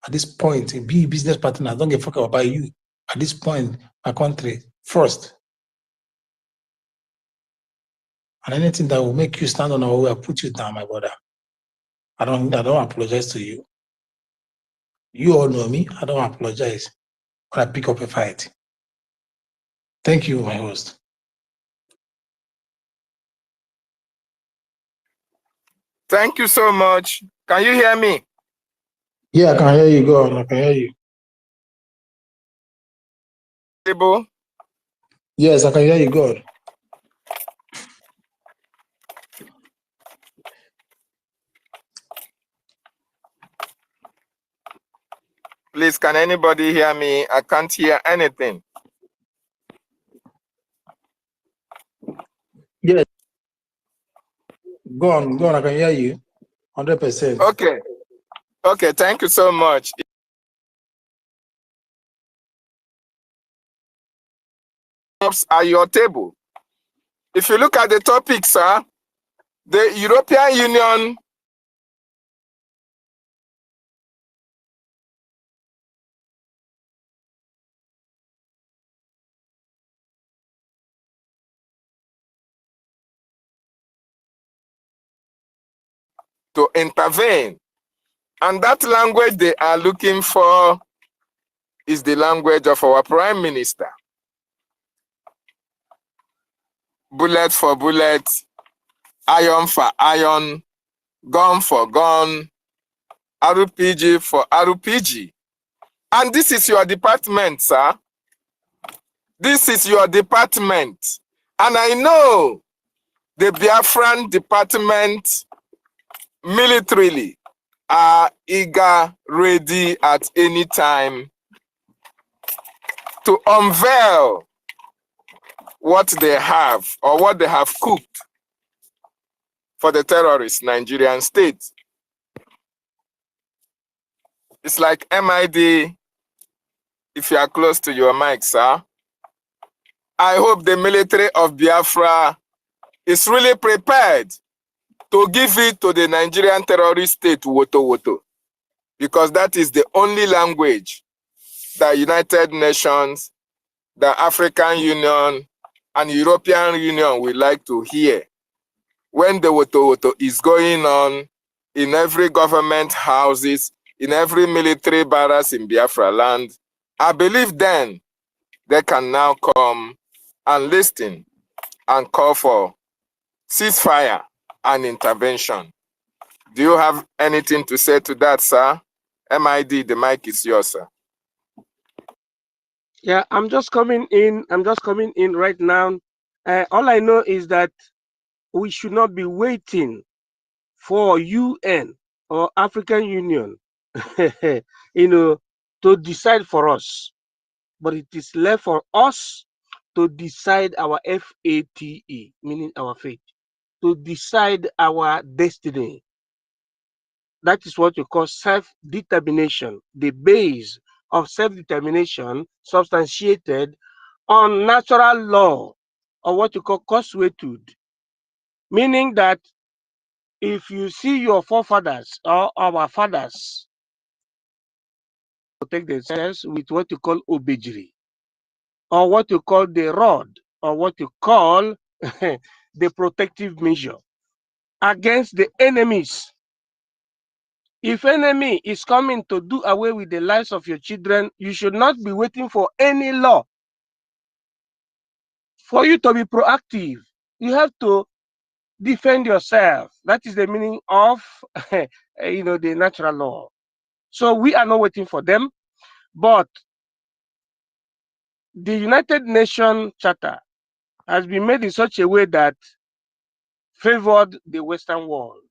At this point, be a business partner. I don't give a fuck about you. At this point, my country first. And anything that will make you stand on our way, I'll put you down, my brother. I don't apologize to you. You all know me. I don't apologize when I pick up a fight. Thank you, my host. Thank you so much. Can you hear me? Yeah, I can hear you. Go on. I can hear you. Able? Yes, I can hear you. Go on. Please, can anybody hear me? I can't hear anything. Yes. Go on. I can hear you. 100%. Okay. Okay, thank you so much. At your table. If you look at the topic, sir, the European Union to intervene. And that language they are looking for is the language of our Prime Minister. Bullet for bullet, iron for iron, gun for gun, RPG for RPG. And this is your department, sir. This is your department. And I know the Biafran department militarily are eager, ready at any time to unveil what they have or what they have cooked for the terrorist Nigerian state. It's like MID, if you are close to your mic, sir. I hope the military of Biafra is really prepared to give it to the Nigerian terrorist state, Woto, because that is the only language the United Nations, the African Union, and European Union would like to hear when the Woto is going on in every government houses, in every military barracks in Biafra land. I believe then they can now come and listen and call for ceasefire and intervention. Do you have anything to say to that, sir? MID, the mic is yours, sir. Yeah, I'm just coming in right now. All I know is that we should not be waiting for UN or African Union, to decide for us. But it is left for us to decide our FATE, meaning our fate, to decide our destiny. That is what you call self-determination, the base of self-determination substantiated on natural law, or what you call consuetude, meaning that if you see your forefathers or our fathers protect themselves with what you call obejiri, or what you call the rod, or what you call the protective measure against the enemies. If enemy is coming to do away with the lives of your children, you should not be waiting for any law for you to be proactive. You have to defend yourself. That is the meaning of the natural law. So we are not waiting for them, but the United Nations Charter has been made in such a way that favored the Western world.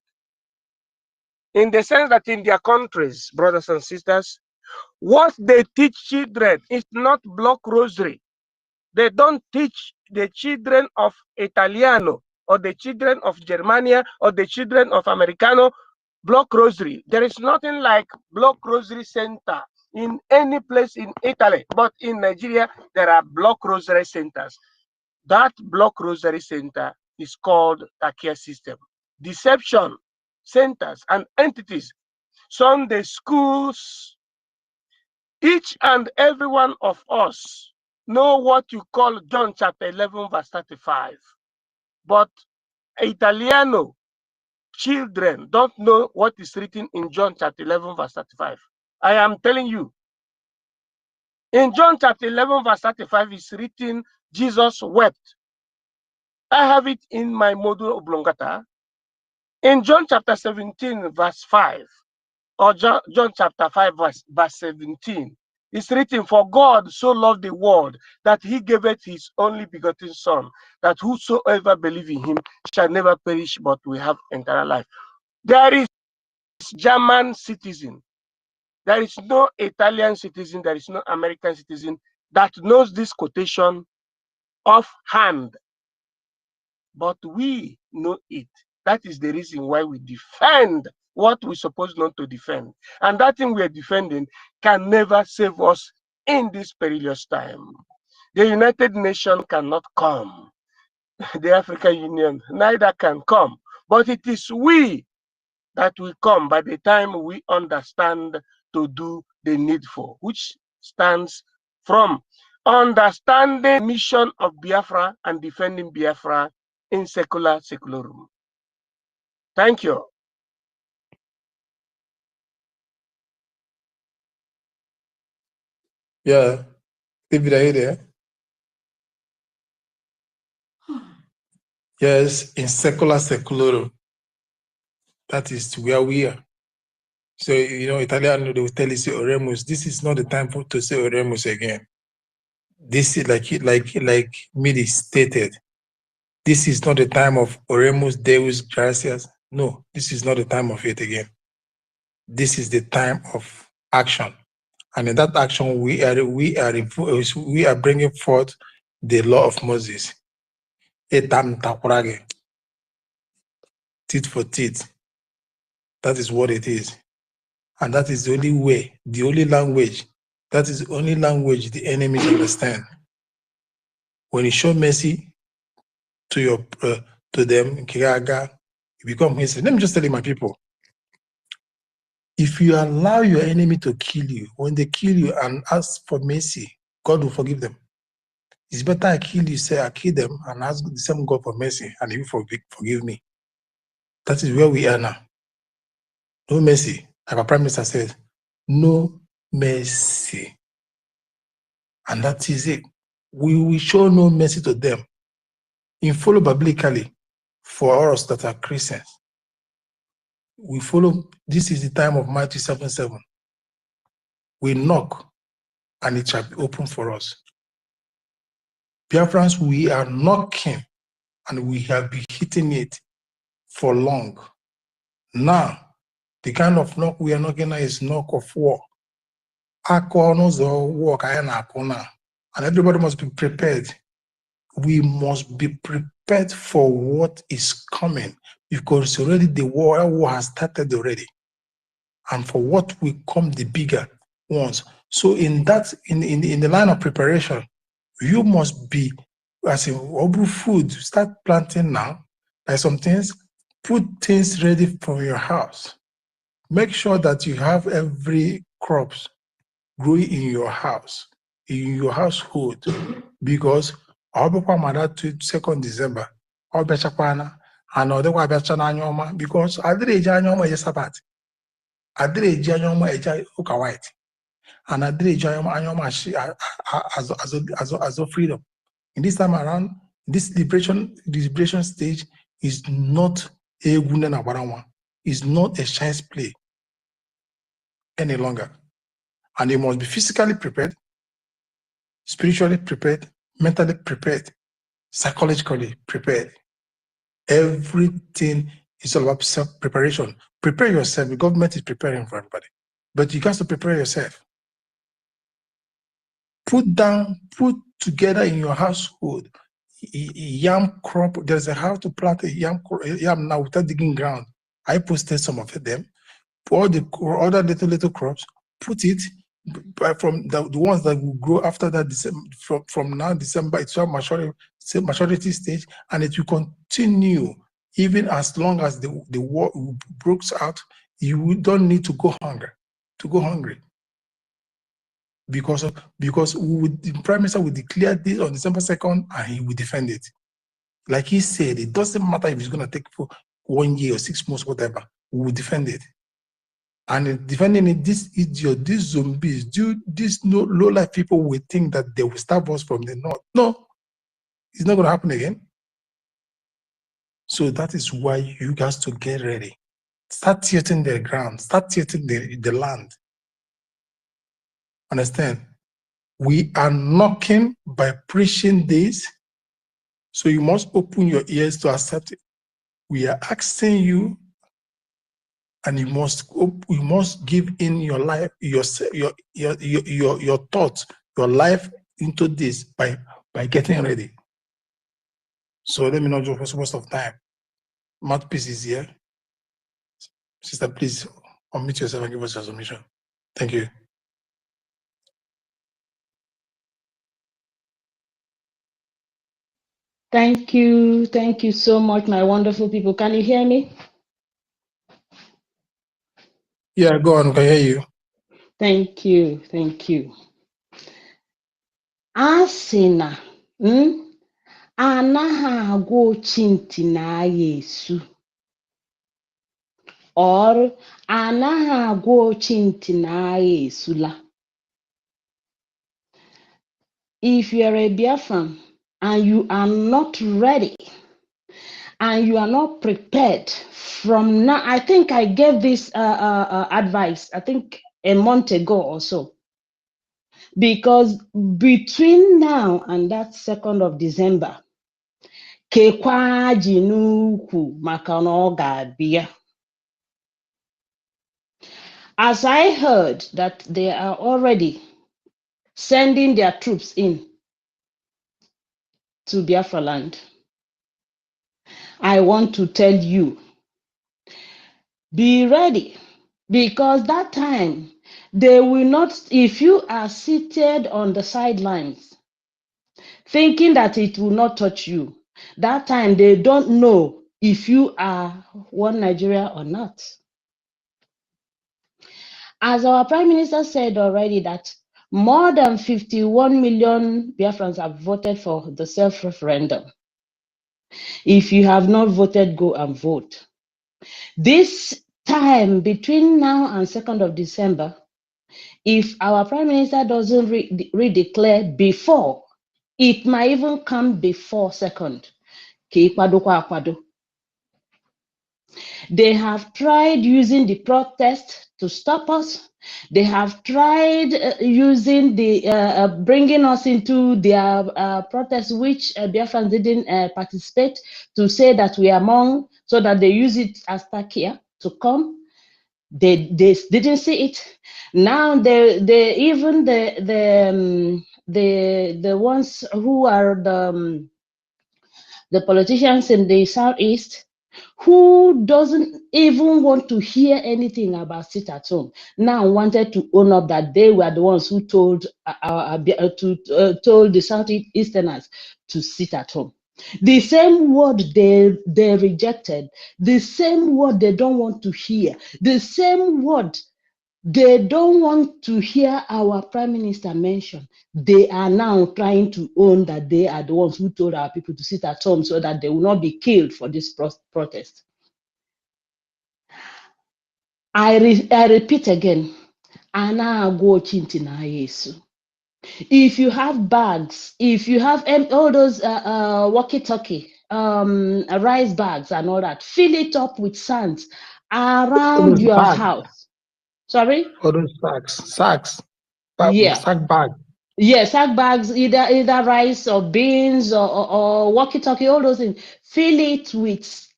In the sense that in their countries, brothers and sisters, what they teach children is not block rosary. They don't teach the children of Italiano or the children of Germania or the children of Americano block rosary. There is nothing like block rosary center in any place in Italy, but in Nigeria, there are block rosary centers. That block rosary center is called Takia system. Deception centers and entities, Sunday schools, each and every one of us know what you call John chapter 11 verse 35. But Italiano children don't know what is written in John chapter 11 verse 35. I am telling you, in John chapter 11 verse 35 is written, Jesus wept. I have it in my module oblongata. In John chapter 17 verse 5, or John chapter 5 verse 17, it's written, for God so loved the world that he gave it his only begotten son, that whosoever believe in him shall never perish but will have eternal life. There is German citizen, there is no Italian citizen, there is no American citizen that knows this quotation offhand, but we know it. That is the reason why we defend what we're supposed not to defend. And that thing we're defending can never save us in this perilous time. The United Nations cannot come. The African Union neither can come. But it is we that will come by the time we understand to do the needful, which stands from understanding the mission of Biafra and defending Biafra in secularum. Thank you. Yeah, David, are you there? Yes, in secularum. That is where we are. So, Italian, they will tell you, say, Oremus. This is not the time to say Oremus again. This is like Midi stated. This is not the time of Oremus Deus Gracias. No, this is not the time of it again. This is the time of action. And in that action, we are bringing forth the law of Moses. Etam takurage. Tit for tit. That is what it is. And that is the only way, the only language, that is the only language the enemies understand. When you show mercy to them, you become his. Let me just tell you, my people, if you allow your enemy to kill you, when they kill you and ask for mercy, God will forgive them. It's better I kill you, say I kill them, and ask the same God for mercy, and he will forgive me. That is where we are now. No mercy. Like our Prime Minister says, no mercy. And that is it. We will show no mercy to them. In follow biblically, for us that are Christians, we follow, this is the time of Matthew 7:7. We knock, and it shall be open for us. Biafrans, we are knocking, and we have been hitting it for long. Now, The kind of knock we are knocking at is knock of war. War, and everybody must be prepared. We must be prepared for what is coming, because already the war has started already. And for what will come, the bigger ones. So in the line of preparation, you must be, as in food, start planting now. Like some things, put things ready for your house. Make sure that you have every crops growing in your house, in your household, because to 2nd December, and because Sabbath. White, and as freedom. In this time around, this liberation stage is not a is not a child's play any longer. And you must be physically prepared, spiritually prepared, mentally prepared, psychologically prepared. Everything is all about self-preparation. Prepare yourself. The government is preparing for everybody. But you got to prepare yourself. Put together in your household yam crop. There's a how to plant a yam now without digging ground. I posted some of them. All the other little crops, put it from the ones that will grow after that December, from now December, it's your maturity stage, and it will continue even as long as the war breaks out. You don't need to go hungry. Because the Prime Minister will declare this on December 2nd, and he will defend it. Like he said, it doesn't matter if it's going to take for 1 year or 6 months, whatever. We will defend it. And defending it, this idiot, these zombies, these low-life people will think that they will stop us from the north. No, it's not going to happen again. So that is why you guys to get ready. Start tilting the ground. Start tilting the land. Understand? We are knocking by preaching this, so you must open your ears to accept it. We are asking you, and you must give in your life, your thoughts, your life into this by getting ready. So let me not just waste of time. Mouthpiece is here. Sister, please unmute yourself and give us your submission. Thank you. Thank you so much, my wonderful people. Can you hear me? Yeah, go on, we can hear you. Thank you. Asina, anaghị agwa ochintị na agha esu. Or anaghị agwa ochintị na agha esula. If you are a Biafran and you are not ready, and you are not prepared from now, I think I gave this advice, I think a month ago or so. Because between now and that 2nd of December, kekwa ji n'ukwu maka na ọ ga-abịa. As I heard that they are already sending their troops in to Biafra land, I want to tell you, be ready, because that time they will not, if you are seated on the sidelines thinking that it will not touch you, that time they don't know if you are one Nigeria or not. As our Prime Minister said already, that more than 51 million Biafrans have voted for the self-referendum. If you have not voted, go and vote. This time between now and 2nd of December, if our Prime Minister doesn't redeclare before, it might even come before 2nd. They have tried using the protest to stop us. They have tried using the bringing us into their protest, which Biafrans didn't participate, to say that we are among, so that they use it as takia to come. They didn't see it. Now even the ones who are the politicians in the southeast, who doesn't even want to hear anything about sit at home, now wanted to own up that they were the ones who told told the southeasterners to sit at home. The same word they rejected, the same word they don't want to hear, the same word they don't want to hear our prime minister mention. They are now trying to own that they are the ones who told our people to sit at home so that they will not be killed for this protest. I repeat again, if you have bags, if you have all those walkie-talkie, rice bags and all that, fill it up with sand around your house. Sorry? All those sacks, Yeah. sack bag. Yes, sack bags, either rice or beans or walkie-talkie, all those things. Fill it with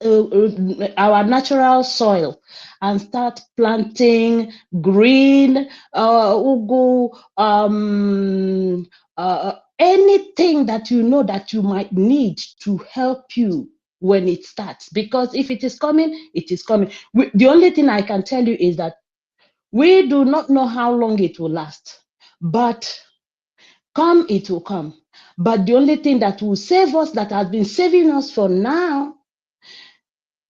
our natural soil and start planting green, ugu, anything that you know that you might need to help you when it starts. Because if it is coming, it is coming. The only thing I can tell you is that we do not know how long it will last, but come, it will come. But the only thing that will save us, that has been saving us for now,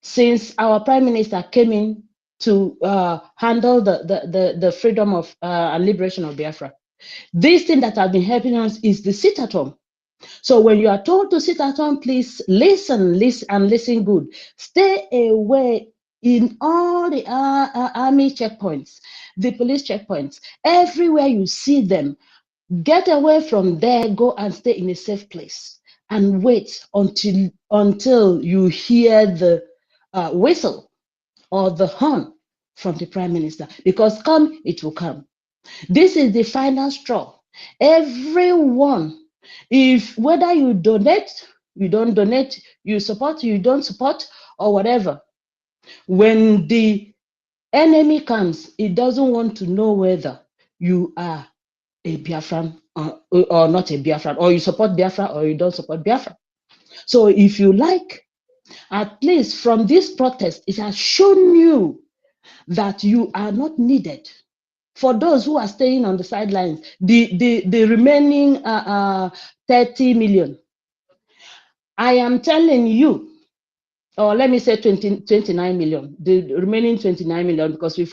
since our prime minister came in to handle the freedom of and liberation of Biafra, this thing that has been helping us is the sit at home. So when you are told to sit at home, please listen and listen good. Stay away in all the army checkpoints, the police checkpoints, everywhere you see them. Get away from there, go and stay in a safe place and wait until you hear the whistle or the horn from the prime minister, because come, it will come. This is the final straw. Everyone, if whether you donate, you don't donate, you support, you don't support, or whatever, when the enemy comes, it doesn't want to know whether you are a Biafran or not a Biafran, or you support Biafra or you don't support Biafra. So if you like, at least from this protest, it has shown you that you are not needed. For those who are staying on the sidelines, the remaining 30 million, I am telling you, or let me say 29 million, the remaining 29 million, because we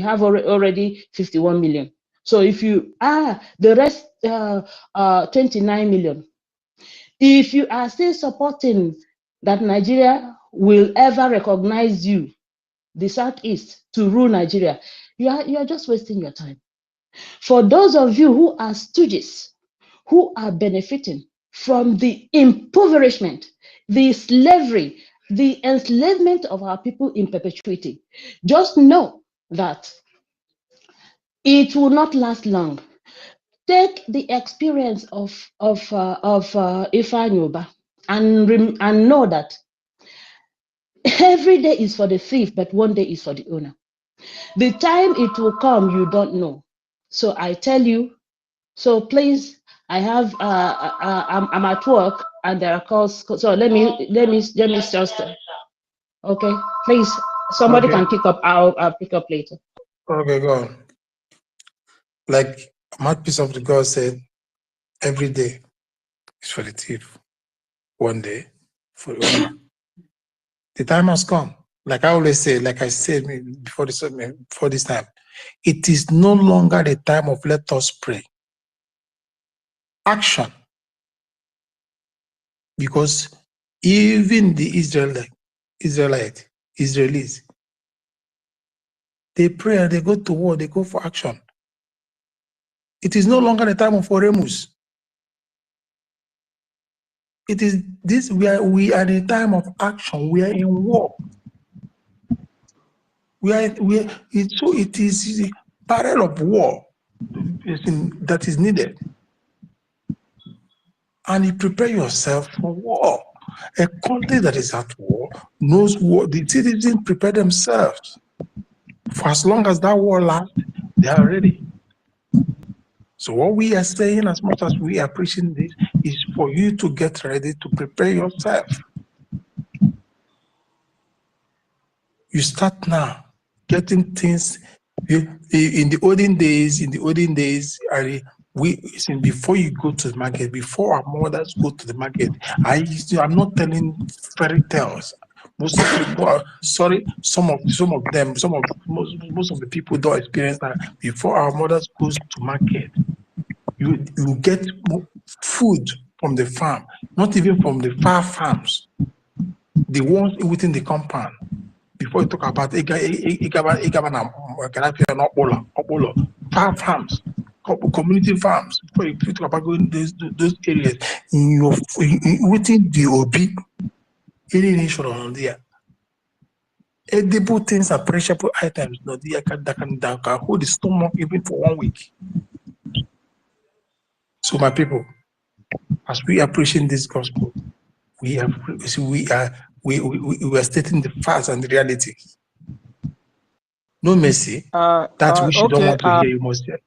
have already 51 million. So if you are the rest 29 million, if you are still supporting that Nigeria will ever recognize you, the Southeast, to rule Nigeria, you are just wasting your time. For those of you who are stooges, who are benefiting from the impoverishment, the slavery, the enslavement of our people in perpetuity, just know that it will not last long. Take the experience of Ifeanyi and know that every day is for the thief, but one day is for the owner. The time it will come, you don't know. So I tell you, so please, I have I'm at work and there are calls. So let me just okay. Please, somebody can pick up. I'll pick up later. Okay, go on. Like Mouthpiece of the God said, every day is for the thief, one day for the owner. The time has come. Like I always say, like I said before this time, it is no longer the time of let us pray. Action. Because even the Israelis, they pray and they go to war, they go for action. It is no longer the time of Oremus. It is this, we are in a time of action. We are in war. It is a barrel of war that is needed. And you prepare yourself for war. A country that is at war knows war. The citizens prepare themselves. For as long as that war lasts, they are ready. So what we are saying, as much as we are preaching this, is for you to get ready to prepare yourself. You start now, getting things. In the olden days, before you go to the market, before our mothers go to the market, I'm not telling fairy tales. Most of the people don't experience that. Before our mothers goes to market, you get food from the farm, not even from the far farms, the ones within the compound. Before you talk about far farms, community farms, before you talk about going those areas, within the OB, any nation on there, edible things are perishable items, that can hold the stomach even for 1 week. So my people, as we are preaching this gospel, we are stating the facts and the reality. No mercy. That which you don't want to hear, you must hear.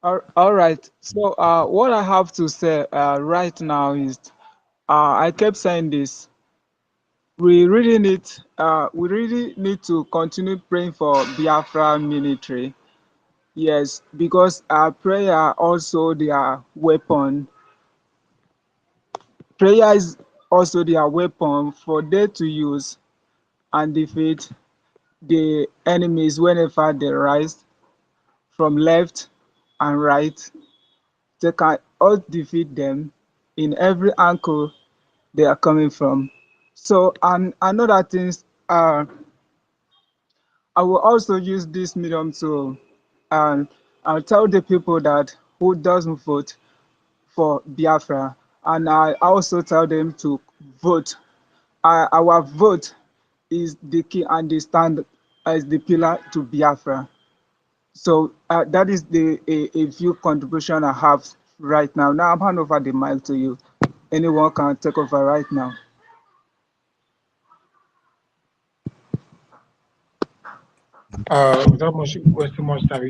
All right. So what I have to say right now is, I kept saying this. We really need to continue praying for Biafra military. Yes, because prayer also their weapon. Prayer is also their weapon for them to use and defeat the enemies whenever they rise from left and right. They can all defeat them in every angle they are coming from. So, and another things, I will also use this medium to I'll tell the people that who doesn't vote for Biafra, and I also tell them to vote. Our vote is the key and the stand as the pillar to Biafra. So that is a few contribution I have right now. Now I'm hand over the mic to you. Anyone can take over right now. Without wasting much time,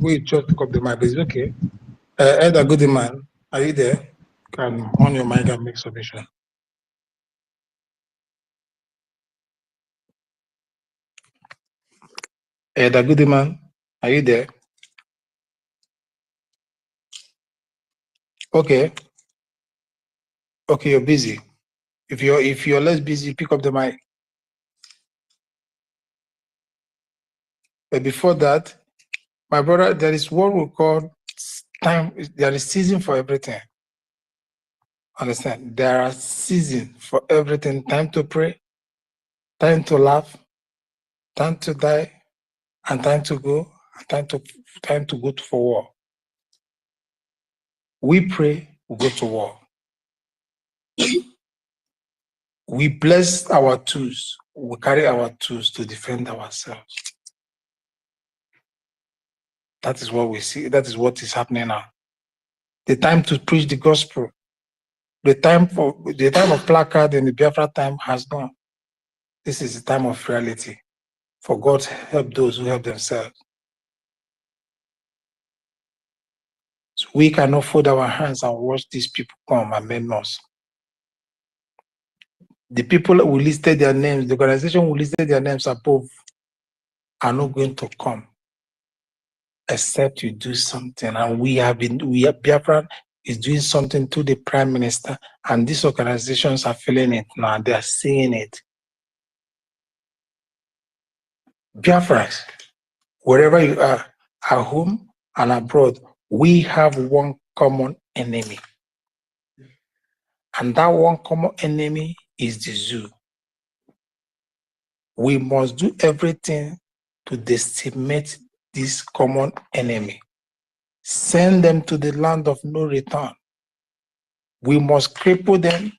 we just pick up the mic. It's okay. Elder Goodman, are you there? Can on your mic and make submission. Elder Goodman, are you there? Okay. Okay, you're busy. If you're less busy, pick up the mic. But before that, my brother, there is what we call time. There is season for everything. Understand? There are seasons for everything. Time to pray, time to laugh, time to die, and time to go, and time to go for war. We pray, we go to war. We bless our tools. We carry our tools to defend ourselves. That is what we see. That is what is happening now. The time to preach the gospel, the time of placard and the Biafra time has gone. This is the time of reality. For God to help those who help themselves. So we cannot fold our hands and watch these people come and maim us. The people who listed their names, the organization who listed their names above, are not going to come except you do something. And Biafra is doing something to the Prime Minister, and these organizations are feeling it now. They are seeing it. Biafra, wherever you are, at home and abroad, we have one common enemy. And that one common enemy is the zoo. We must do everything to decimate this common enemy. Send them to the land of no return. We must cripple them.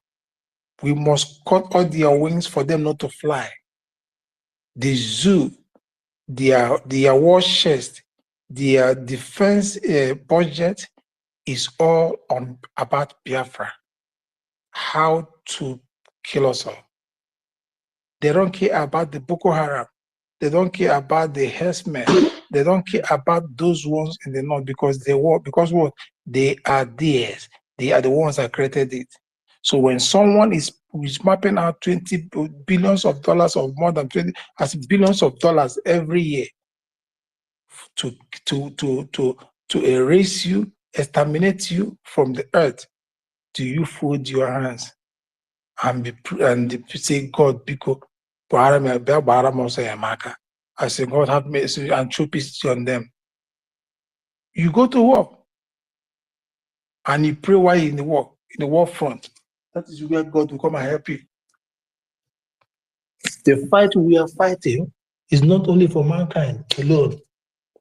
We must cut all their wings for them not to fly. The zoo, their war chest, their defense budget is all about Biafra. How to kill us all. They don't care about the Boko Haram. They don't care about the herdsmen. They don't care about those ones in the north because they what? Because what? They are theirs. They are the ones that created it. So when someone is mapping out 20 billions of dollars or more than 20 as billions of dollars every year to erase you, exterminate you from the earth, do you fold your hands and say, God, because I say, God have mercy and show peace on them. You go to war and you pray while you're in the war front. That is where God will come and help you. The fight we are fighting is not only for mankind alone.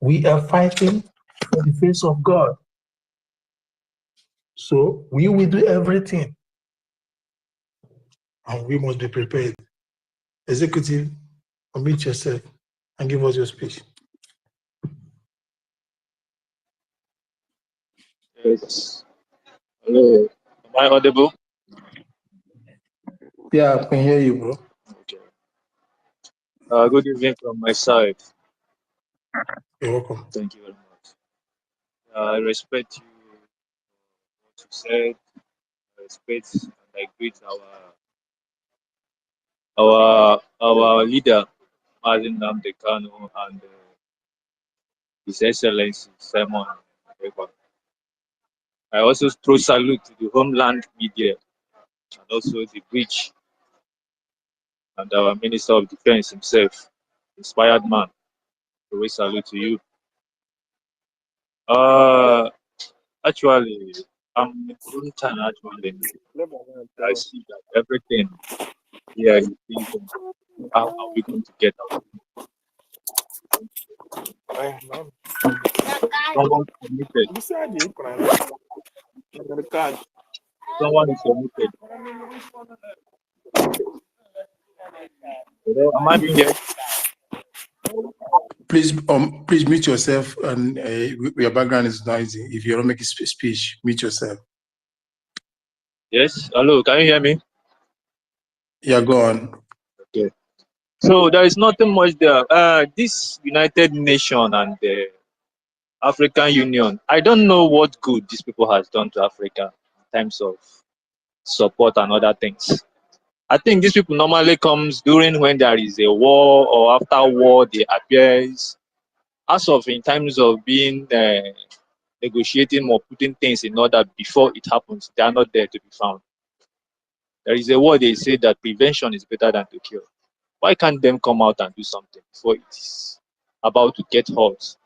We are fighting for the face of God. So we will do everything. And we must be prepared. Executive, unmute yourself and give us your speech. Yes. Hello. Am I audible? Yeah, I can hear you, bro. Okay. Good evening from my side. You're welcome. Thank you very much. I respect you, what you said. I respect and I greet our leader, Martin Namdekano, and His Excellency Simon Ekpa. I also throw salute to the homeland media and also the bridge and our Minister of Defense himself, inspired man. So we salute to you. Actually, I'm in turn actually. I see that everything here is thinking, how are we going to get out? Someone committed. Someone is committed. Am I being heard? Please mute yourself, and your background is noisy. If you don't make a speech, mute yourself. Yes. Hello. Can you hear me? Yeah, go on. Okay. So there is nothing much there. This United Nations and the African Union, I don't know what good these people has done to Africa in terms of support and other things. I think these people normally comes during when there is a war or after war they appears. As of in terms of being negotiating or putting things in order before it happens, they are not there to be found. There is a word they say that prevention is better than to cure. Why can't them come out and do something before it is about to get hot?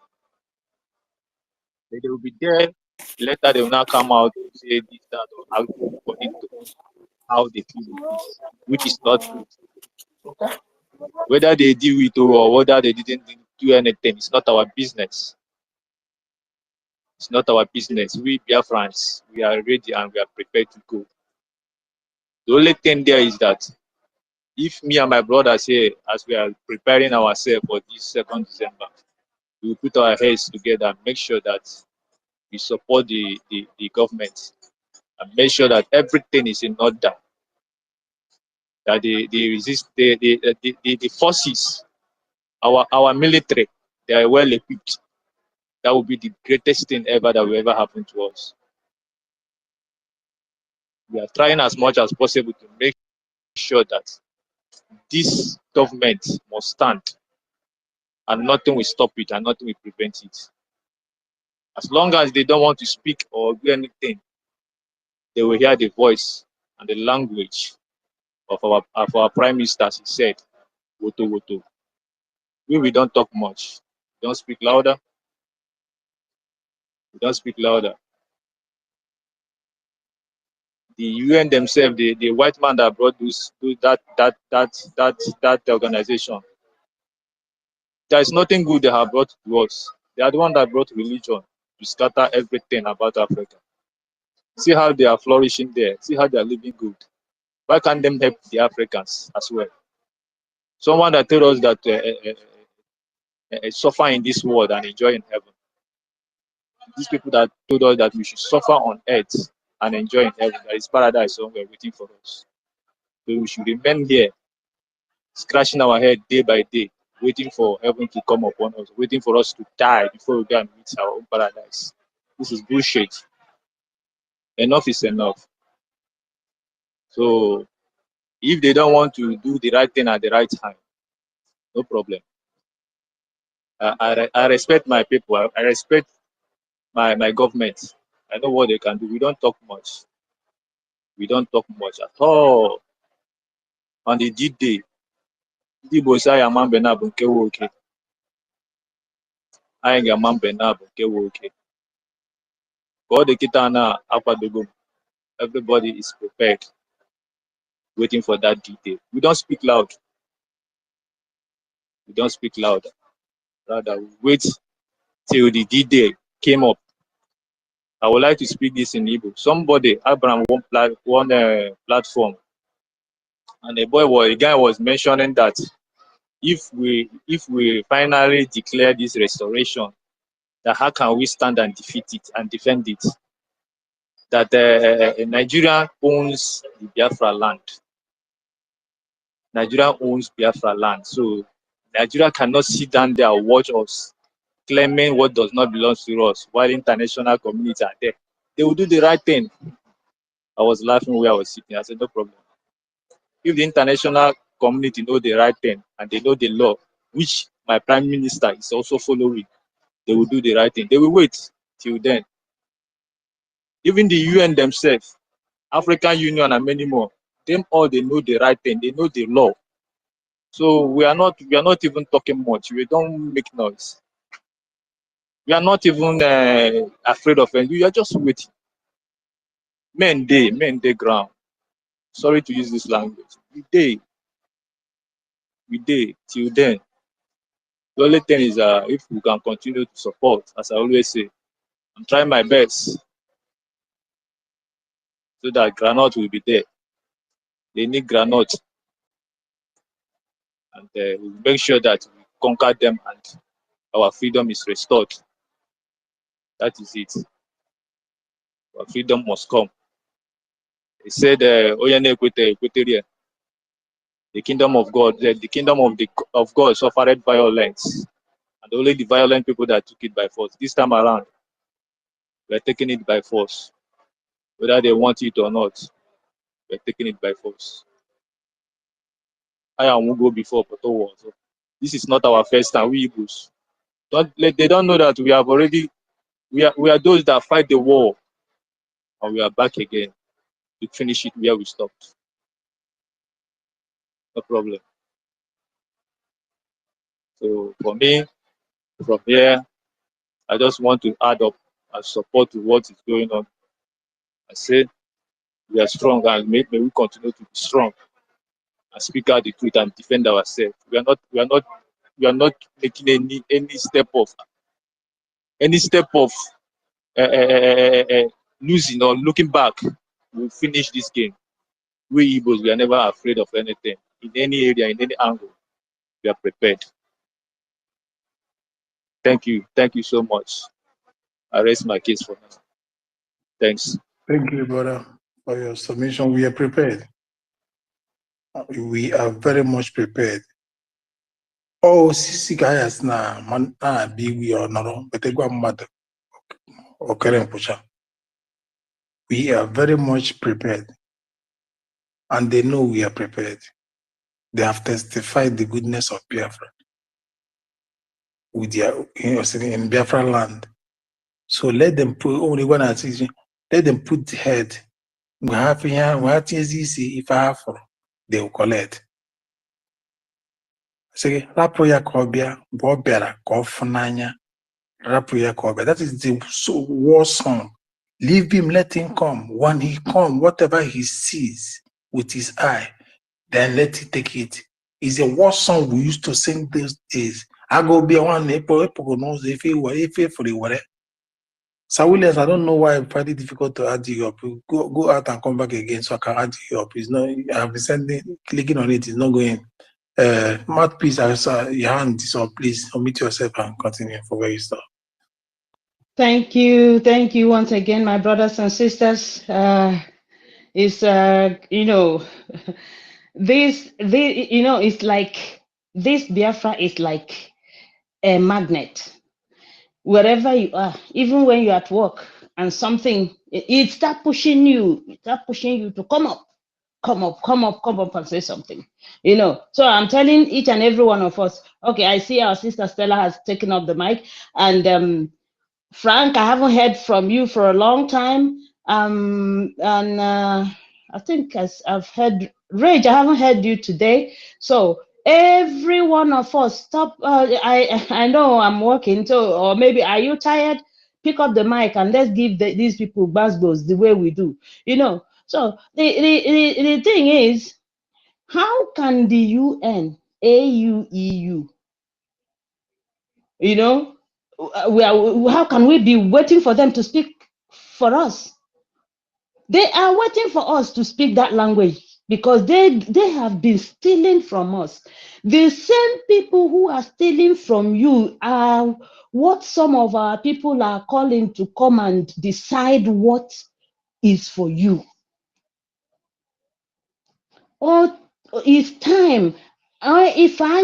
They will be there. Later they will now come out and say this, that, or act according to how they feel it is, which is not good. Whether they do it or whether they didn't do anything, it's not our business. It's not our business. We Biafrans, we are ready and we are prepared to go. The only thing there is that if me and my brothers here, as we are preparing ourselves for this 2nd December, we will put our heads together and make sure that we support the government and make sure that everything is in order. That the forces, our military, they are well equipped. That will be the greatest thing ever that will ever happen to us. We are trying as much as possible to make sure that this government must stand and nothing will stop it and nothing will prevent it. As long as they don't want to speak or do anything, they will hear the voice and the language of our prime minister. As he said, "Woto woto." We don't talk much. We don't speak louder. We don't speak louder. The UN themselves, the white man that brought that organization, there is nothing good they have brought to us. They are the one that brought religion to scatter everything about Africa. See how they are flourishing there. See how they are living good. Why can't them help the Africans as well? Someone that told us that suffer in this world and enjoy in heaven. These people that told us that we should suffer on earth and enjoy in heaven. There is paradise somewhere waiting for us. So we should remain here, scratching our head day by day, waiting for heaven to come upon us, waiting for us to die before we go and meet our own paradise. This is bullshit. Enough is enough. So if they don't want to do the right thing at the right time, no problem. I respect my people. I respect my government. I know what they can do. We don't talk much. We don't talk much at all. On the D-Day, ndị Igbo sị anyị ama mbe na bụ nke nwe oke. Anyị ga-ama mbe na bụ nke nwe oke. Ka ọ dị kịta na akwadogo m. Everybody is prepared, waiting for that D-Day. We don't speak loud. We don't speak loud. Rather, we wait till the D-Day came up. I would like to speak this in Igbo. Somebody, Abraham, one platform, and a guy was mentioning that if we finally declare this restoration, that how can we stand and defeat it and defend it? That Nigeria owns the Biafra land. Nigeria owns Biafra land. So Nigeria cannot sit down there and watch us claiming what does not belong to us while international community are there. They will do the right thing. I was laughing where I was sitting. I said, no problem. If the international community know the right thing and they know the law, which my prime minister is also following, they will do the right thing. They will wait till then. Even the UN themselves, African Union and many more, them all, they know the right thing. They know the law. So we are not even talking much. We don't make noise. We are not even afraid of anything. We are just waiting. Men they ground. Sorry to use this language. We day till then. The only thing is if we can continue to support, as I always say, I'm trying my best so that granite will be there. They need granite, and we'll make sure that we conquer them and our freedom is restored. That is it. Our freedom must come. He said, the kingdom of God, the kingdom of God suffered violence, and only the violent people that took it by force. This time around, we're taking it by force, whether they want it or not. We're taking it by force. I won't go before, but so this is not our first time. We Igbos, they don't know that we have already. We are those that fight the war, and we are back again to finish it where we stopped. No problem. So for me, from here, I just want to add up and support to what is going on. I say we are strong, and may we continue to be strong and speak out the truth and defend ourselves. We are not making any step of losing or looking back. We'll finish this game. We Igbos, we are never afraid of anything. In any area, in any angle, we are prepared. Thank you so much. I raise my case for now. Thanks. Thank you, brother, for your submission. We are prepared. We are very much prepared. Oh, sisi guys na be we or no, but they go mad. Okay, we are very much prepared, and they know we are prepared. They have testified the goodness of Biafra with their, in Biafra land. So let them put only one decision. Let them put the head. We have here. What is easy if I have for they will collect. Say Rapoya Kobia, Bobera, Kofananya, Rapoya Kobia. That is the war song. Leave him, let him come. When he come, whatever he sees with his eye, then let him take it. It's a war song we used to sing these days. I go be one April knows if he were for the water. Sir Williams, I don't know why I find it difficult to add you up. Go out and come back again so I can add you up. It's not. I've been clicking on it. It's not going. Mouthpiece, I saw your hand. So please unmute yourself and continue for where you start. Thank you once again, my brothers and sisters. It's this it's like this Biafra is like a magnet. Wherever you are, even when you're at work and something, it start pushing you, to come up and say something, you know. So I'm telling each and every one of us, okay, I see our sister Stella has taken up the mic, and Frank, I haven't heard from you for a long time, and I think I've heard Rage, I haven't heard you today. So every one of us, stop. I know I'm working, so, or maybe are you tired? Pick up the mic and let's give these people buzzwords the way we do, you know. So the thing is, how can the UN, AUEU, you know, how can we be waiting for them to speak for us? They are waiting for us to speak that language because they have been stealing from us. The same people who are stealing from you are what some of our people are calling to come and decide what is for you. Oh, it's time. If I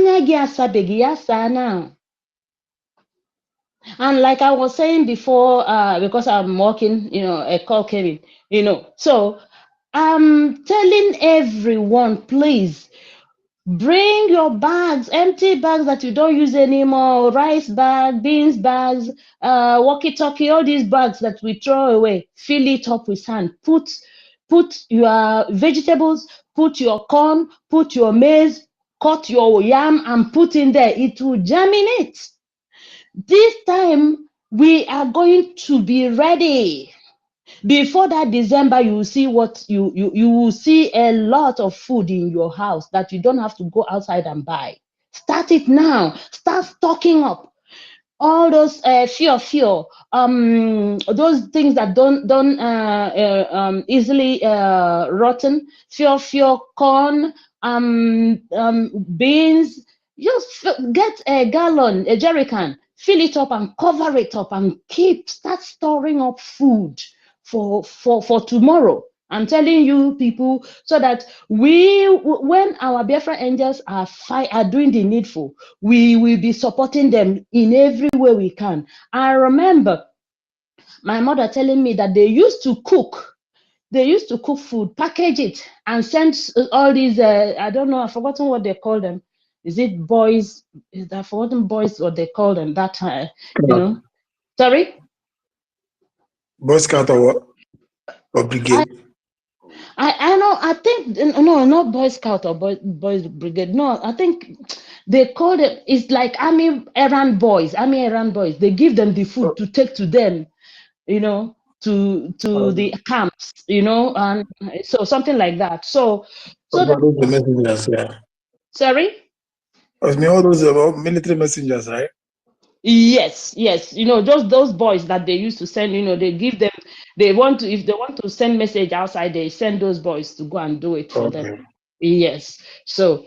now. And like I was saying before, because I'm working, you know, a call came in, you know. So I'm telling everyone, please bring your bags, empty bags that you don't use anymore, rice bag, beans bags, walkie-talkie, all these bags that we throw away, fill it up with sand. Put your vegetables, put your corn, put your maize, cut your yam and put in there. It will germinate. This time we are going to be ready. Before that December, you will see what you will see a lot of food in your house that you don't have to go outside and buy. Start it now. Start stocking up. All those fear, those things that don't easily rotten. Fear, corn, beans. Just get a gallon, a jerrycan, fill it up and cover it up and start storing up food for tomorrow. I'm telling you people, so that when our Biafra angels are doing the needful, we will be supporting them in every way we can. I remember my mother telling me that they used to cook food, package it, and send all these, I don't know, I've forgotten what they call them. Is it boys? I've forgotten boys, what they call them that time, you know. Sorry? Boy Scout or what? Or brigade? I know, I think, no, not Boy Scout or Boys Brigade. No, I think they call it, it's like Army errand boys. They give them the food to take to them, you know, to the camps, you know, and so something like that. So the messengers, yeah. Sorry? I mean, all those military messengers, right? Yes, you know, just those boys that they used to send, you know, they give them, if they want to send message outside, they send those boys to go and do it for them. Yes. So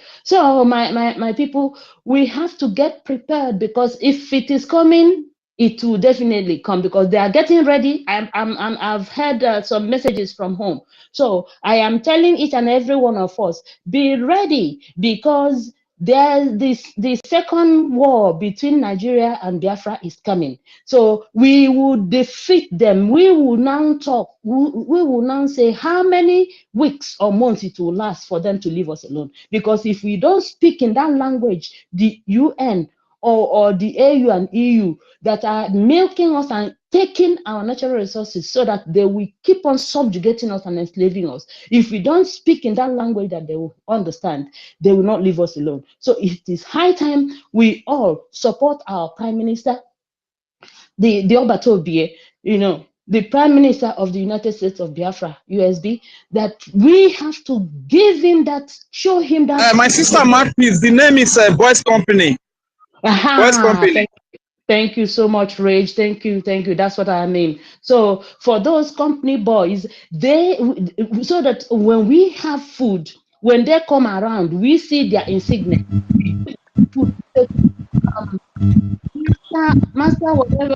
my people, we have to get prepared, because if it is coming, it will definitely come, because they are getting ready. I've had some messages from home. So I am telling each and every one of us, be ready, because the second war between Nigeria and Biafra is coming. So we will defeat them. We will now talk. We will now say how many weeks or months it will last for them to leave us alone. Because if we don't speak in that language, the UN or the AU and EU that are milking us and taking our natural resources, so that they will keep on subjugating us and enslaving us. If we don't speak in that language that they will understand, they will not leave us alone. So it is high time we all support our Prime Minister, the Obatobie, you know, the Prime Minister of the United States of Biafra, USB, that we have to give him that, show him that. My sister Marquis, the name is Boys Company. Boys Company. Thank you so much, Rage. Thank you. That's what I mean. So for those company boys, so that when we have food, when they come around, we see their insignia. Master, whatever.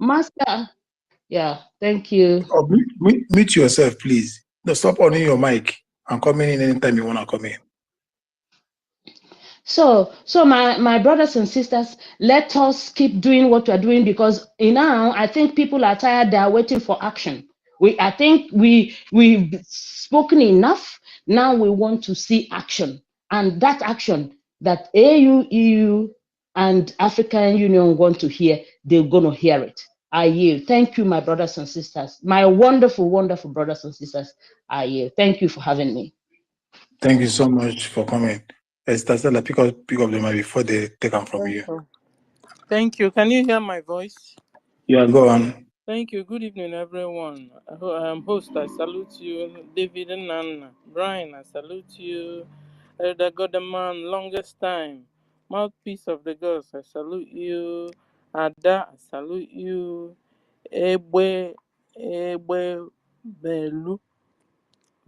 Master. Yeah, thank you. Oh, mute yourself, please. No, stop on your mic and come in anytime you want to come in. So my brothers and sisters, let us keep doing what we're doing, because now I think people are tired. They are waiting for action. I think we've spoken enough. Now we want to see action, and that action that AU, EU, and African Union want to hear, they're gonna hear it. I yield. Thank you, my brothers and sisters, my wonderful, wonderful brothers and sisters. I yield. Thank you for having me. Thank you so much for coming. Stella, pick up the mic before they take them from you. Thank you. Can you hear my voice? Yeah, go on. Thank you. Good evening, everyone. I'm host. I salute you, David and Anna. Brian, I salute you. Elder Godeman, longest time. Mouthpiece of the gods, I salute you. Ada, I salute you. Egbe, Belu,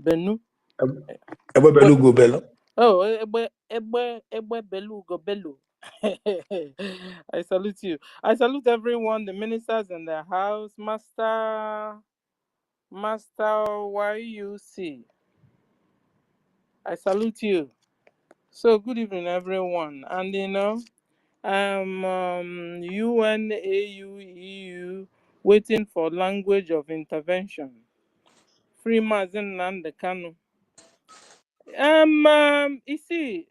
Benu. Go Bello. Oh, Egbe, Belu, go Belu. I salute you. I salute everyone, the ministers in the house, Master YUC. I salute you. So good evening, everyone. And UNAU EU waiting for language of intervention. Free Mazen Nandekanu. You see,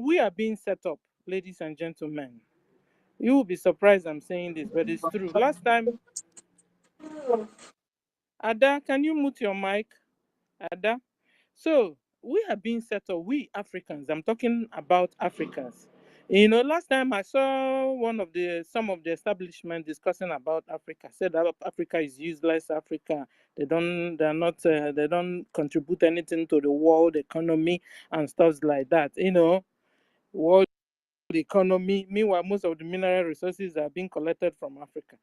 we are being set up, ladies and gentlemen. You will be surprised I'm saying this, but it's true. Last time, Ada, can you mute your mic? Ada? So, we have been set up, we Africans, I'm talking about Africans. Last time I saw some of the establishment discussing about Africa, said that Africa is useless, Africa, they don't contribute anything to the world economy and stuff like that. World economy, meanwhile, most of the mineral resources are being collected from Africa.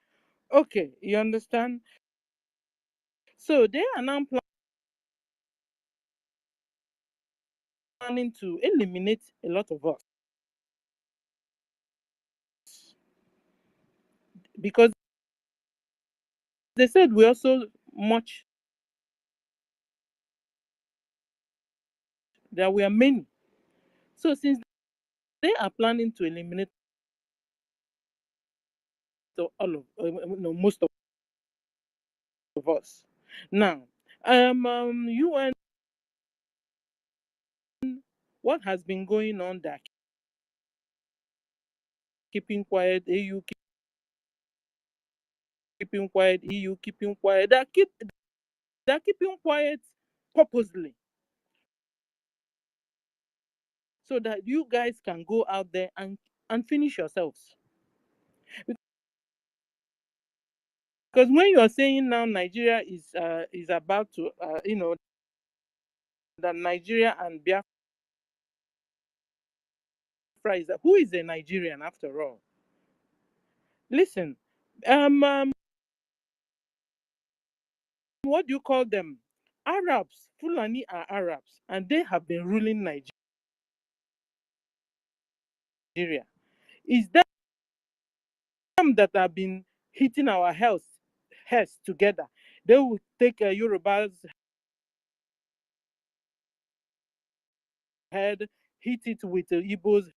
Okay, you understand? So they are now planning to eliminate a lot of us because they said we also much that we are many. So since they are planning to eliminate most of us, now UN, what has been going on there? Keeping quiet, AU keeping quiet, EU keeping quiet. They're keeping quiet purposely, so that you guys can go out there and finish yourselves. Because when you are saying now Nigeria is about to that Nigeria and Biafra is who is a Nigerian after all? Listen, what do you call them? Arabs. Fulani are Arabs, and they have been ruling Nigeria. It's them that have been hitting our heads together. They will take Yoruba's head, hit it with Igbo's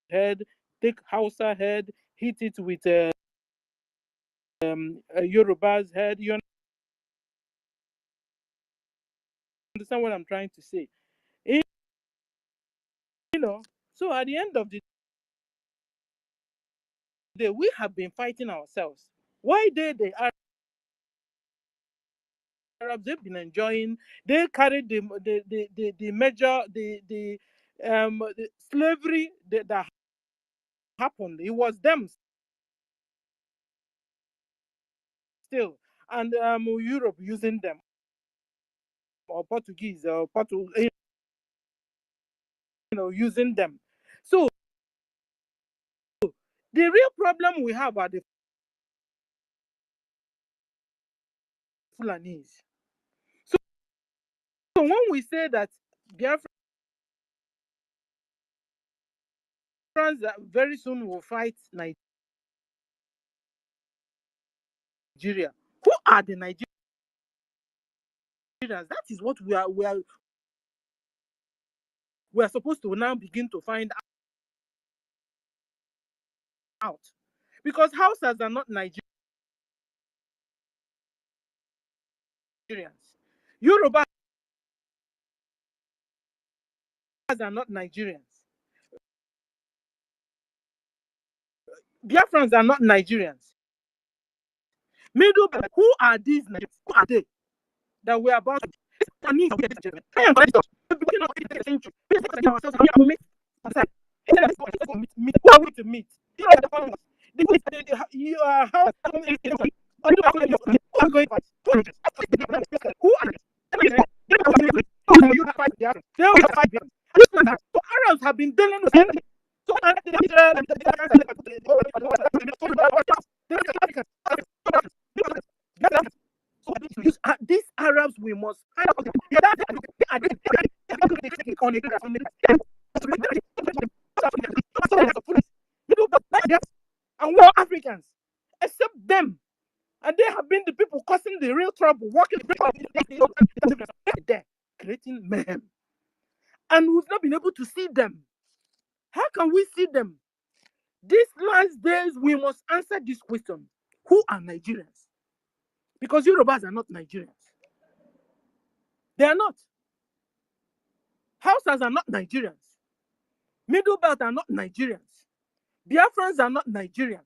head, take Hausa head, hit it with Yoruba's head. You understand what I'm trying to say? So at the end of the day, we have been fighting ourselves. Why they Arabs, they've been enjoying, they carried the slavery that happened. It was them still, and Europe using them, or Portuguese, or using them. So the real problem we have are the Fulanis. So when we say that Biafrans very soon will fight Nigeria, who are the Nigerians? That is what we are we are supposed to now begin to find out. Because Hausas are not Nigerians. Yorubas are not Nigerians. Biafrans are not Nigerians. Middle, who are these Nigerians? Who are they that we're about to meet? You are how who are Arabs have been dealing with these Arabs we must and war Africans except them. And they have been the people causing the real trouble, working there, creating mayhem. And we've not been able to see them. How can we see them? These last days, we must answer this question. Who are Nigerians? Because Yorubas are not Nigerians. They are not. Hausas are not Nigerians. Middle Belt are not Nigerians. Biafrans are not Nigerians.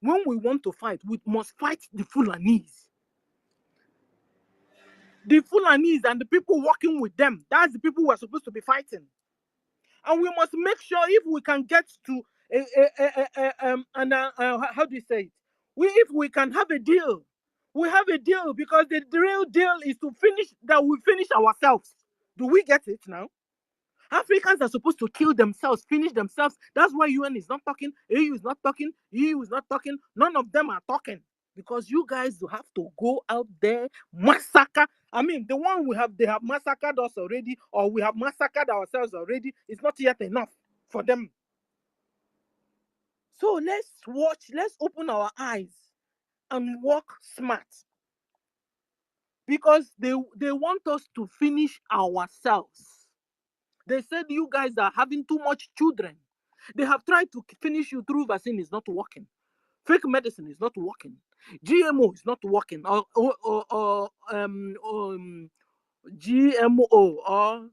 When we want to fight, we must fight the Fulanese. The Fulanese and the people working with them, that's the people who are supposed to be fighting. And we must make sure if we can get to how do you say it? If we can have a deal, we have a deal, because the real deal is to finish that we finish ourselves. Do we get it now? Africans are supposed to kill themselves, finish themselves. That's why UN is not talking, AU is not talking, EU is not talking. None of them are talking. Because you guys have to go out there, massacre. I mean, the one they have massacred us already, or we have massacred ourselves already. It's not yet enough for them. So let's open our eyes and work smart. Because they want us to finish ourselves. They said you guys are having too much children. They have tried to finish you through vaccine, is not working. Fake medicine is not working. GMO is not working. Or GMO or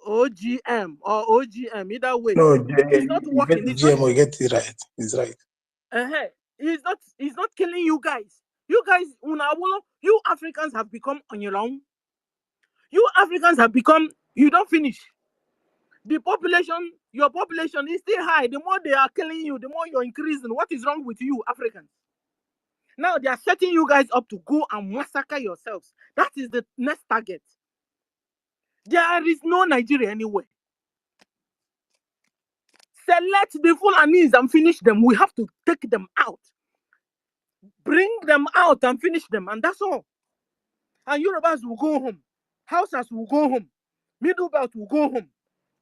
OGM or OGM, either way. No, It's not working. you get GMO, you get it right. It's right. It's not killing you guys. You guys, you Africans have become on your own. You Africans have become, you don't finish. The population, your population is still high. The more they are killing you, the more you're increasing. What is wrong with you, Africans? Now they are setting you guys up to go and massacre yourselves. That is the next target. There is no Nigeria anywhere. Select the Fulanese and finish them. We have to take them out. Bring them out and finish them. And that's all. And Yorubas will go home. Hausas will go home. Middle Belt will go home.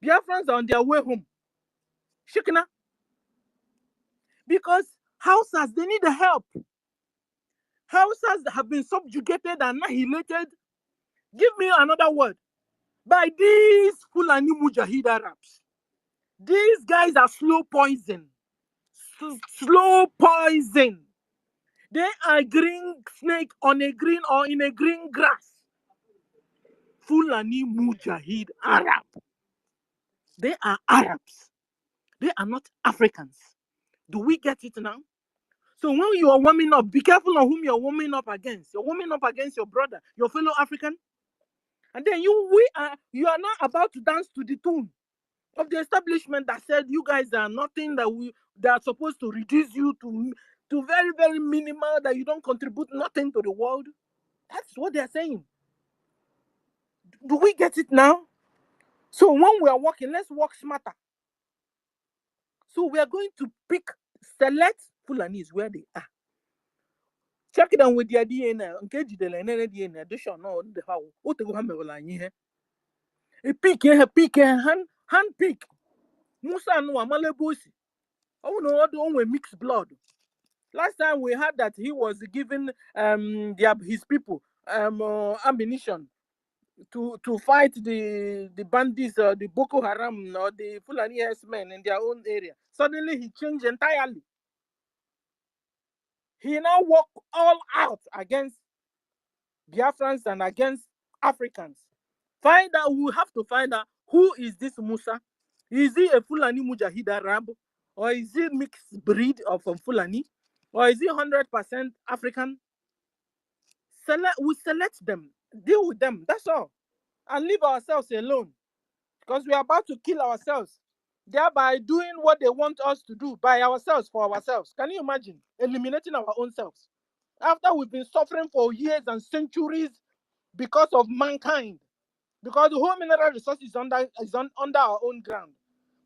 Biafrans are on their way home. Shikina. Because Hausas, they need the help. Hausas have been subjugated and annihilated. Give me another word. By these Fulani Mujahid Arabs. These guys are slow poison. Slow poison. They are green snake on a green or in a green grass. Fulani Mujahid Arab. They are Arabs. They are not Africans. Do we get it now? So when you are warming up, be careful on whom you're warming up against. You're warming up against your brother, your fellow African. And then you are not about to dance to the tune of the establishment that said you guys are nothing, that are supposed to reduce you to very, very minimal, that you don't contribute nothing to the world. That's what they're saying. Do we get it now? So when we are working, let's work smarter. So we are going to select Fulanis where they are. Check it out with their DNA. Engage the DNA addition. No, the how. What the go a pick, hand pick. Musa no amale bosi. Oh no, don't mix blood. Last time we heard that he was giving his people ammunition to fight the bandits or the Boko Haram or the Fulani men in their own area. Suddenly he changed entirely. He now walked all out against Biafrans and against Africans. We have to find out who is this Musa. Is he a Fulani Mujahid Arab? Or is he mixed breed of Fulani? Or is he 100% African? We select them, deal with them, that's all. And leave ourselves alone. Because we are about to kill ourselves, thereby doing what they want us to do by ourselves for ourselves. Can you imagine eliminating our own selves? After we've been suffering for years and centuries because of mankind, because the whole mineral resource is under our own ground.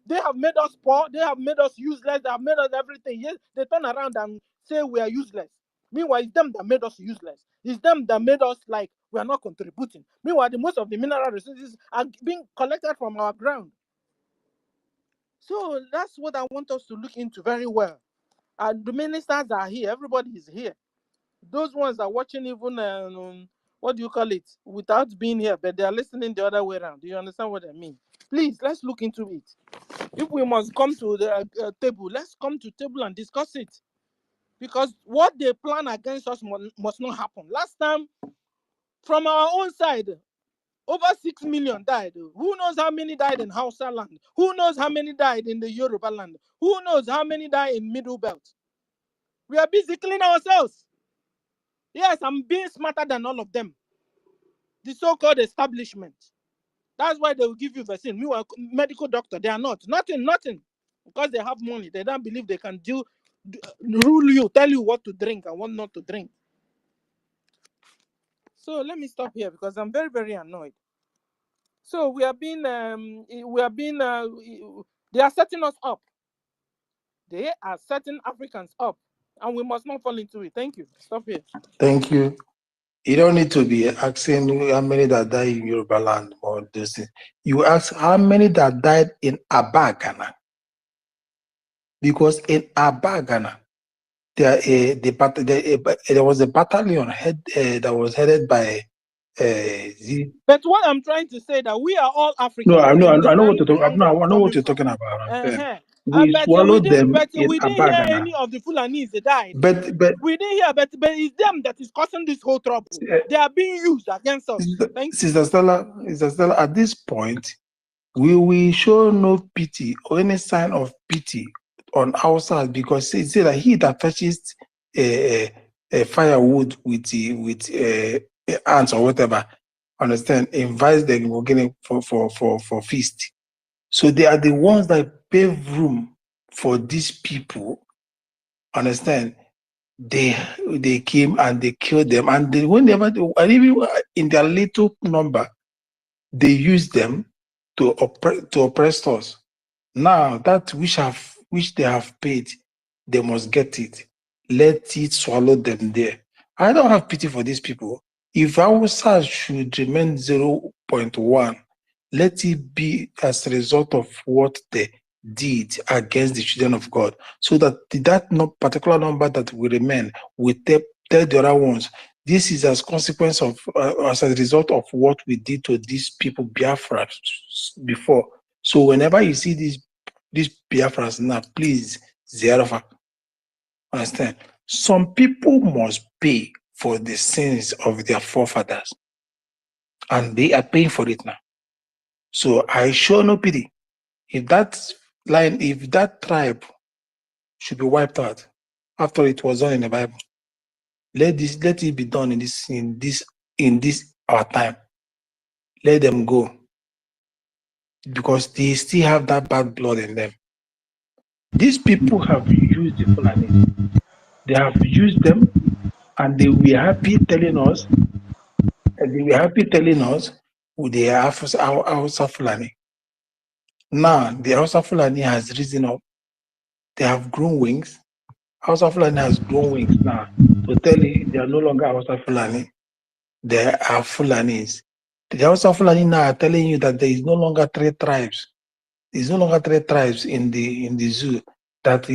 They have made us poor, they have made us useless, they have made us everything. Yes, they turn around and say we are useless. Meanwhile, it's them that made us useless. It's them that made us like we are not contributing. Meanwhile, most of the mineral resources are being collected from our ground. So that's what I want us to look into very well. And the ministers are here, everybody is here. Those ones are watching even what do you call it, without being here, but they are listening the other way around. Do you understand what I mean? Please, let's look into it. If we must come to the table, let's come to table and discuss it. Because what they plan against us must not happen. Last time, from our own side, over 6 million died. Who knows how many died in Hausa land? Who knows how many died in the Yoruba land? Who knows how many died in Middle Belt? We are busy killing ourselves. Yes, I'm being smarter than all of them. The so-called establishment. That's why they will give you vaccine. Meanwhile, medical doctor, they are not. Nothing. Because they have money. They don't believe they can rule you, tell you what to drink and what not to drink. So let me stop here because I'm very, very annoyed. So they are setting us up. They are setting Africans up. And we must not fall into it. Thank you. Stop here. Thank you. You don't need to be asking how many that died in Yoruba land or this thing. You ask how many that died in Aba, Ghana. Because in Aba, Ghana, there was a battalion that was headed by But what I'm trying to say that we are all Africans. No, I know what you're talking. I know what you're talking about. We swallowed them in we didn't Aba, hear Ghana. any of the Fulanis that died. But we didn't hear. But it's them that is causing this whole trouble. They are being used against us. Sister Stella, at this point, we will show no pity or any sign of pity on our side because it said that he that fetches a firewood with ants or whatever, understand, invites them again for feast. So they are the ones that pave room for these people. Understand? They came and they killed them, and whenever even in their little number, they use them to oppress us. Now that which they have paid, they must get it. Let it swallow them there. I don't have pity for these people. If our SARS should remain 0.1, let it be as a result of what they did against the children of God, so that particular number that will remain will tell the other ones, this is as consequence of as a result of what we did to these people Biafra before. So whenever you see these Biafras now, please Zerafa, understand? Some people must pay for the sins of their forefathers, and they are paying for it now. So I show no pity. If that tribe should be wiped out after it was done in the Bible, let it be done in this our time. Let them go, because they still have that bad blood in them. These people have used the Fulani. They have used them, and they were happy telling us. Who they are Hausa Fulani. Now the Hausa Fulani has risen up. They have grown wings. Hausa Fulani has grown wings now to tell you they are no longer Hausa Fulani. They are Fulanis. The Hausa Fulani now are telling you that there is no longer 3 tribes. There is no longer 3 tribes in the zoo. That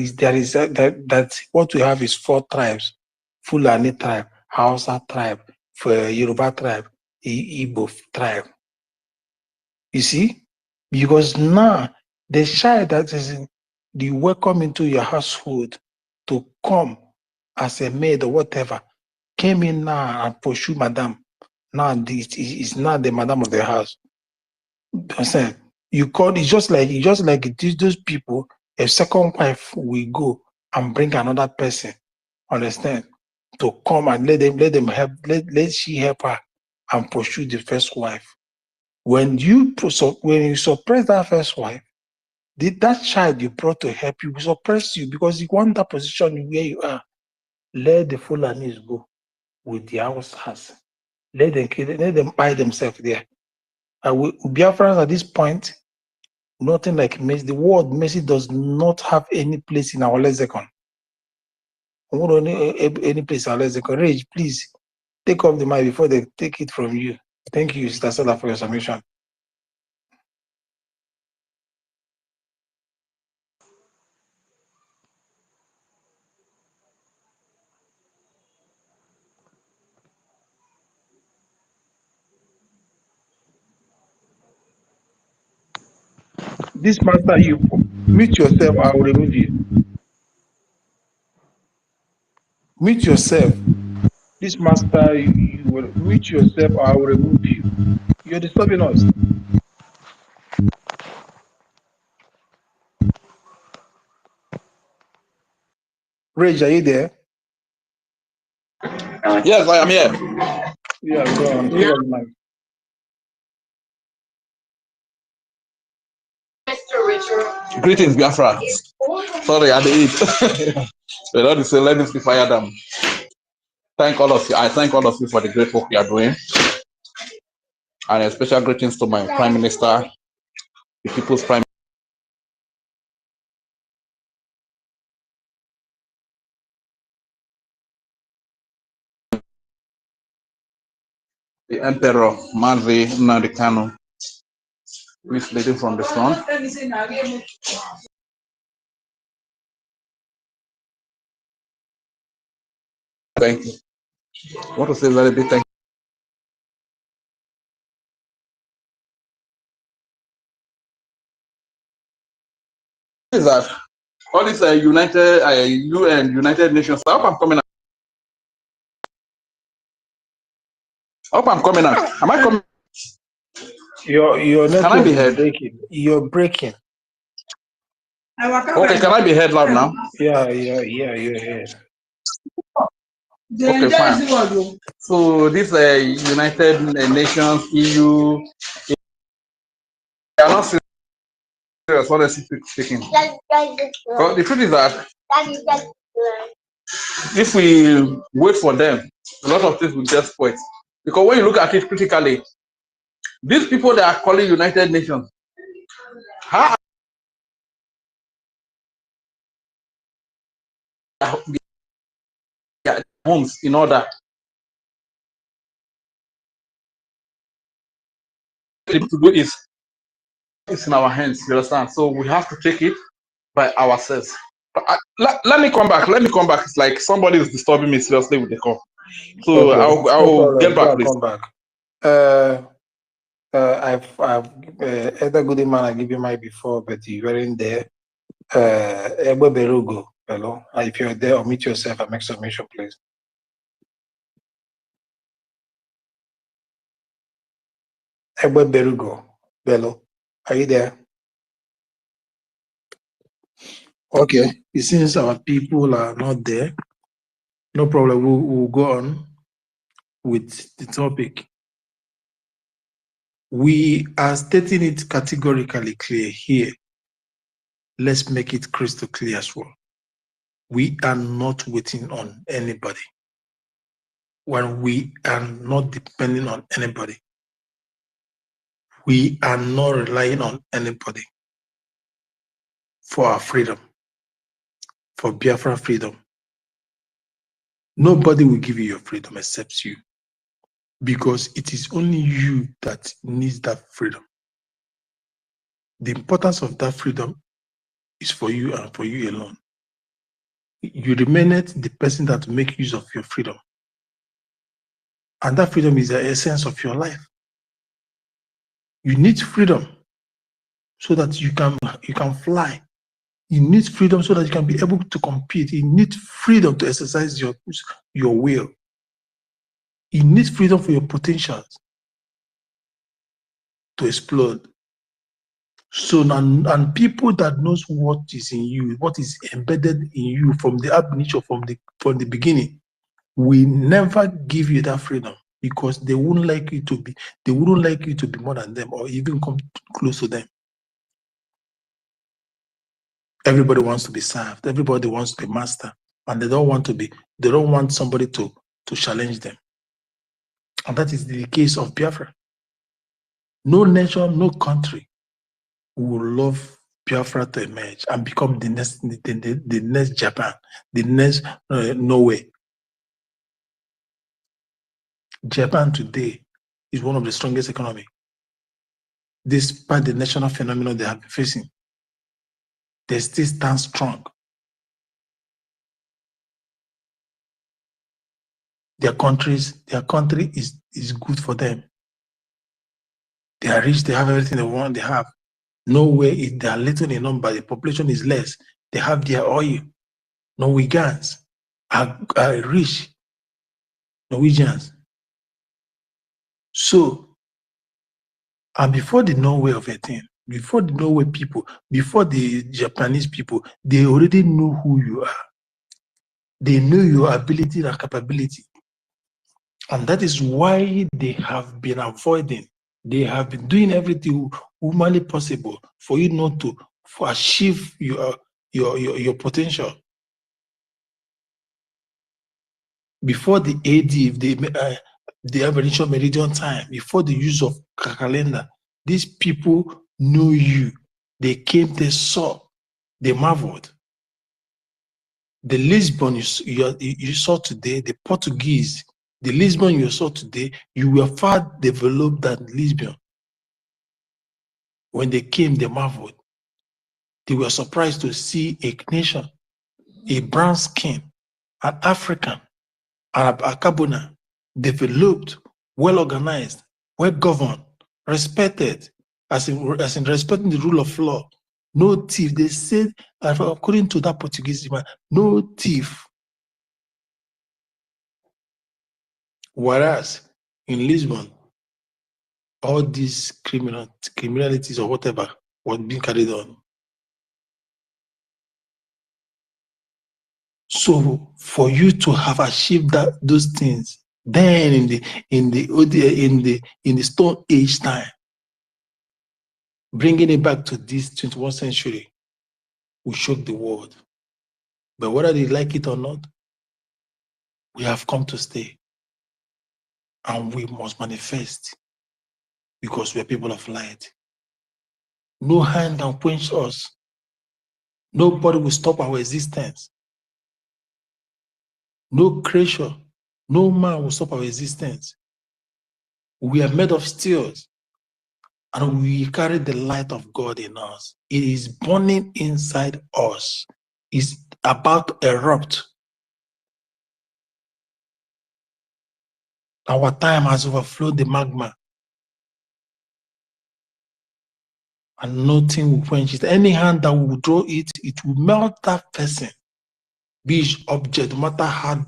what we have is 4 tribes: Fulani tribe, Hausa tribe, Yoruba tribe, Igbo tribe. You see? Because now the child that is in the welcome into your household to come as a maid or whatever came in now and pursue madam. Now is not the madam of the house. Understand? You call it just like those people, a second wife will go and bring another person, understand, to come and let them help, let she help her and pursue the first wife. When you suppress that first wife, that child you brought to help you will suppress you because you want that position where you are. Let the Fulanis go with the house. Let them buy themselves there. Biafrans at this point, nothing like Messi. The word Messi does not have any place in our lexicon. Any place in our lexicon. Rage, please take off the mic before they take it from you. Thank you, Sister Stella, for your submission. This master, you mute yourself, I will remove you. Mute yourself. This master, you will mute yourself, or I will remove you. You're disturbing us. Rage, are you there? Yes, I am here. Yeah, go on. Take off the mic. Greetings, Biafra. Sorry, I did eat. The Lord is saying, let this be fire down. Thank all of you. I thank all of you for the great work you are doing. And a special greetings to my Prime Minister, the People's Prime the Emperor Mazi Nnamdi Kanu, who is leading from the front. Thank you. I want to say very big thank you. Is that all these United Nations? I hope I'm coming out. I hope I'm coming out. Am I coming? Your Can I network be is heard? breaking. You're breaking. Okay, can I be heard loud now? Yeah, you're here. Okay, fine. So this United Nations, EU, they are not serious, honestly speaking. Because the truth is that if we wait for them, a lot of things will just spoil. Because when you look at it critically, these people that are calling United Nations, how are their homes in order to do is it's in our hands, you understand? So we have to take it by ourselves. Let me come back. Let me come back. It's like somebody is disturbing me seriously with the call. So Okay, I'll get back, please. Come back. I've Elder Goodman, I give you my before, but you weren't there. Egbe Berugo, hello. If you're there, unmute yourself and make submission, please. Egbe Berugo, hello. Are you there? Okay. Since our people are not there, no problem. We'll go on with the topic. We are stating it categorically clear here. Let's make it crystal clear as well. We are not waiting on anybody. When we are not depending on anybody, we are not relying on anybody for our freedom, for Biafra freedom. Nobody will give you your freedom except you, because it is only you that needs that freedom. The importance of that freedom is for you and for you alone. You remain the person that make use of your freedom. And that freedom is the essence of your life. You need freedom so that you can fly. You need freedom so that you can be able to compete. You need freedom to exercise your will. You need freedom for your potentials to explode. So, and people that knows what is in you, what is embedded in you from the ab initio, from the beginning, will never give you that freedom, because they wouldn't like you to be more than them or even come close to them. Everybody wants to be served. Everybody wants to be master, and they don't want somebody to challenge them. And that is the case of Biafra. No nation, no country will love Biafra to emerge and become the next Japan, the next Norway. Japan today is one of the strongest economies, despite the national phenomenon they have been facing. They still stand strong. Their country is good for them. They are rich, they have everything they want, they have. Nowhere they are little in number, the population is less. They have their oil. Norwegians are rich. Norwegians. So, and before the Norway of a thing, before the Norway people, before the Japanese people, they already knew who you are. They knew your ability and capability. And that is why they have been avoiding. They have been doing everything humanly possible for you not to achieve your potential. Before the AD, the average meridian time, before the use of calendar, these people knew you. They came, they saw, they marveled. The Lisbon you saw today, the Portuguese, the Lisbon you saw today, you were far developed than Lisbon. When they came, they marveled. They were surprised to see a nation, a brown skin, an African, a Kabuna, developed, well organized, well governed, respected, as in respecting the rule of law. No thief. They said, according to that Portuguese man, no thief. Whereas in Lisbon, all these criminalities or whatever was being carried on. So for you to have achieved those things, then in the Stone Age time, bringing it back to this 21st century, will shock the world. But whether they like it or not, we have come to stay, and we must manifest, because we are people of light. No hand can quench us. Nobody will stop our existence. No creature, no man will stop our existence. We are made of steel, and we carry the light of God in us. It is burning inside us. It's about to erupt. Our time has overflowed the magma, and nothing will quench it. Any hand that will draw it, it will melt that person. Be it object, no matter how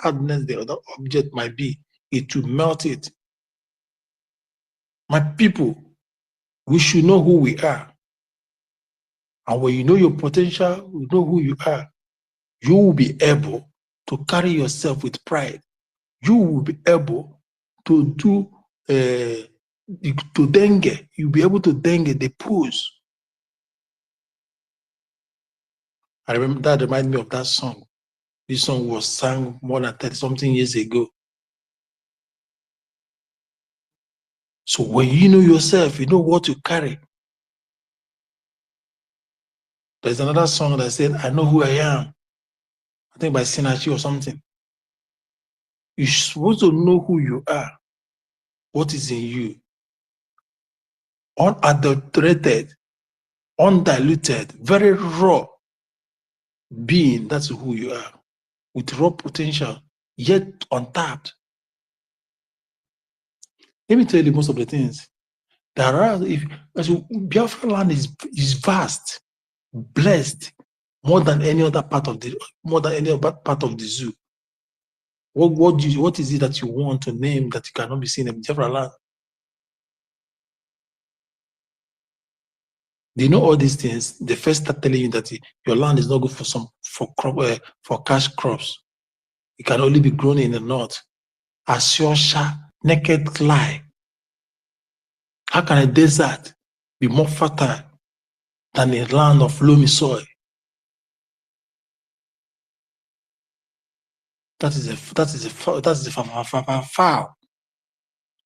hardness the other object might be, it will melt it. My people, we should know who we are. And when you know your potential, you know who you are, you will be able to carry yourself with pride. You will be able to do to dengue. You'll be able to dengue the pose. I remember that reminded me of that song. This song was sung more than 30-something years ago. So when you know yourself, you know what you carry. There's another song that said, I know who I am. I think by Sinachi or something. You're supposed to know who you are, what is in you. Unadulterated, undiluted, very raw being, that's who you are. With raw potential, yet untapped. Let me tell you most of the things. There are, Biafra land is vast, blessed, more than any other part of the zoo. What is it that you want to name that you cannot be seen in Biafra land? Do you know all these things? They first start telling you that your land is not good for cash crops. It can only be grown in the north. Asiosha, naked lie. How can a desert be more fertile than a land of loamy soil? That is a foul.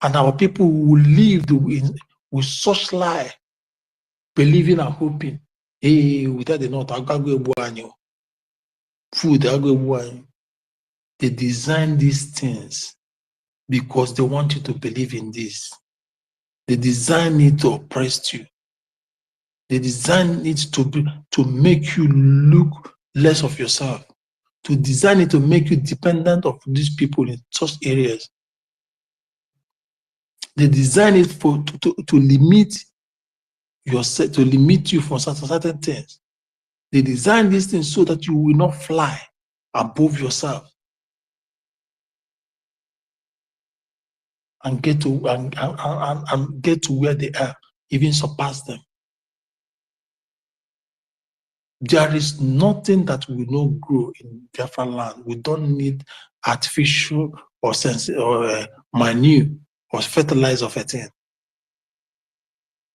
And our people will live with such lie, believing and hoping. Hey, without the north, I'll go food, I'll go. They design these things because they want you to believe in this. They design it to oppress you. They design it to make you look less of yourself. To design it to make you dependent of these people in such areas. They design it to limit yourself, to limit you from certain things. They design these things so that you will not fly above yourself and get to and get to where they are, even surpass them. There is nothing that will not grow in Biafra land. We don't need artificial or manure or fertilizer of a thing.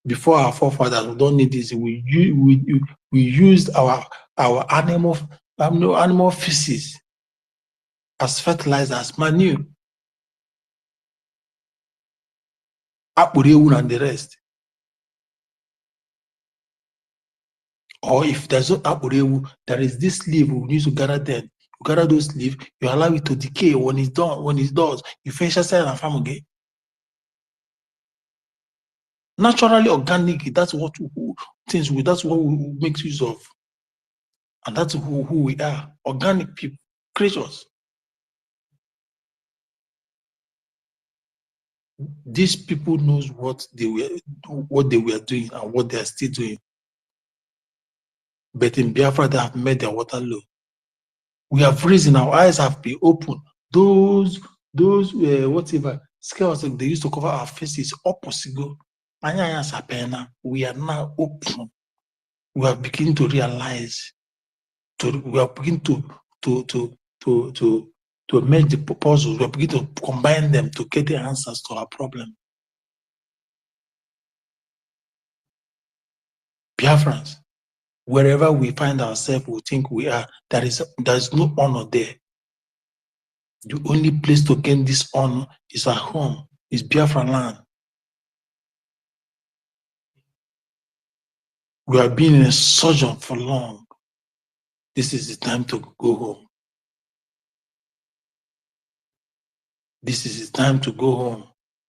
Before our forefathers, we don't need this. We used our animal feces as fertilizer, as manure. Apurewu and the rest. Or if there's no apurewu, there is this leaf we need to gather then. You gather those leaves, you allow it to decay. When it's done, you finish a cell and farm again. Naturally organic, that's what we make use of. And that's who we are. Organic people, creatures. These people knows what they were doing and what they are still doing. But in Biafra, they have made their water low. We have risen, our eyes have been opened. Those whatever scales they used to cover our faces, opposite. We are now open. We are beginning to realize. We are beginning to make the proposals. We are beginning to combine them to get the answers to our problem. Biafrans, wherever we find ourselves, we think we are, there is no honor there. The only place to gain this honor is our home, is Biafra land. We have been in a sojourn for long. This is the time to go home. This is the time to go home.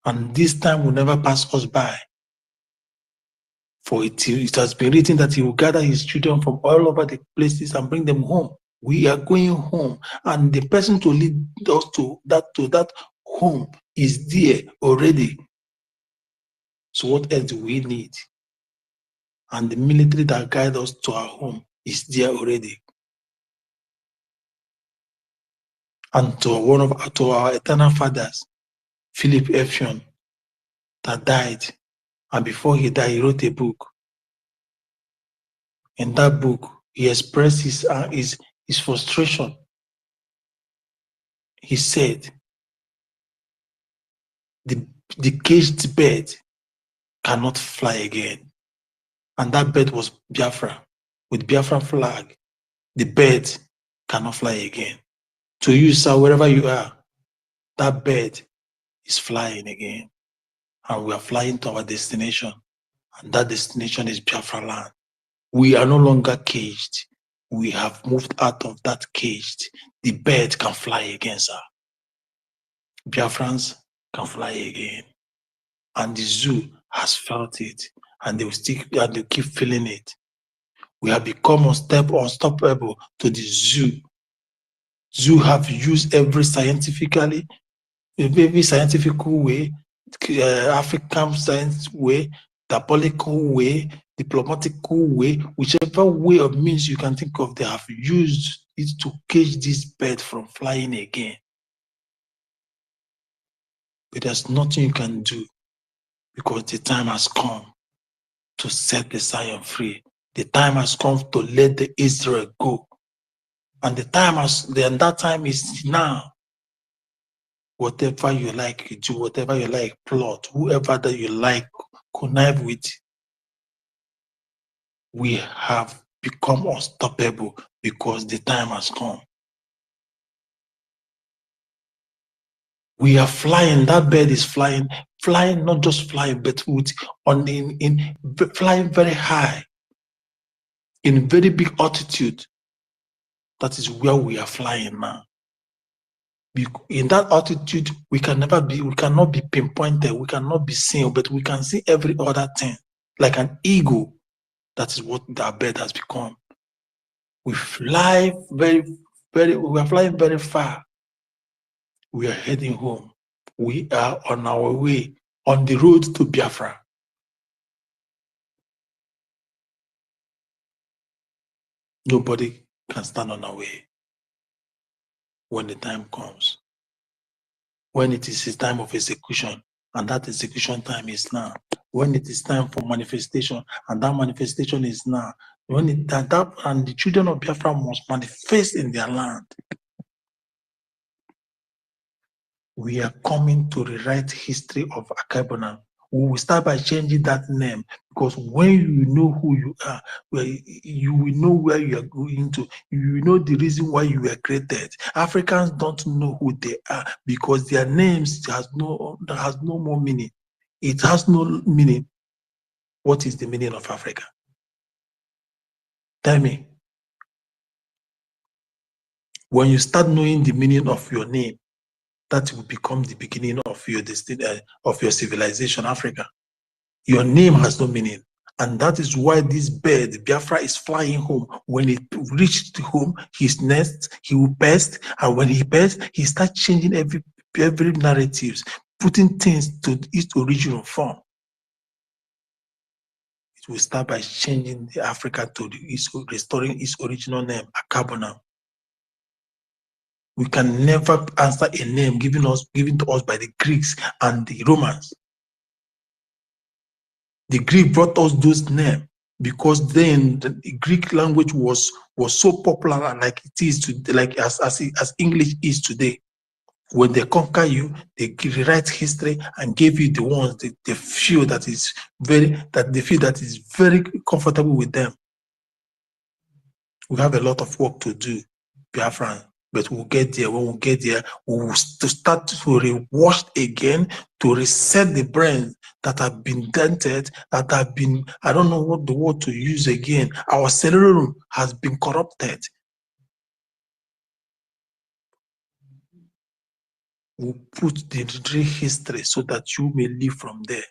And this time will never pass us by. For it has been written that he will gather his children from all over the places and bring them home. We are going home. And the person to lead us to that home is there already. So what else do we need? And the military that guides us to our home is there already. And to our eternal fathers, Philip Effion, that died, and before he died, he wrote a book. In that book, he expressed his frustration. He said, the caged bird cannot fly again. And that bird was Biafra. With Biafra flag, the bird cannot fly again. To you, sir, wherever you are, that bird is flying again. And we are flying to our destination. And that destination is Biafra land. We are no longer caged. We have moved out of that caged. The bird can fly again, sir. Biafrans can fly again. And the zoo has felt it. And they will keep feeling it. We have become unstoppable to the zoo. Zoo have used every scientific way African science way, diabolical way, diplomatical way, whichever way or means you can think of, they have used it to cage this bird from flying again. But there's nothing you can do because the time has come to set the Zion free. The time has come to let the Israel go. And that time is now. Whatever you like, you do. Whatever you like, plot. Whoever that you like, connive with. We have become unstoppable because the time has come. We are flying. That bird is flying, not just flying, but flying very high, in very big altitude. That is where we are flying now. In that altitude, we cannot be pinpointed, we cannot be seen, but we can see every other thing. Like an eagle, that is what that bird has become. We fly we are flying very far. We are heading home. We are on our way, on the road to Biafra. Nobody can stand on our way when the time comes. When it is a time of execution, and that execution time is now. When it is time for manifestation, and that manifestation is now. And the children of Biafra must manifest in their land. We are coming to rewrite history of Akabona. We will start by changing that name, because when you know who you are, you will know where you are going to. You will know the reason why you were created. Africans don't know who they are because their names has no more meaning. It has no meaning. What is the meaning of Africa? Tell me. When you start knowing the meaning of your name, that will become the beginning of your destiny, of your civilization, Africa. Your name has no meaning. And that is why this bird, Biafra, is flying home. When it reached home, his nest, he will pest. And when he pests, he starts changing every narratives, putting things to its original form. It will start by changing the Africa to restoring its original name, Akabona. We can never answer a name given to us by the Greeks and the Romans. The Greek brought us those names because then the Greek language was so popular, like it is today, like as English is today. When they conquer you, they rewrite history and give you the ones they feel that is very comfortable with them. We have a lot of work to do, Biafran, but we'll get there. When we get there, we will start to rewash again, to reset the brains that have been dented, that have been, I don't know what the word to use again. Our cerebrum has been corrupted. We'll put the real history so that you may live from there.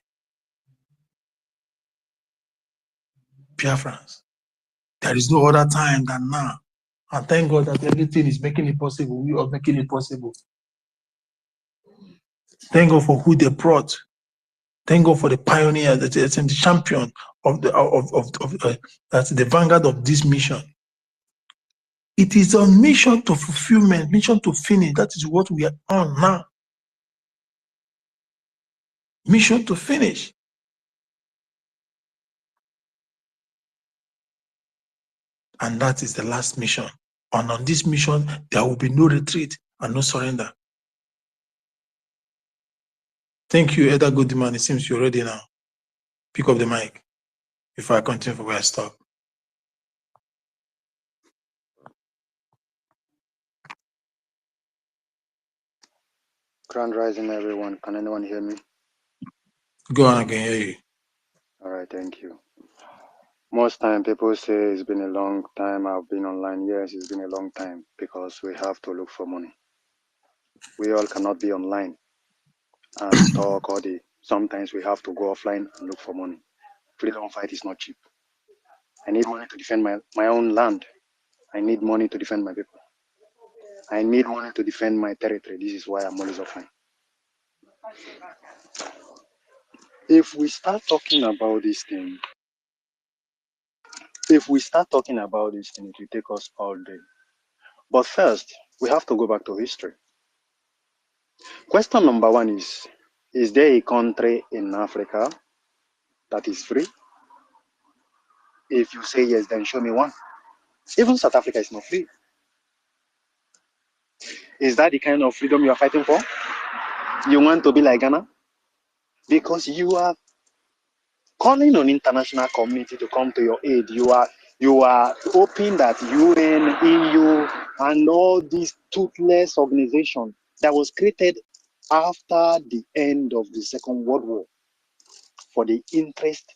Biafrans, there is no other time than now. And thank God that everything is making it possible. We are making it possible. Thank God for who they brought. Thank God for the pioneer, the champion that's the vanguard of this mission. It is a mission to fulfillment, mission to finish. That is what we are on now. Mission to finish. And that is the last mission. And on this mission, there will be no retreat and no surrender. Thank you, Eda Goodman. It seems you're ready now. Pick up the mic before I continue from where I stop. Grand rising, everyone. Can anyone hear me? Go on, I can hear you. All right, thank you. Most time people say it's been a long time I've been online. Yes, it's been a long time because we have to look for money. We all cannot be online and talk all day. Sometimes we have to go offline and look for money. Freedom fight is not cheap. I need money to defend my own land. I need money to defend my people. I need money to defend my territory. This is why I'm always offline. If we start talking about this thing, it will take us all day. But first, we have to go back to history. Question number one is there a country in Africa that is free? If you say yes, then show me one. Even South Africa is not free. Is that the kind of freedom you are fighting for? You want to be like Ghana? Because you are calling on international community to come to your aid. You are hoping that UN, EU, and all these toothless organizations that was created after the end of the Second World War for the interest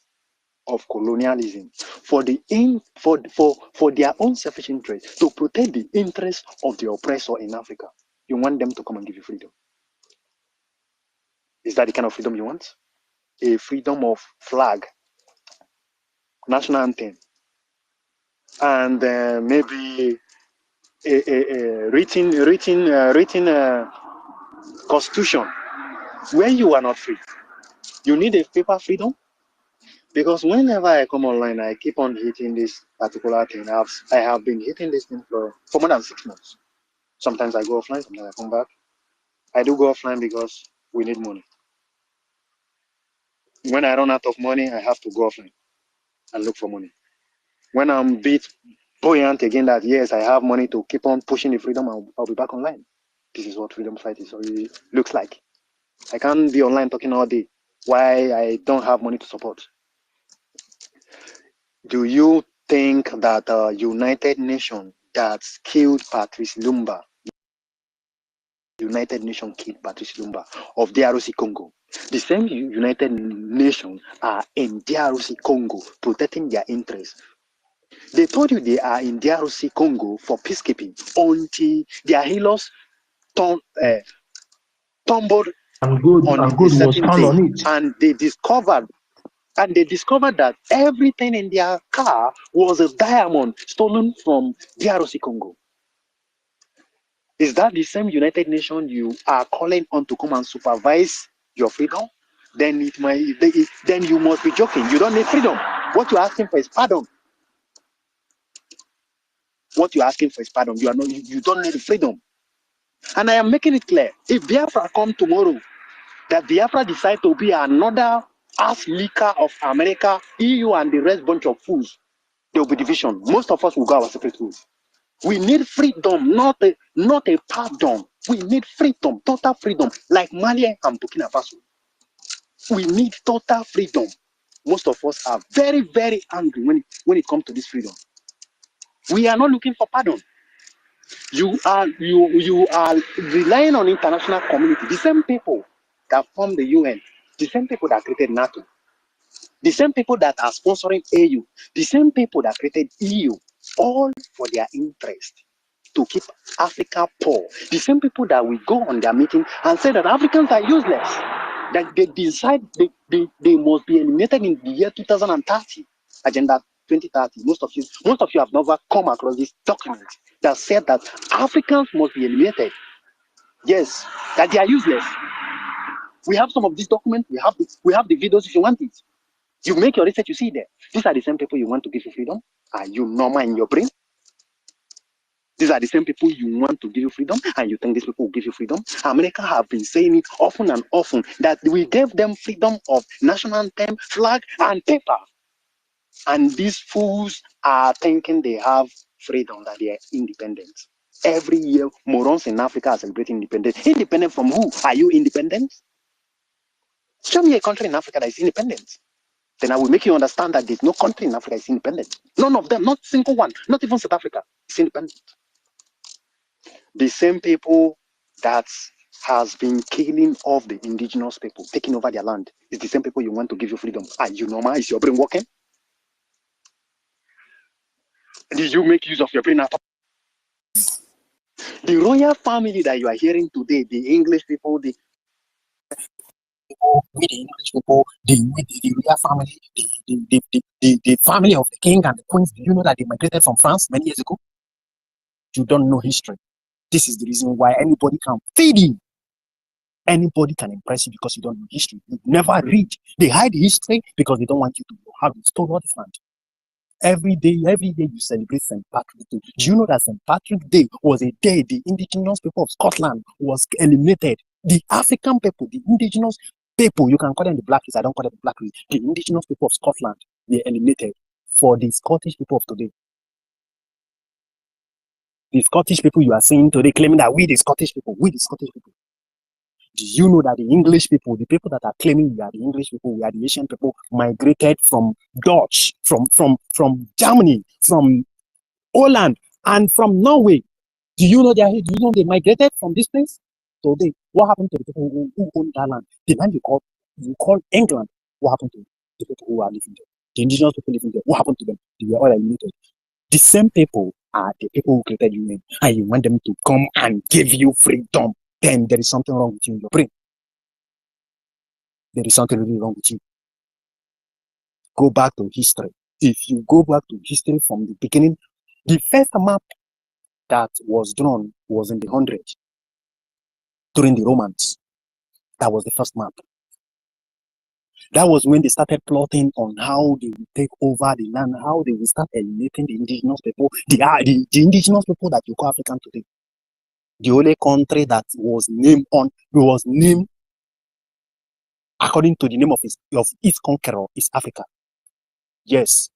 of colonialism, for their own selfish interest, to protect the interest of the oppressor in Africa. You want them to come and give you freedom. Is that the kind of freedom you want? A freedom of flag, national anthem, and maybe a written constitution where you are not free. You need a paper freedom. Because whenever I come online, I keep on hitting this particular thing. I have been hitting this thing for more than 6 months. Sometimes I go offline, sometimes I come back. I do go offline because we need money. When I run out of money, I have to go offline and look for money. When I'm a bit buoyant again that yes, I have money to keep on pushing the freedom, I'll be back online. This is what freedom fight is really looks like. I can't be online talking all day. Why I don't have money to support? Do you think that United Nations that killed Patrice Lumumba, United Nations killed Patrice Lumumba of DRC Congo? The same United Nations are in DRC Congo protecting their interests. They told you they are in DRC Congo for peacekeeping until their healers tumbled on a certain day, and they discovered that everything in their car was a diamond stolen from DRC Congo. Is that the same United Nations you are calling on to come and supervise your freedom? Then then you must be joking. You don't need freedom. What you're asking for is pardon. What you're asking for is pardon. You don't need freedom. And I am making it clear. If Biafra come tomorrow, that Biafra decide to be another ass licker of America, EU, and the rest bunch of fools, there will be division. Most of us will go our separate ways. We need freedom, not a pardon. We need freedom, total freedom, like Mali and Burkina Faso. We need total freedom. Most of us are very, very angry when it comes to this freedom. We are not looking for pardon. You are relying on international community. The same people that form the UN, the same people that created NATO, the same people that are sponsoring AU, the same people that created EU, all for their interest to keep Africa poor. The same people that will go on their meeting and say that Africans are useless, that they decide they must be eliminated in the year 2030, Agenda 2030. Most of you have never come across this document that said that Africans must be eliminated. Yes, that they are useless. We have some of these documents. We have the videos if you want it. You make your research, you see there. These are the same people you want to give you freedom. Are you normal in your brain? These are the same people you want to give you freedom, and you think these people will give you freedom. America have been saying it often and often that we gave them freedom of national anthem, flag, and paper. And these fools are thinking they have freedom, that they are independent. Every year, morons in Africa are celebrating independence. Independent from who? Are you independent? Show me a country in Africa that is independent. Then I will make you understand that there's no country in Africa that is independent. None of them, not a single one, not even South Africa, is independent. The same people that has been killing off the indigenous people, taking over their land, is the same people you want to give you freedom. Are you normal? Is your brain working? Did you make use of your brain at all? The royal family that you are hearing today, the English people, the English people, the royal family, the family of the king and the queens, do you know that they migrated from France many years ago? You don't know history. This is the reason why anybody can feed you. Anybody can impress you because you don't know history. You never read. They hide history because they don't want you to know how they stole all this land. Every day you celebrate St. Patrick's Day. Do you know that St. Patrick's Day was a day the indigenous people of Scotland was eliminated? The African people, the indigenous people, you can call them the black race, I don't call them the black race. The indigenous people of Scotland were eliminated for the Scottish people of today. The Scottish people you are seeing today claiming that we the Scottish people. Do you know that the English people, the people that are claiming we are the English people, we are the Asian people, migrated from Dutch, from Germany, from Holland, and from Norway? Do you know they migrated from this place? So what happened to the people who own that land? The land you call England. What happened to the people who are living there? The indigenous people living there. What happened to them? They were all eliminated. The same people are the people who created you, and you want them to come and give you freedom. Then there is something wrong with you in your brain. There is something really wrong with you. Go back to history. If you go back to history from the beginning, the first map that was drawn was in the 100s during the Romans. That was the first map. That was when they started plotting on how they would take over the land, how they would start eliminating the indigenous people. The indigenous people that you call African today. The only country that was named according to the name of its conqueror is Africa. Yes.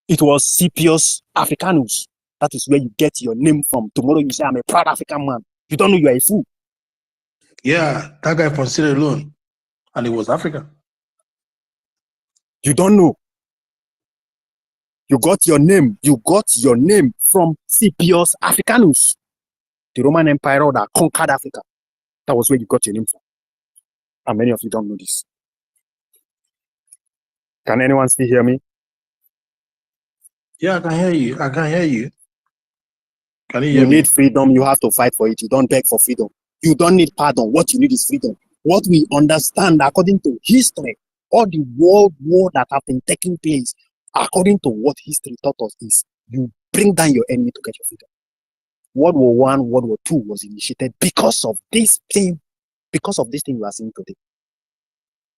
It was Scipius Africanus. That is where you get your name from. Tomorrow you say, I'm a proud African man. You don't know you are a fool. Yeah, that guy from Sierra Leone, and he was African. You don't know. You got your name from Scipius Africanus, the Roman Empire that conquered Africa. That was where you got your name from. And many of you don't know this. Can anyone still hear me? Yeah, I can hear you. Can you hear You me? need freedom, you have to fight for it. You don't beg for freedom. You don't need pardon. What you need is freedom. What we understand according to history, all the world war that have been taking place, according to what history taught us, is you bring down your enemy to get your freedom. World War I, World War II was initiated because of this thing you are seeing today.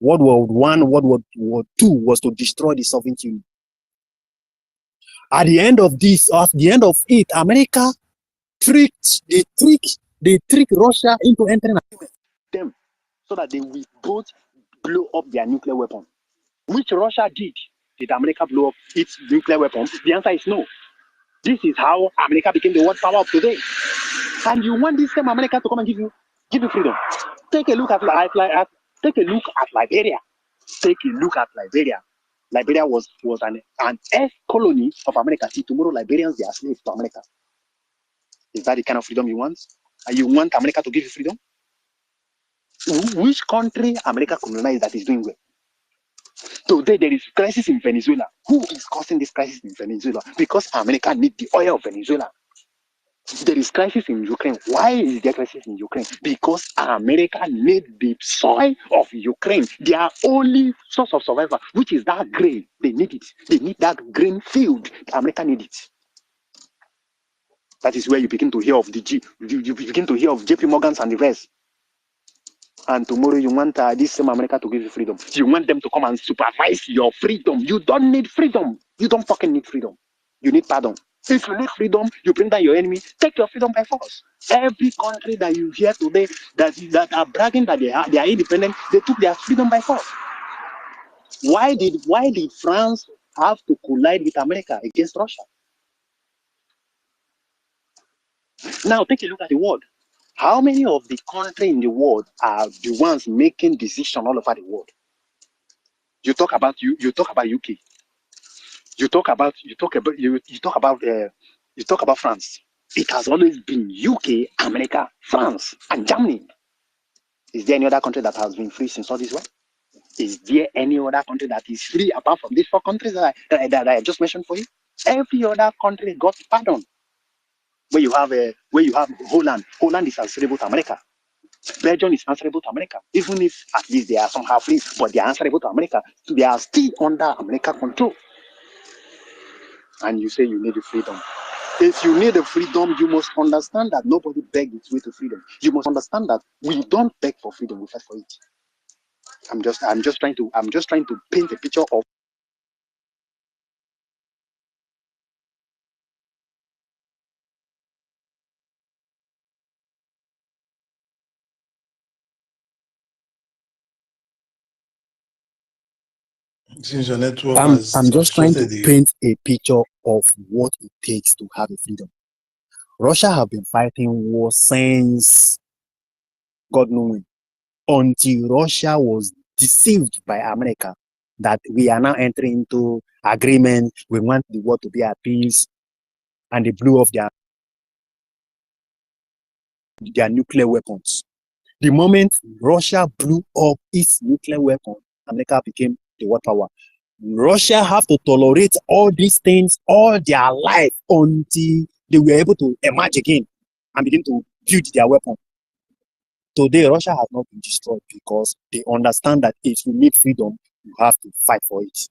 World War I, World War II was to destroy the Soviet Union. At the end of it, America tricked Russia into entering them so that they will both blow up their nuclear weapon. Which Russia did. Did America blow up its nuclear weapon? The answer is no. This is how America became the world power of today. And you want this same America to come and give you freedom. Take a look at Liberia. Take a look at Liberia. Liberia was an ex-colony of America. See, tomorrow Liberians, they are slaves to America. Is that the kind of freedom you want? And you want America to give you freedom? Which country America colonized that is doing well? Today there is crisis in Venezuela. Who is causing this crisis in Venezuela? Because America needs the oil of Venezuela. There is crisis in Ukraine. Why is there crisis in Ukraine? Because America needs the soil of Ukraine. Their only source of survival, which is that grain. They need it. They need that grain field. America needs it. That is where you begin to hear of you begin to hear of JP Morgans and the rest. And tomorrow you want this same America to give you freedom. You want them to come and supervise your freedom. You don't need freedom. You don't fucking need freedom. You need pardon. If you need freedom, you bring down your enemy. Take your freedom by force. Every country that you hear today that are bragging that they are independent, they took their freedom by force. Why did France have to collide with America against Russia? Now take a look at the world. How many of the countries in the world are the ones making decisions all over the world? You talk about UK. You talk about France. It has always been UK, America, France, and Germany. Is there any other country that has been free since all this war? Is there any other country that is free apart from these four countries that I just mentioned for you? Every other country got pardon. Where you have Holland. Holland is answerable to America. Belgium is answerable to America. Even if at least they are somehow free, but they are answerable to America. So they are still under American control. And you say you need the freedom. If you need a freedom, you must understand that nobody begged its way to freedom. You must understand that we don't beg for freedom, we fight for it. I'm just trying to paint a picture of Since your network I'm has just trying to obstructed you. paint a picture of what it takes to have a freedom. Russia have been fighting war since God knows when, until Russia was deceived by America that we are now entering into agreement. We want the world to be at peace, and they blew off their nuclear weapons. The moment Russia blew up its nuclear weapon, America became the world power. Russia have to tolerate all these things all their life until they were able to emerge again and begin to build their weapon. Today, Russia has not been destroyed because they understand that if you need freedom, you have to fight for it.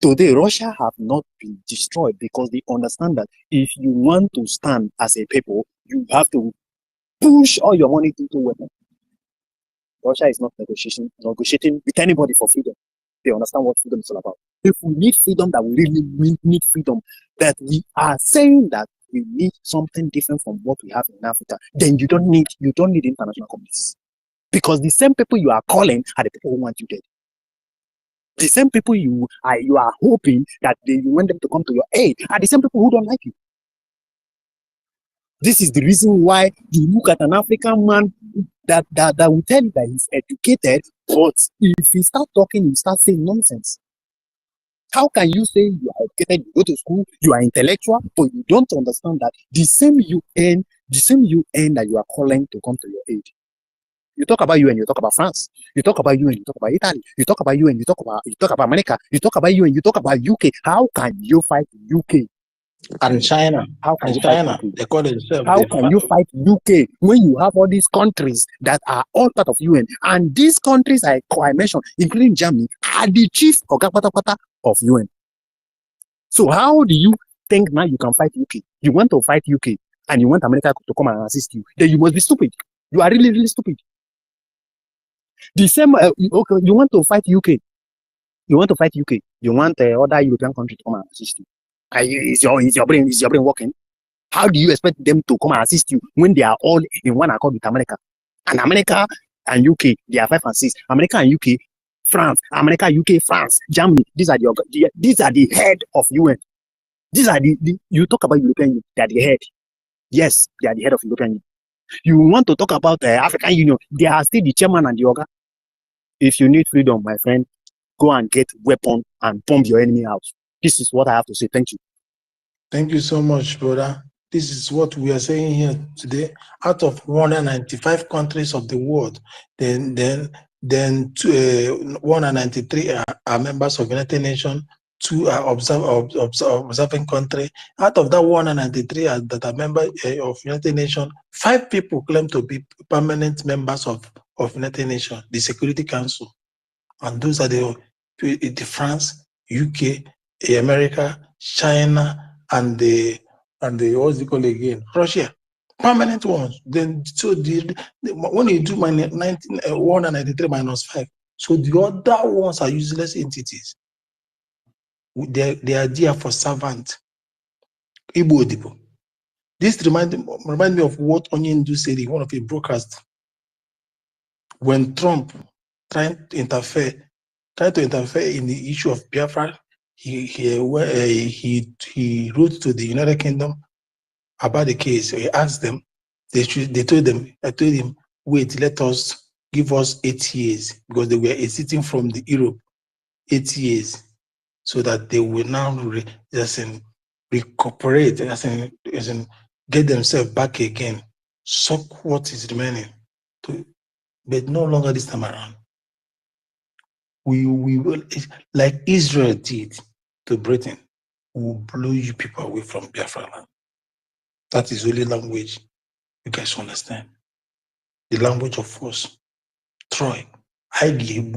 Today, Russia have not been destroyed because they understand that if you want to stand as a people, you have to push all your money into weapons. Russia is not negotiating with anybody for freedom. They understand what freedom is all about. If we need freedom, that we really need freedom, that we are saying that we need something different from what we have in Africa, then you don't need international communities. Because the same people you are calling are the people who want you dead. The same people you are hoping that you want them to come to your aid are the same people who don't like you. This is the reason why you look at an African man that will tell you that he's educated, but if he start talking, he start saying nonsense. How can you say you are educated, you go to school, you are intellectual, but you don't understand that the same UN that you are calling to come to your aid? You talk about UN, you talk about France. You talk about UN, you talk about Italy. You talk about UN, you talk about America. You talk about UN, you talk about UK. How can you fight UK? And China. How can and you China, fight UK? they call themselves. How can you fight UK when you have all these countries that are all part of UN? And these countries I mentioned, including Germany, are the chief of UN. So how do you think now you can fight UK? You want to fight UK and you want America to come and assist you? Then you must be stupid. You are really, really stupid. The same, okay, you want to fight UK. You want to fight UK. You want other European countries to come and assist you. Is your brain working? How do you expect them to come and assist you when they are all in one accord with America? And America and UK, they are 5 and 6. America and UK, France, America, UK, France, Germany. These are the head of UN. These are you talk about European Union, they are the head. Yes, they are the head of European Union. You want to talk about African Union, they are still the chairman and the organ. If you need freedom, my friend, go and get weapon and bomb your enemy out. This is what I have to say. Thank you. Thank you so much, brother. This is what we are saying here today. Out of 195 countries of the world, then 193 are members of United Nations. 2 are observing country. Out of that 193 that are members of United Nations, 5 people claim to be permanent members of United Nations, the Security Council, and those are the France, UK, America, China, and the what's it called again? Russia, permanent ones. Then so when you do 193 minus 5, so the other ones are useless entities. They are there for servant. Igbo. This remind me of what Onyendu said in one of his broadcasts when Trump tried to interfere in the issue of Biafra. He wrote to the United Kingdom about the case. He asked them, I told him, wait, give us 8 years, because they were sitting from the Europe 8 years, so that they will now recuperate, get themselves back again, suck what is remaining, but no longer this time around. We will, like Israel did to Britain, we will blow you people away from Biafra land. That is the only language you guys understand. The language of force. Troy. We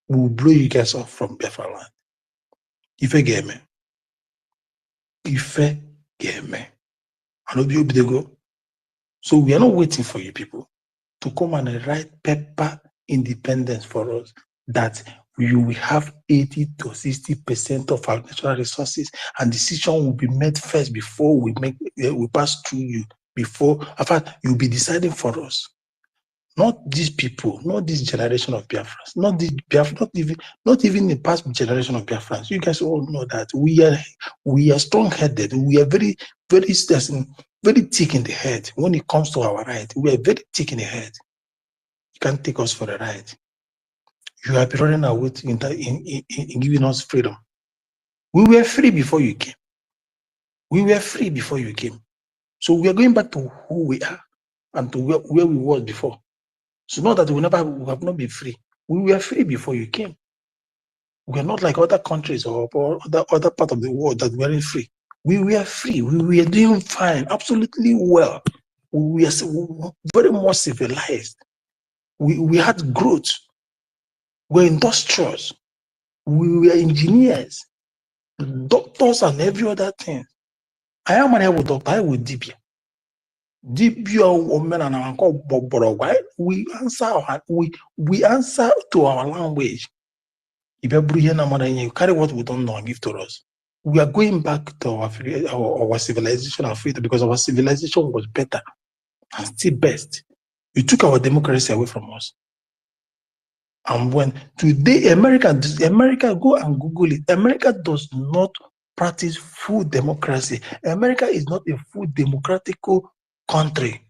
will blow you guys off from Biafra land. If you get me. Ife Game. So we are not waiting for you people to come and write paper independence for us that you will have 80 to 60% of our natural resources, and decision will be made first before we pass through you. Before, in fact, you'll be deciding for us. Not these people, not this generation of Biafrans, not even the past generation of Biafrans. You guys all know that we are strong-headed. We are very thick in the head. When it comes to our right, we are very thick in the head. You can't take us for a ride. You have been running away in giving us freedom. We were free before you came. We were free before you came. So we are going back to who we are and to where we were before. So not that we have not been free. We were free before you came. We are not like other countries or other part of the world that weren't free. We were free. We were doing fine, absolutely well. We were very much civilized. We had growth. We were industrious. We were engineers, doctors, and every other thing. I am an able doctor. I will dibia. We answer to our language. If you carry what we don't know and give to us, we are going back to our civilization and freedom because our civilization was better and still best. You took our democracy away from us. And when today America, go and Google it. America does not practice full democracy. America is not a full democratic country.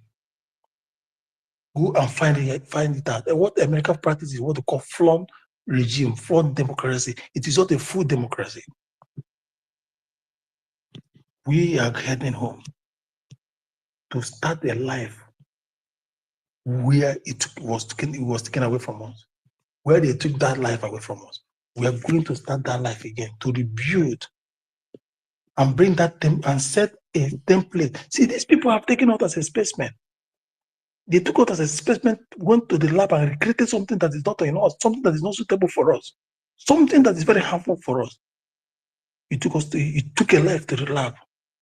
Go and find it out. And what America practices is what they call flawed regime, flawed democracy. It is not a full democracy. We are heading home to start a life where it was taken away from us. Where they took that life away from us. We are going to start that life again, to rebuild and bring that and set a template. See, these people have taken us as a specimen. They took us as a specimen, went to the lab and created something that is not in us, something that is not suitable for us, something that is very harmful for us. It took a life to the lab.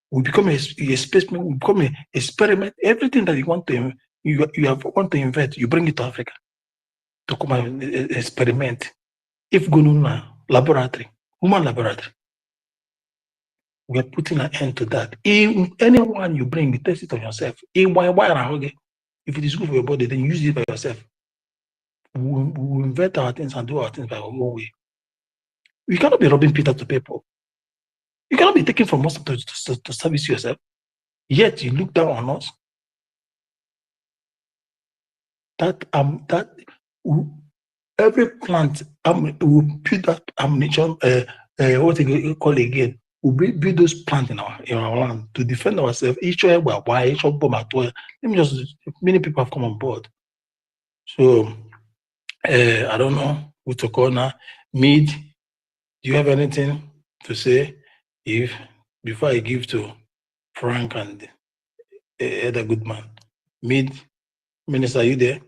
We become a specimen, we become an experiment. Everything that you want to invent, you bring it to Africa to come and experiment. If Gununa laboratory, human laboratory, we are putting an end to that. Anyone you bring, you test it on yourself. If it is good for your body, then use it by yourself. We invent our things and do our things by our own way. You cannot be robbing Peter to people. You cannot be taking from us to service yourself. Yet you look down on us. Every plant will build that ammunition. What you call again? We build those plants in our land to defend ourselves. Many people have come on board. So I don't know who to call now. Mid, do you have anything to say? Before I give to Frank and Eda Goodman. Mid, Minister, are you there?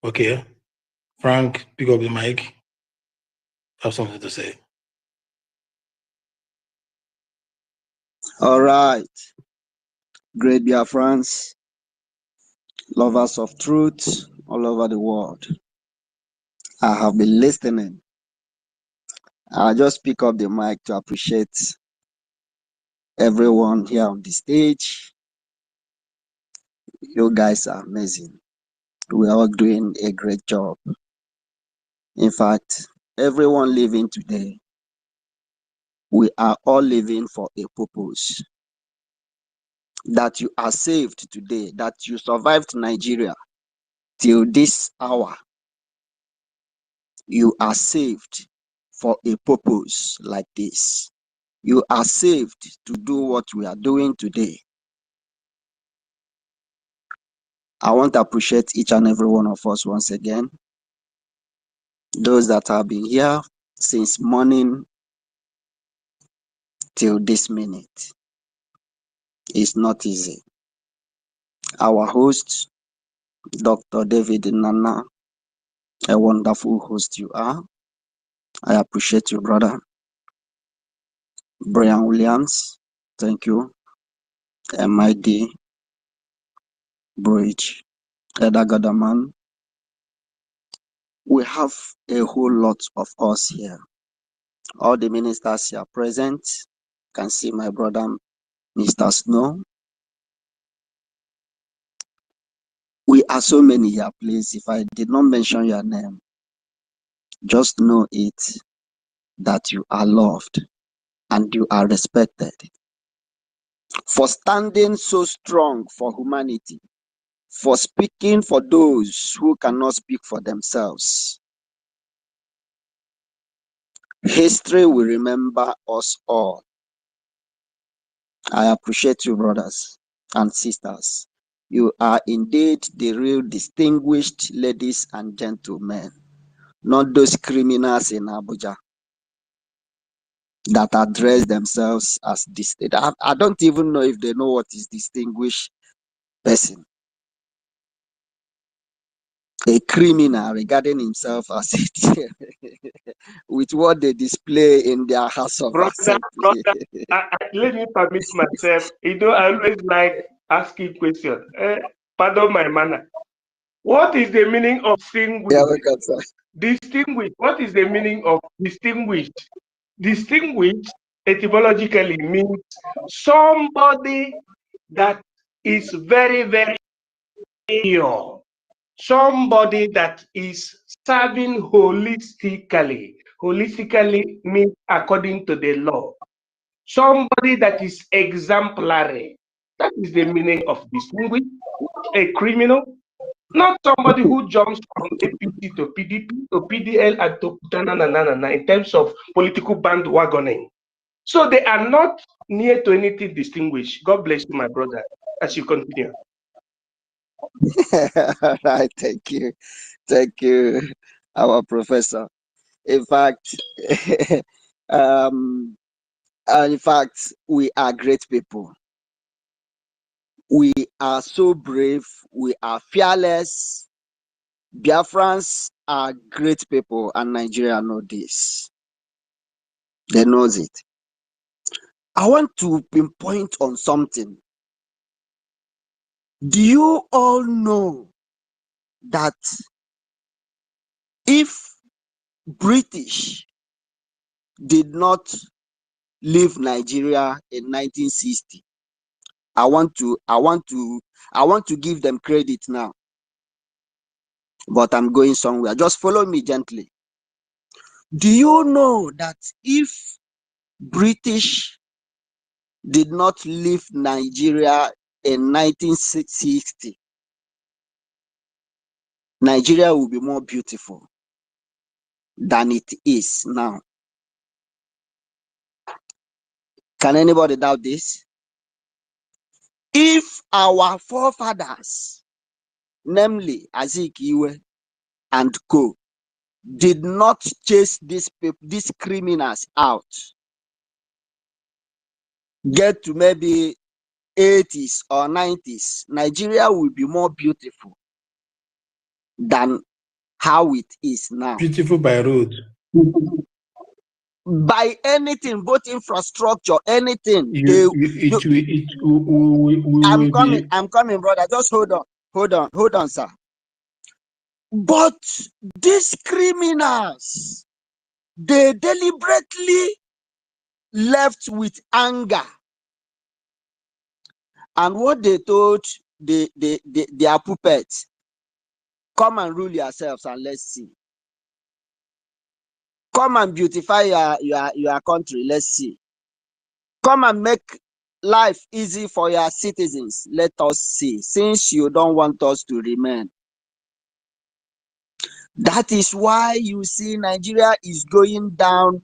Okay. Frank, pick up the mic. Have something to say. All right. Great Biafrans, lovers of truth all over the world. I have been listening. I'll just pick up the mic to appreciate everyone here on the stage. You guys are amazing. We are all doing a great job. In fact, everyone living today, we are all living for a purpose. That you are saved today, that you survived Nigeria till this hour, you are saved for a purpose like this. You are saved to do what we are doing today. I want to appreciate each and every one of us once again. Those that have been here since morning till this minute. It's not easy. Our host, Dr. David Nana, a wonderful host you are. I appreciate you, brother. Brian Williams, thank you. MID, Bridge, Eda Gadaman. We have a whole lot of us here. All the ministers here present. Can see my brother, Mr. Snow. We are so many here, please. If I did not mention your name, just know it that you are loved and you are respected for standing so strong for humanity, for speaking for those who cannot speak for themselves. History will remember us all. I appreciate you, brothers and sisters. You are indeed the real distinguished ladies and gentlemen, not those criminals in Abuja that address themselves as distinguished. I don't even know if they know what is distinguished person. A criminal regarding himself as it with what they display in their house of assembly. Let me permit myself. You know, I always like asking questions. Pardon my manner. What is the meaning of distinguished? Yeah, welcome, sir. Distinguished. What is the meaning of distinguished? Distinguished etymologically means somebody that is very, very pure. Somebody that is serving holistically. Holistically means according to the law. Somebody that is exemplary. That is the meaning of distinguished. A criminal, not somebody who jumps from APC to PDP to PDL and to in terms of political bandwagoning. So they are not near to anything distinguished. God bless you, my brother, as you continue. All right, thank you, our professor. In fact, we are great people. We are so brave. We are fearless. Biafrans are great people, and Nigeria know this. They knows it. I want to pinpoint on something. Do you all know that if British did not leave Nigeria in 1960, I want to give them credit now, but I'm going somewhere. Just follow me gently. Do you know that if British did not leave Nigeria in 1960, Nigeria will be more beautiful than it is now? Can anybody doubt this? If our forefathers, namely EKID and co, did not chase these criminals out, get to maybe 80s or 90s, Nigeria will be more beautiful than how it is now. Beautiful by road. By anything, both infrastructure, anything. I'm coming, brother. Just hold on, sir. But these criminals, they deliberately left with anger. And what they told their puppets, come and rule yourselves and let's see. Come and beautify your country, let's see. Come and make life easy for your citizens, let us see, since you don't want us to remain. That is why you see Nigeria is going down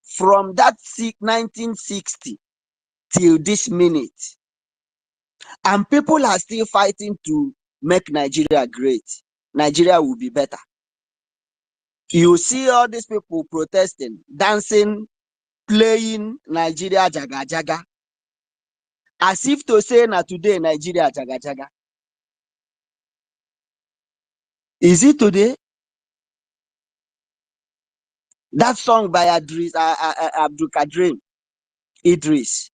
from that 1960 till this minute. And people are still fighting to make Nigeria great. Nigeria will be better. You see all these people protesting, dancing, playing Nigeria jaga jaga, as if to say na today Nigeria jaga jaga. Is it today? That song by Abdul Kadir Idris.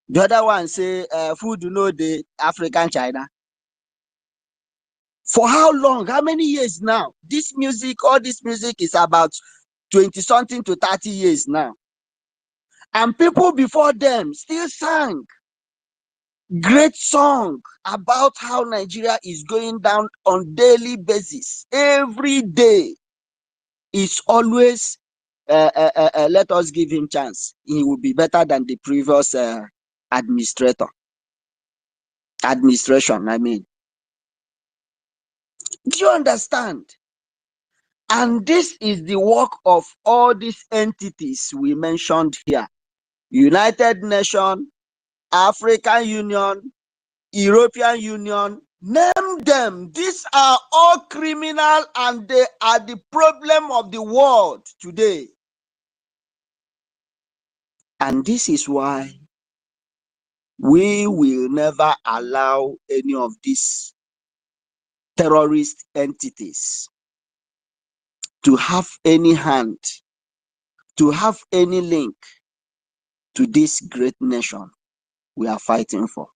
The other one say, food know the African China. For how long? How many years now? This music, all this music is about 20 something to 30 years now. And people before them still sang great song about how Nigeria is going down on daily basis. Every day is always, let us give him chance. He will be better than the previous administration, I mean. Do you understand? And this is the work of all these entities we mentioned here. United Nations, African Union, European Union, name them. These are all criminal and they are the problem of the world today. And this is why we will never allow any of these terrorist entities to have any hand, to have any link to this great nation we are fighting for.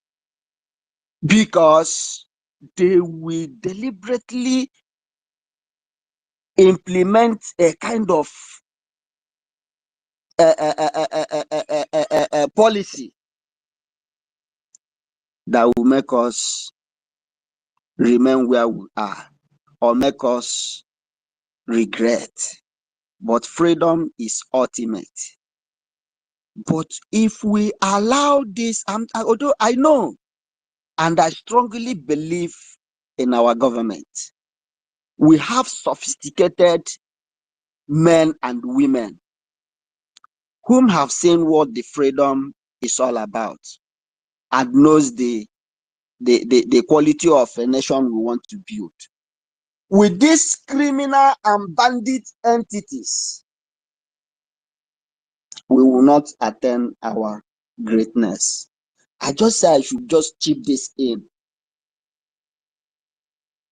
Because they will deliberately implement a kind of policy that will make us remain where we are or make us regret. But freedom is ultimate. But if we allow this, although I know and I strongly believe in our government, we have sophisticated men and women whom have seen what the freedom is all about and knows the quality of a nation we want to build. With these criminal and bandit entities, we will not attain our greatness. I just say I should just chip this in.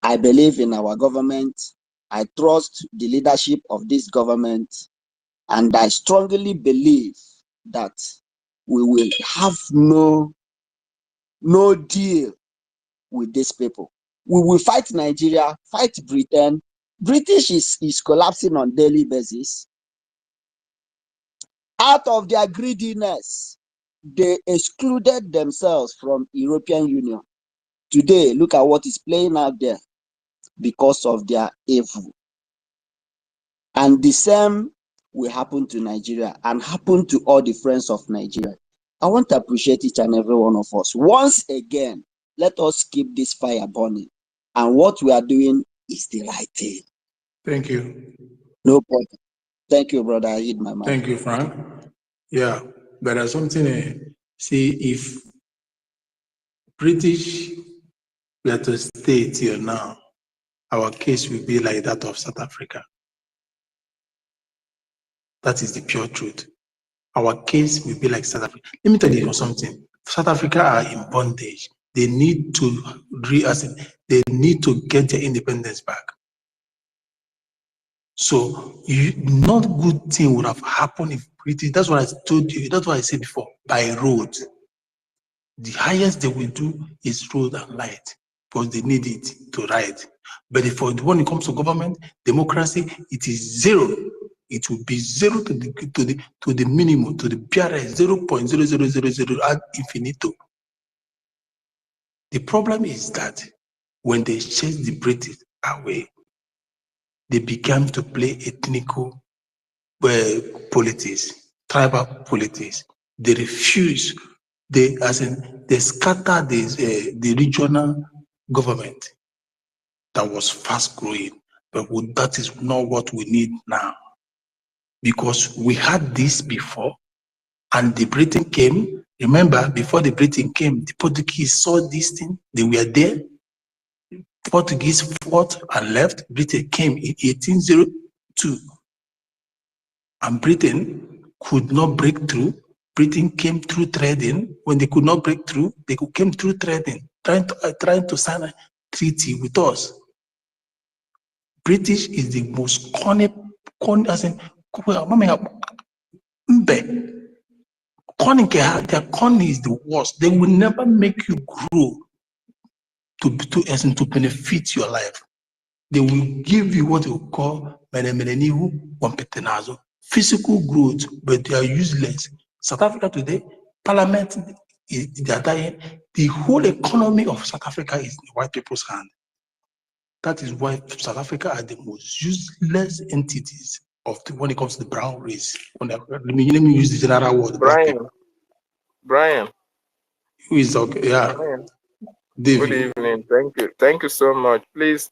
I believe in our government. I trust the leadership of this government. And I strongly believe that we will have no deal with these people. We will fight Nigeria, fight Britain. British is collapsing on daily basis. Out of their greediness, they excluded themselves from European Union. Today, look at what is playing out there because of their evil. And the same will happen to Nigeria and happen to all the friends of Nigeria. I want to appreciate each and every one of us. Once again, let us keep this fire burning. And what we are doing is the right thing. Thank you. No problem. Thank you, brother. I hit my mind. Thank you, Frank. Yeah, but there's something, see, if British were to stay till now, our case will be like that of South Africa. That is the pure truth. Our case will be like South Africa. Let me tell you something. South Africa are in bondage. They need to get their independence back. So not good thing would have happened if British, that's what I told you, that's what I said before, by road. The highest they will do is road and light because they need it to ride. But when it comes to government, democracy, it is zero. It will be zero to the minimum, to the PRS, 0.0000 ad infinito. The problem is that when they chased the British away, they began to play ethnical politics, tribal politics. They refuse. They scatter the regional government that was fast growing, but that is not what we need now. Because we had this before, and the Britain came. Remember, before the Britain came, the Portuguese saw this thing. They were there. Portuguese fought and left. Britain came in 1802, and Britain could not break through. Britain came through trading. When they could not break through, they came through trading, trying to sign a treaty with us. British is the most corn as in their corn is the worst. They will never make you grow to benefit your life. They will give you what they will call physical growth, but they are useless. South Africa today, parliament, they are dying. The whole economy of South Africa is in white people's hand. That is why South Africa are the most useless entities when it comes to the brown race. Let me use the general word. Brian. Who is okay? Yeah. Brian. David. Good evening. Thank you. Thank you so much. Please,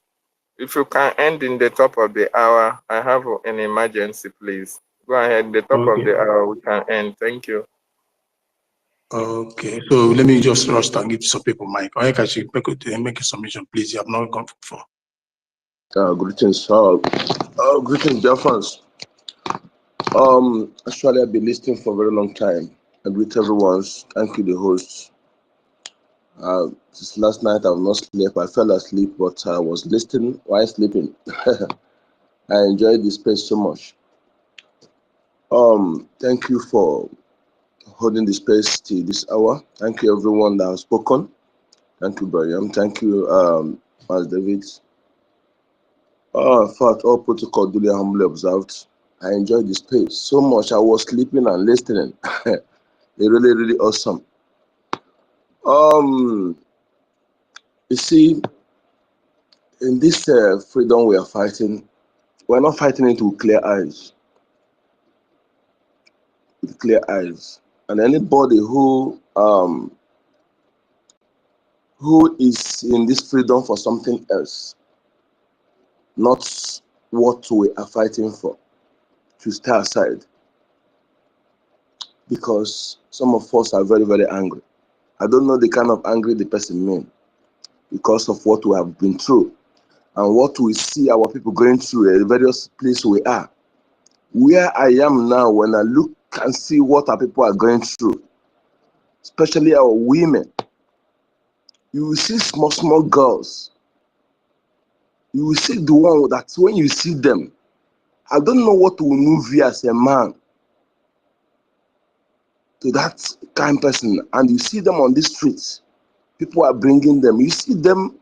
if you can end in the top of the hour, I have an emergency, please. Go ahead. The top of the hour, we can end. Thank you. Okay, so let me just rush and give some people mic. I can actually make a submission, please. You have not gone before. Greetings, greetings, dear friends. Actually, I've been listening for a very long time. I greet everyone. Thank you, the hosts. Since last night, I have not slept. I fell asleep, but I was listening while sleeping. I enjoyed this space so much. Thank you for holding the space till this hour. Thank you, everyone that has spoken. Thank you, Brian. Thank you, Mas David. In fact, all protocol duly humbly observed. I enjoyed the space so much. I was sleeping and listening. It really, really awesome. You see, in this freedom we are fighting, we're not fighting it with clear eyes. With clear eyes, and anybody who is in this freedom for something else, not what we are fighting for, to stay aside, because some of us are very, very angry. I don't know the kind of angry the person means, because of what we have been through and what we see our people going through at the various places we are. Where I am now, when I look and see what our people are going through, especially our women, you will see small girls. You will see the one that when you see them, I don't know what will move you as a man to that kind of person, and you see them on the streets. People are bringing them. You see them.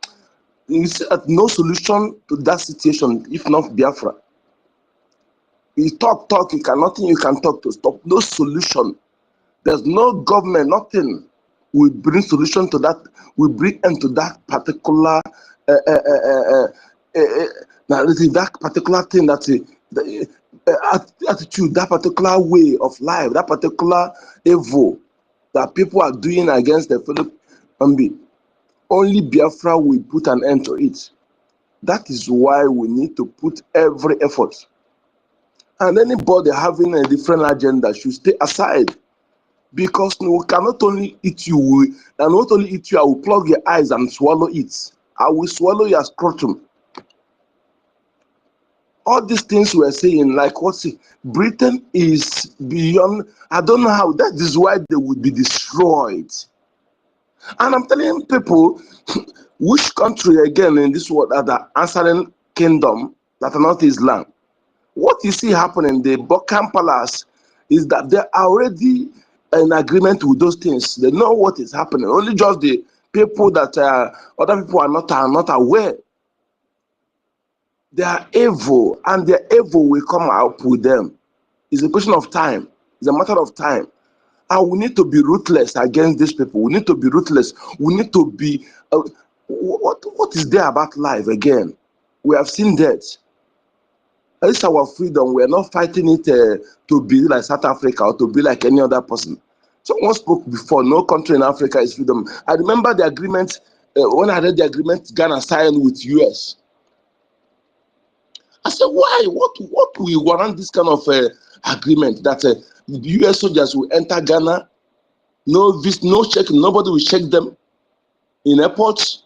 You see that no solution to that situation if not Biafra. You talk, you can nothing you can talk to stop. No solution. There's no government, nothing will bring solution to that. Will bring into that particular narrative, that particular thing, attitude, that particular way of life, that particular evil that people are doing against the fellow human. Only Biafra will put an end to it. That is why we need to put every effort. And anybody having a different agenda should stay aside, because we cannot only eat you, and not only eat you, I will plug your eyes and swallow it. I will swallow your scrotum. All these things we're saying, like what's it? Britain is beyond, I don't know how, that is why they would be destroyed. And I'm telling people, which country again in this world are the answering kingdom that are not Islam? What you see happening in the Buckingham Palace is that they are already in agreement with those things. They know what is happening. Only just the people that other people are not aware. They are evil, and their evil will come out with them. It's a question of time. It's a matter of time. And we need to be ruthless against these people. We need to be ruthless. We need to be. What is there about life again? We have seen that. It's our freedom. We are not fighting it to be like South Africa or to be like any other person. Someone spoke before, no country in Africa is freedom. I remember the agreement, when I read the agreement Ghana signed with US. I said, why? What we warrant this kind of agreement that the US soldiers will enter Ghana, no checking, nobody will check them in airports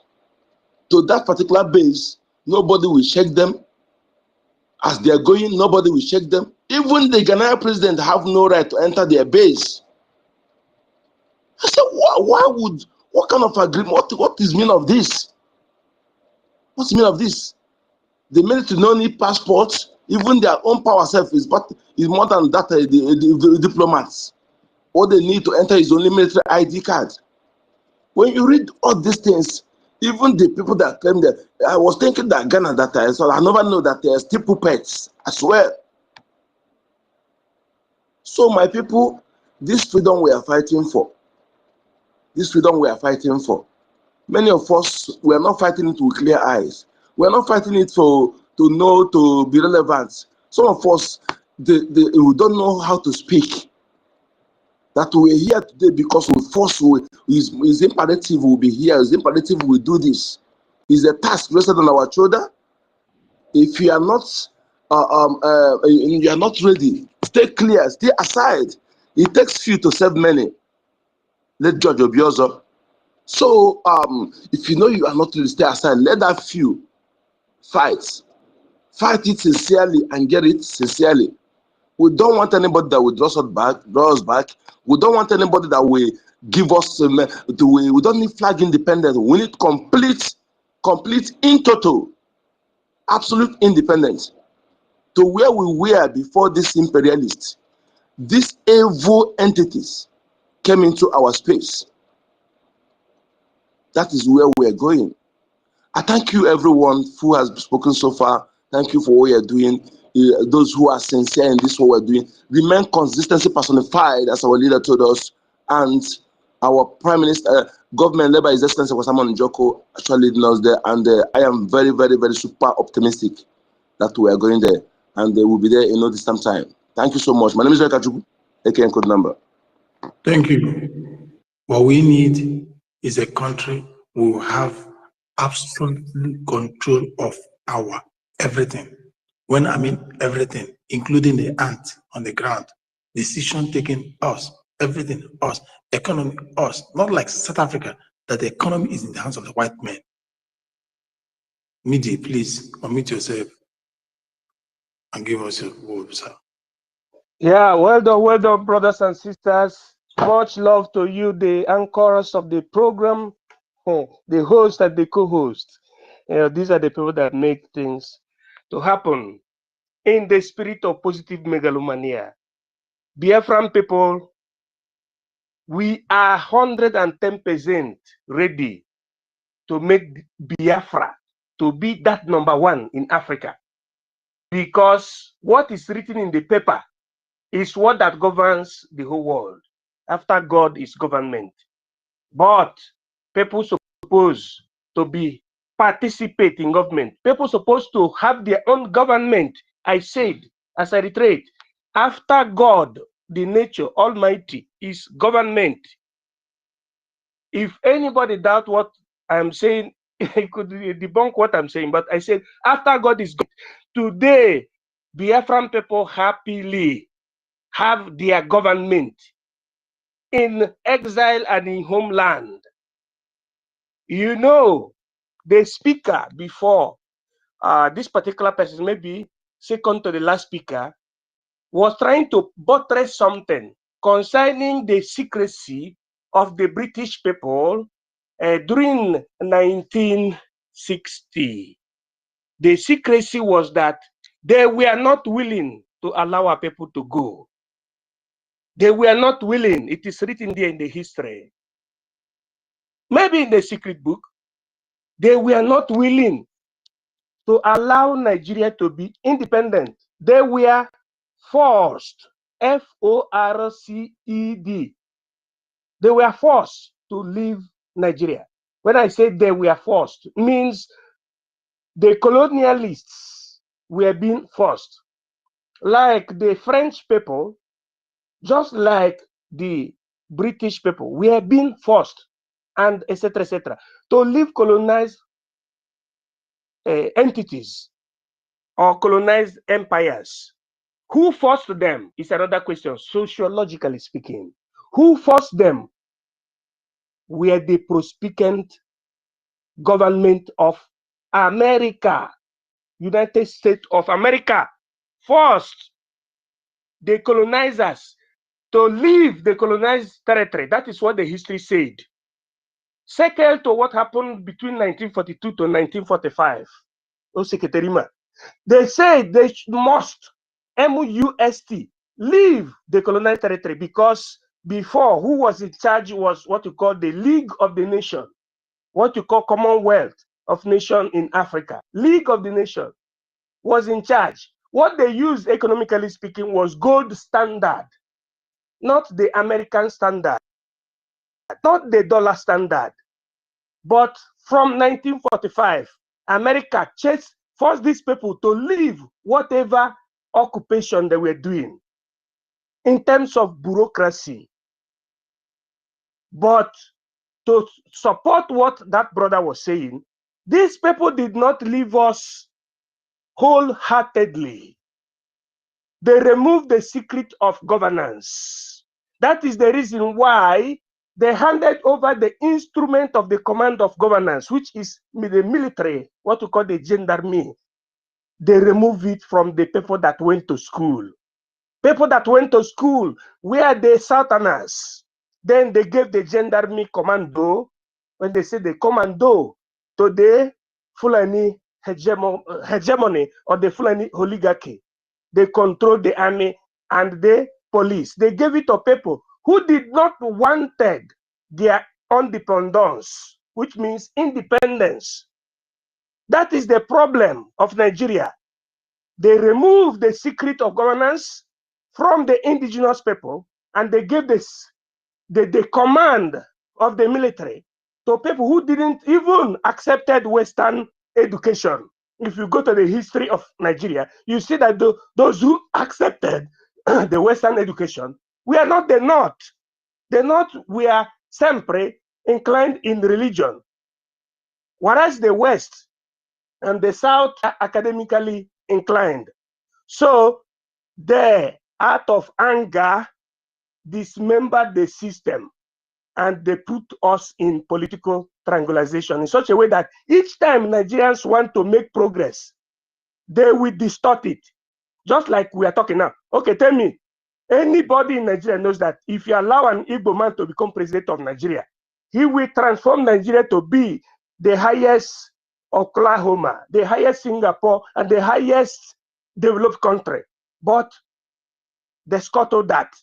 to that particular base, nobody will check them. As they are going, nobody will check them. Even the Ghanaian president have no right to enter their base. I said, what kind of agreement? What is the meaning of this? What's the meaning of this? The military no need passports. Even their own power self is more than that. The diplomats, all they need to enter is only military ID card. When you read all these things, even the people that claim that, I was thinking that Ghana that time, so I never know that they are still puppets as well. So my people, this freedom we are fighting for, many of us, we are not fighting it with clear eyes. We are not fighting it to be relevant. Some of us, we don't know how to speak. That we're here today because we force, is imperative we'll be here, is imperative we do this. Is a task rested on our shoulder. If you are not ready, stay clear, stay aside. It takes few to save many. Let George Obiozo. So if you know you are not ready, stay aside. Let that few fight. Fight it sincerely and get it sincerely. We don't want anybody that will draw us back. We don't want anybody that will give us, we don't need flag independence. We need complete in total, absolute independence to where we were before these imperialists, these evil entities came into our space. That is where we are going. I thank you everyone who has spoken so far. Thank you for what you're doing. Those who are sincere in this what we're doing. Remain consistency personified, as our leader told us, and our Prime Minister, government led by His Excellency Wasaman Njoko, actually leading us there. And I am very, very, very super optimistic that we are going there, and they will be there in no distant time. Thank you so much. My name is Rekachuku, AKN code number. Thank you. What we need is a country who will have absolute control of our everything. When I mean everything, including the ant on the ground, decision taking us, everything us, economy us, not like South Africa, that the economy is in the hands of the white men. Media, please unmute yourself and give us your word, sir. Yeah, well done, brothers and sisters. Much love to you, the anchors of the program, the host and the co-host. These are the people that make things to happen in the spirit of positive megalomania. Biafran people, we are 110% ready to make Biafra to be that #1 in Africa. Because what is written in the paper is what that governs the whole world. After God is government. But people supposed to be participate in government. People supposed to have their own government. I said, as I reiterate, after God, the nature, Almighty, is government. If anybody doubt what I'm saying, he could debunk what I'm saying. But I said, after God is God, today, Biafran people happily have their government in exile and in homeland. You know, the speaker before this particular person, maybe second to the last speaker, was trying to buttress something concerning the secrecy of the British people during 1960. The secrecy was that they were not willing to allow our people to go. They were not willing. It is written there in the history. Maybe in the secret book, they were not willing to allow Nigeria to be independent. They were forced, F-O-R-C-E-D. They were forced to leave Nigeria. When I say they were forced, it means the colonialists were being forced. Like the French people, just like the British people, we are being forced, and etc., to leave colonized entities or colonized empires. Who forced them is another question, sociologically speaking. Who forced them? Were the prospectant government of America, United States of America, forced the colonizers to leave the colonized territory. That is what the history said. Second to what happened between 1942 to 1945. They say they must, MUST, leave the colonial territory, because before, who was in charge was what you call the League of the Nation, what you call Commonwealth of Nation in Africa. League of the Nation was in charge. What they used, economically speaking, was gold standard, not the American standard, not the dollar standard. But from 1945, America forced these people to leave whatever occupation they were doing in terms of bureaucracy. But to support what that brother was saying, these people did not leave us wholeheartedly. They removed the secret of governance. That is the reason why they handed over the instrument of the command of governance, which is the military, what we call the gendarmerie. They removed it from the people that went to school. People that went to school were the Southerners. Then they gave the gendarmerie commando, when they say the commando, to the Fulani hegemony or the Fulani oligarchy. They controlled the army and the police. They gave it to people who did not wanted their independence, which means independence. That is the problem of Nigeria. They removed the secret of governance from the indigenous people, and they gave the command of the military to people who didn't even accepted Western education. If you go to the history of Nigeria, you see that those who accepted the Western education were not the North. The North were sempre inclined in religion, whereas the West and the South are academically inclined. So they, out of anger, dismembered the system, and they put us in political triangulation in such a way that each time Nigerians want to make progress, they will distort it. Just like we are talking now. Okay, tell me, anybody in Nigeria knows that if you allow an Igbo man to become president of Nigeria, he will transform Nigeria to be the highest Oklahoma, the highest Singapore, and the highest developed country. But they scuttled that.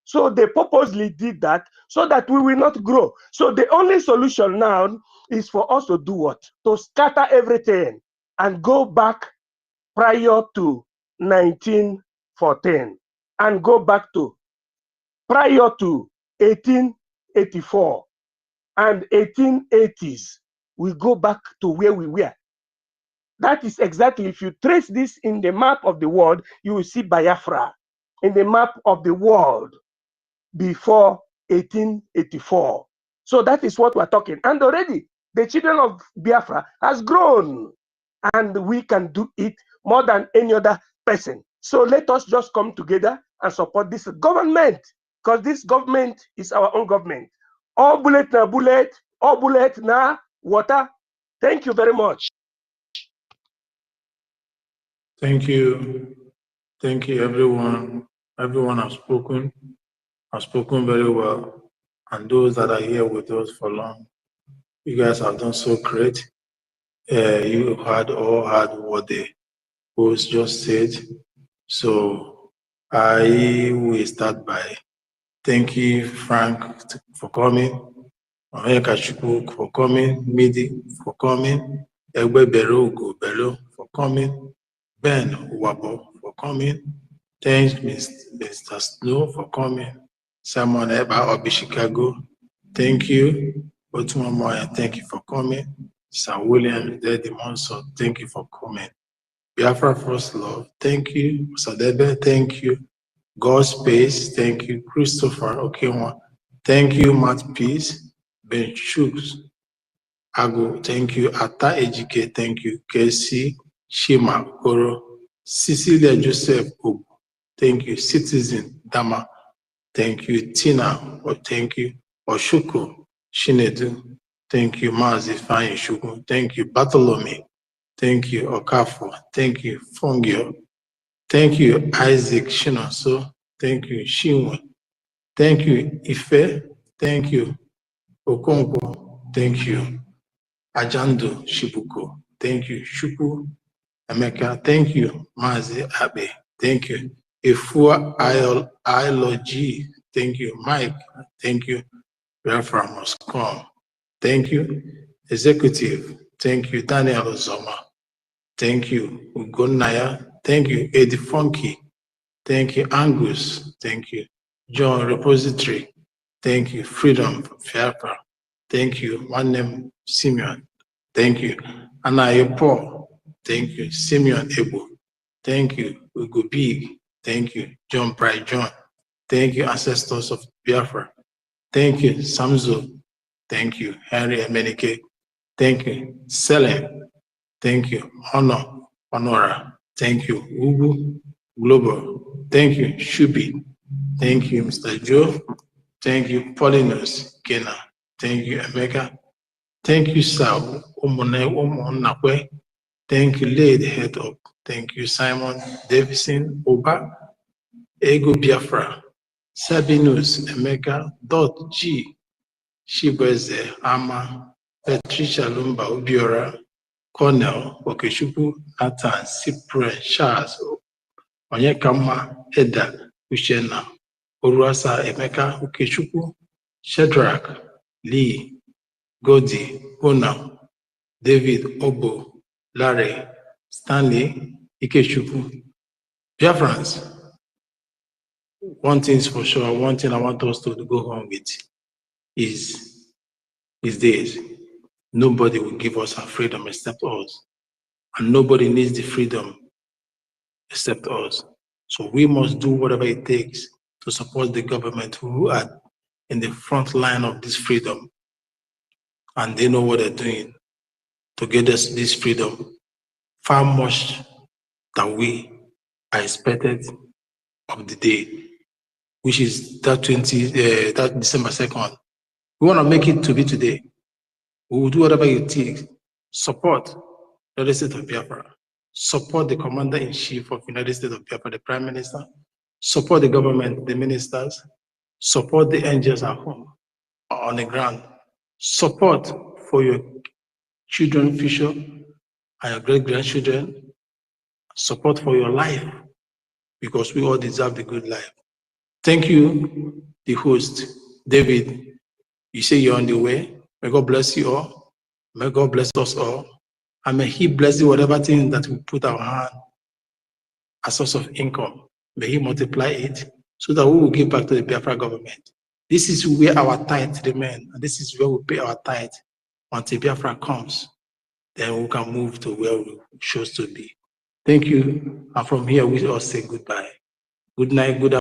So they purposely did that so that we will not grow. So the only solution now is for us to do what? To scatter everything and go back prior to 1914 and go back to prior to 1884 and 1880s. We go back to where we were. That is exactly, if you trace this in the map of the world, you will see Biafra in the map of the world before 1884. So that is what we're talking. And already the children of Biafra has grown, and we can do it more than any other person. So let us just come together and support this government, because this government is our own government. All bullet na bullet, all bullet na water. Thank you very much. Thank you. Thank you, everyone. Everyone has spoken very well. And those that are here with us for long, you guys have done so great. You heard what the host just said. So I will start by thanking Frank for coming, Onyeka for coming, Midi for coming, Egbe Belo for coming, Ben Wabo for coming. Thanks Mr. Snow for coming. Simon Eba Obi Chicago, thank you. Otuma Moya, thank you for coming. Sir William Dedi Monson, thank you for coming. Biafra First Love, thank you. Sadebe, thank you. God Space, thank you. Christopher Okewa, thank you. Matt Peace, Ben Chooks, Ago, thank you. Ata Ejike, thank you. KC, Shima, Koro, Cecilia Joseph, Obu, thank you. Citizen, Dama, thank you. Tina, thank you. Oshuko, Shinedu, thank you. Mazi Fine Shuku, thank you. Bartholomew, thank you. Okafo, thank you. Fongio, thank you. Isaac Shinoso, thank you. Shinwe, thank you. Ife, thank you. Okonkwo, thank you. Ajando Shibuko, thank you. Shuku, Emeka, thank you. Mazi Abe, thank you. Ifua Ilogy, thank you. Mike, thank you. Biafra must come. Thank you. Executive, thank you. Daniel Ozoma, thank you. Ugonaya, thank you. Eddie Funky, thank you. Angus, thank you. John Repository, thank you. Freedom Biafra, thank you. One name Simeon, thank you. Anayo Paul, thank you. Simeon Ebo, thank you. Ugo Big, thank you. John Bright John, thank you. Ancestors of Biafra, thank you. Samzo, thank you. Henry Emenike, thank you. Selem, thank you. Honora, thank you. Ugu Global, thank you. Shubi, thank you. Mr. Joe, thank you. Paulinus Kena, thank you. Emeka, thank you. Sal Umonakwe, thank you. Lady Head Up, thank you. Simon Davison Oba, Ego Biafra, Sabinus Emeka, Dot G, Shibweze Ama, Patricia Lumba Obiora, Cornell Okechukwu, Nathan Cyprian Charles Onyekama Eda Uchenna, Oruasa Emeka Okechukwu, Shedrack Lee, Godi Ona, David Obo, Larry, Stanley Ikechukwu. Biafrans, one thing is for sure, one thing I want us to go home with is this. Nobody will give us our freedom except us. And nobody needs the freedom except us. So we must do whatever it takes to support the government who are in the front line of this freedom. And they know what they're doing to get us this freedom far much than we are expected of the day, which is that December 2nd. We want to make it to be today. We will do whatever it takes. Support the United States of Biafra. Support the Commander-in-Chief of the United States of Biafra, the Prime Minister. Support the government, the ministers. Support the angels at home, on the ground. Support for your children's future and your great-grandchildren. Support for your life, because we all deserve the good life. Thank you, the host, David. You say you're on the way. May God bless you all. May God bless us all. And may He bless you whatever thing that we put our hand as source of income. May He multiply it so that we will give back to the Biafra government. This is where our tithe remain, and this is where we pay our tithe until Biafra comes. Then we can move to where we choose to be. Thank you. And from here, we all say goodbye. Good night, good afternoon.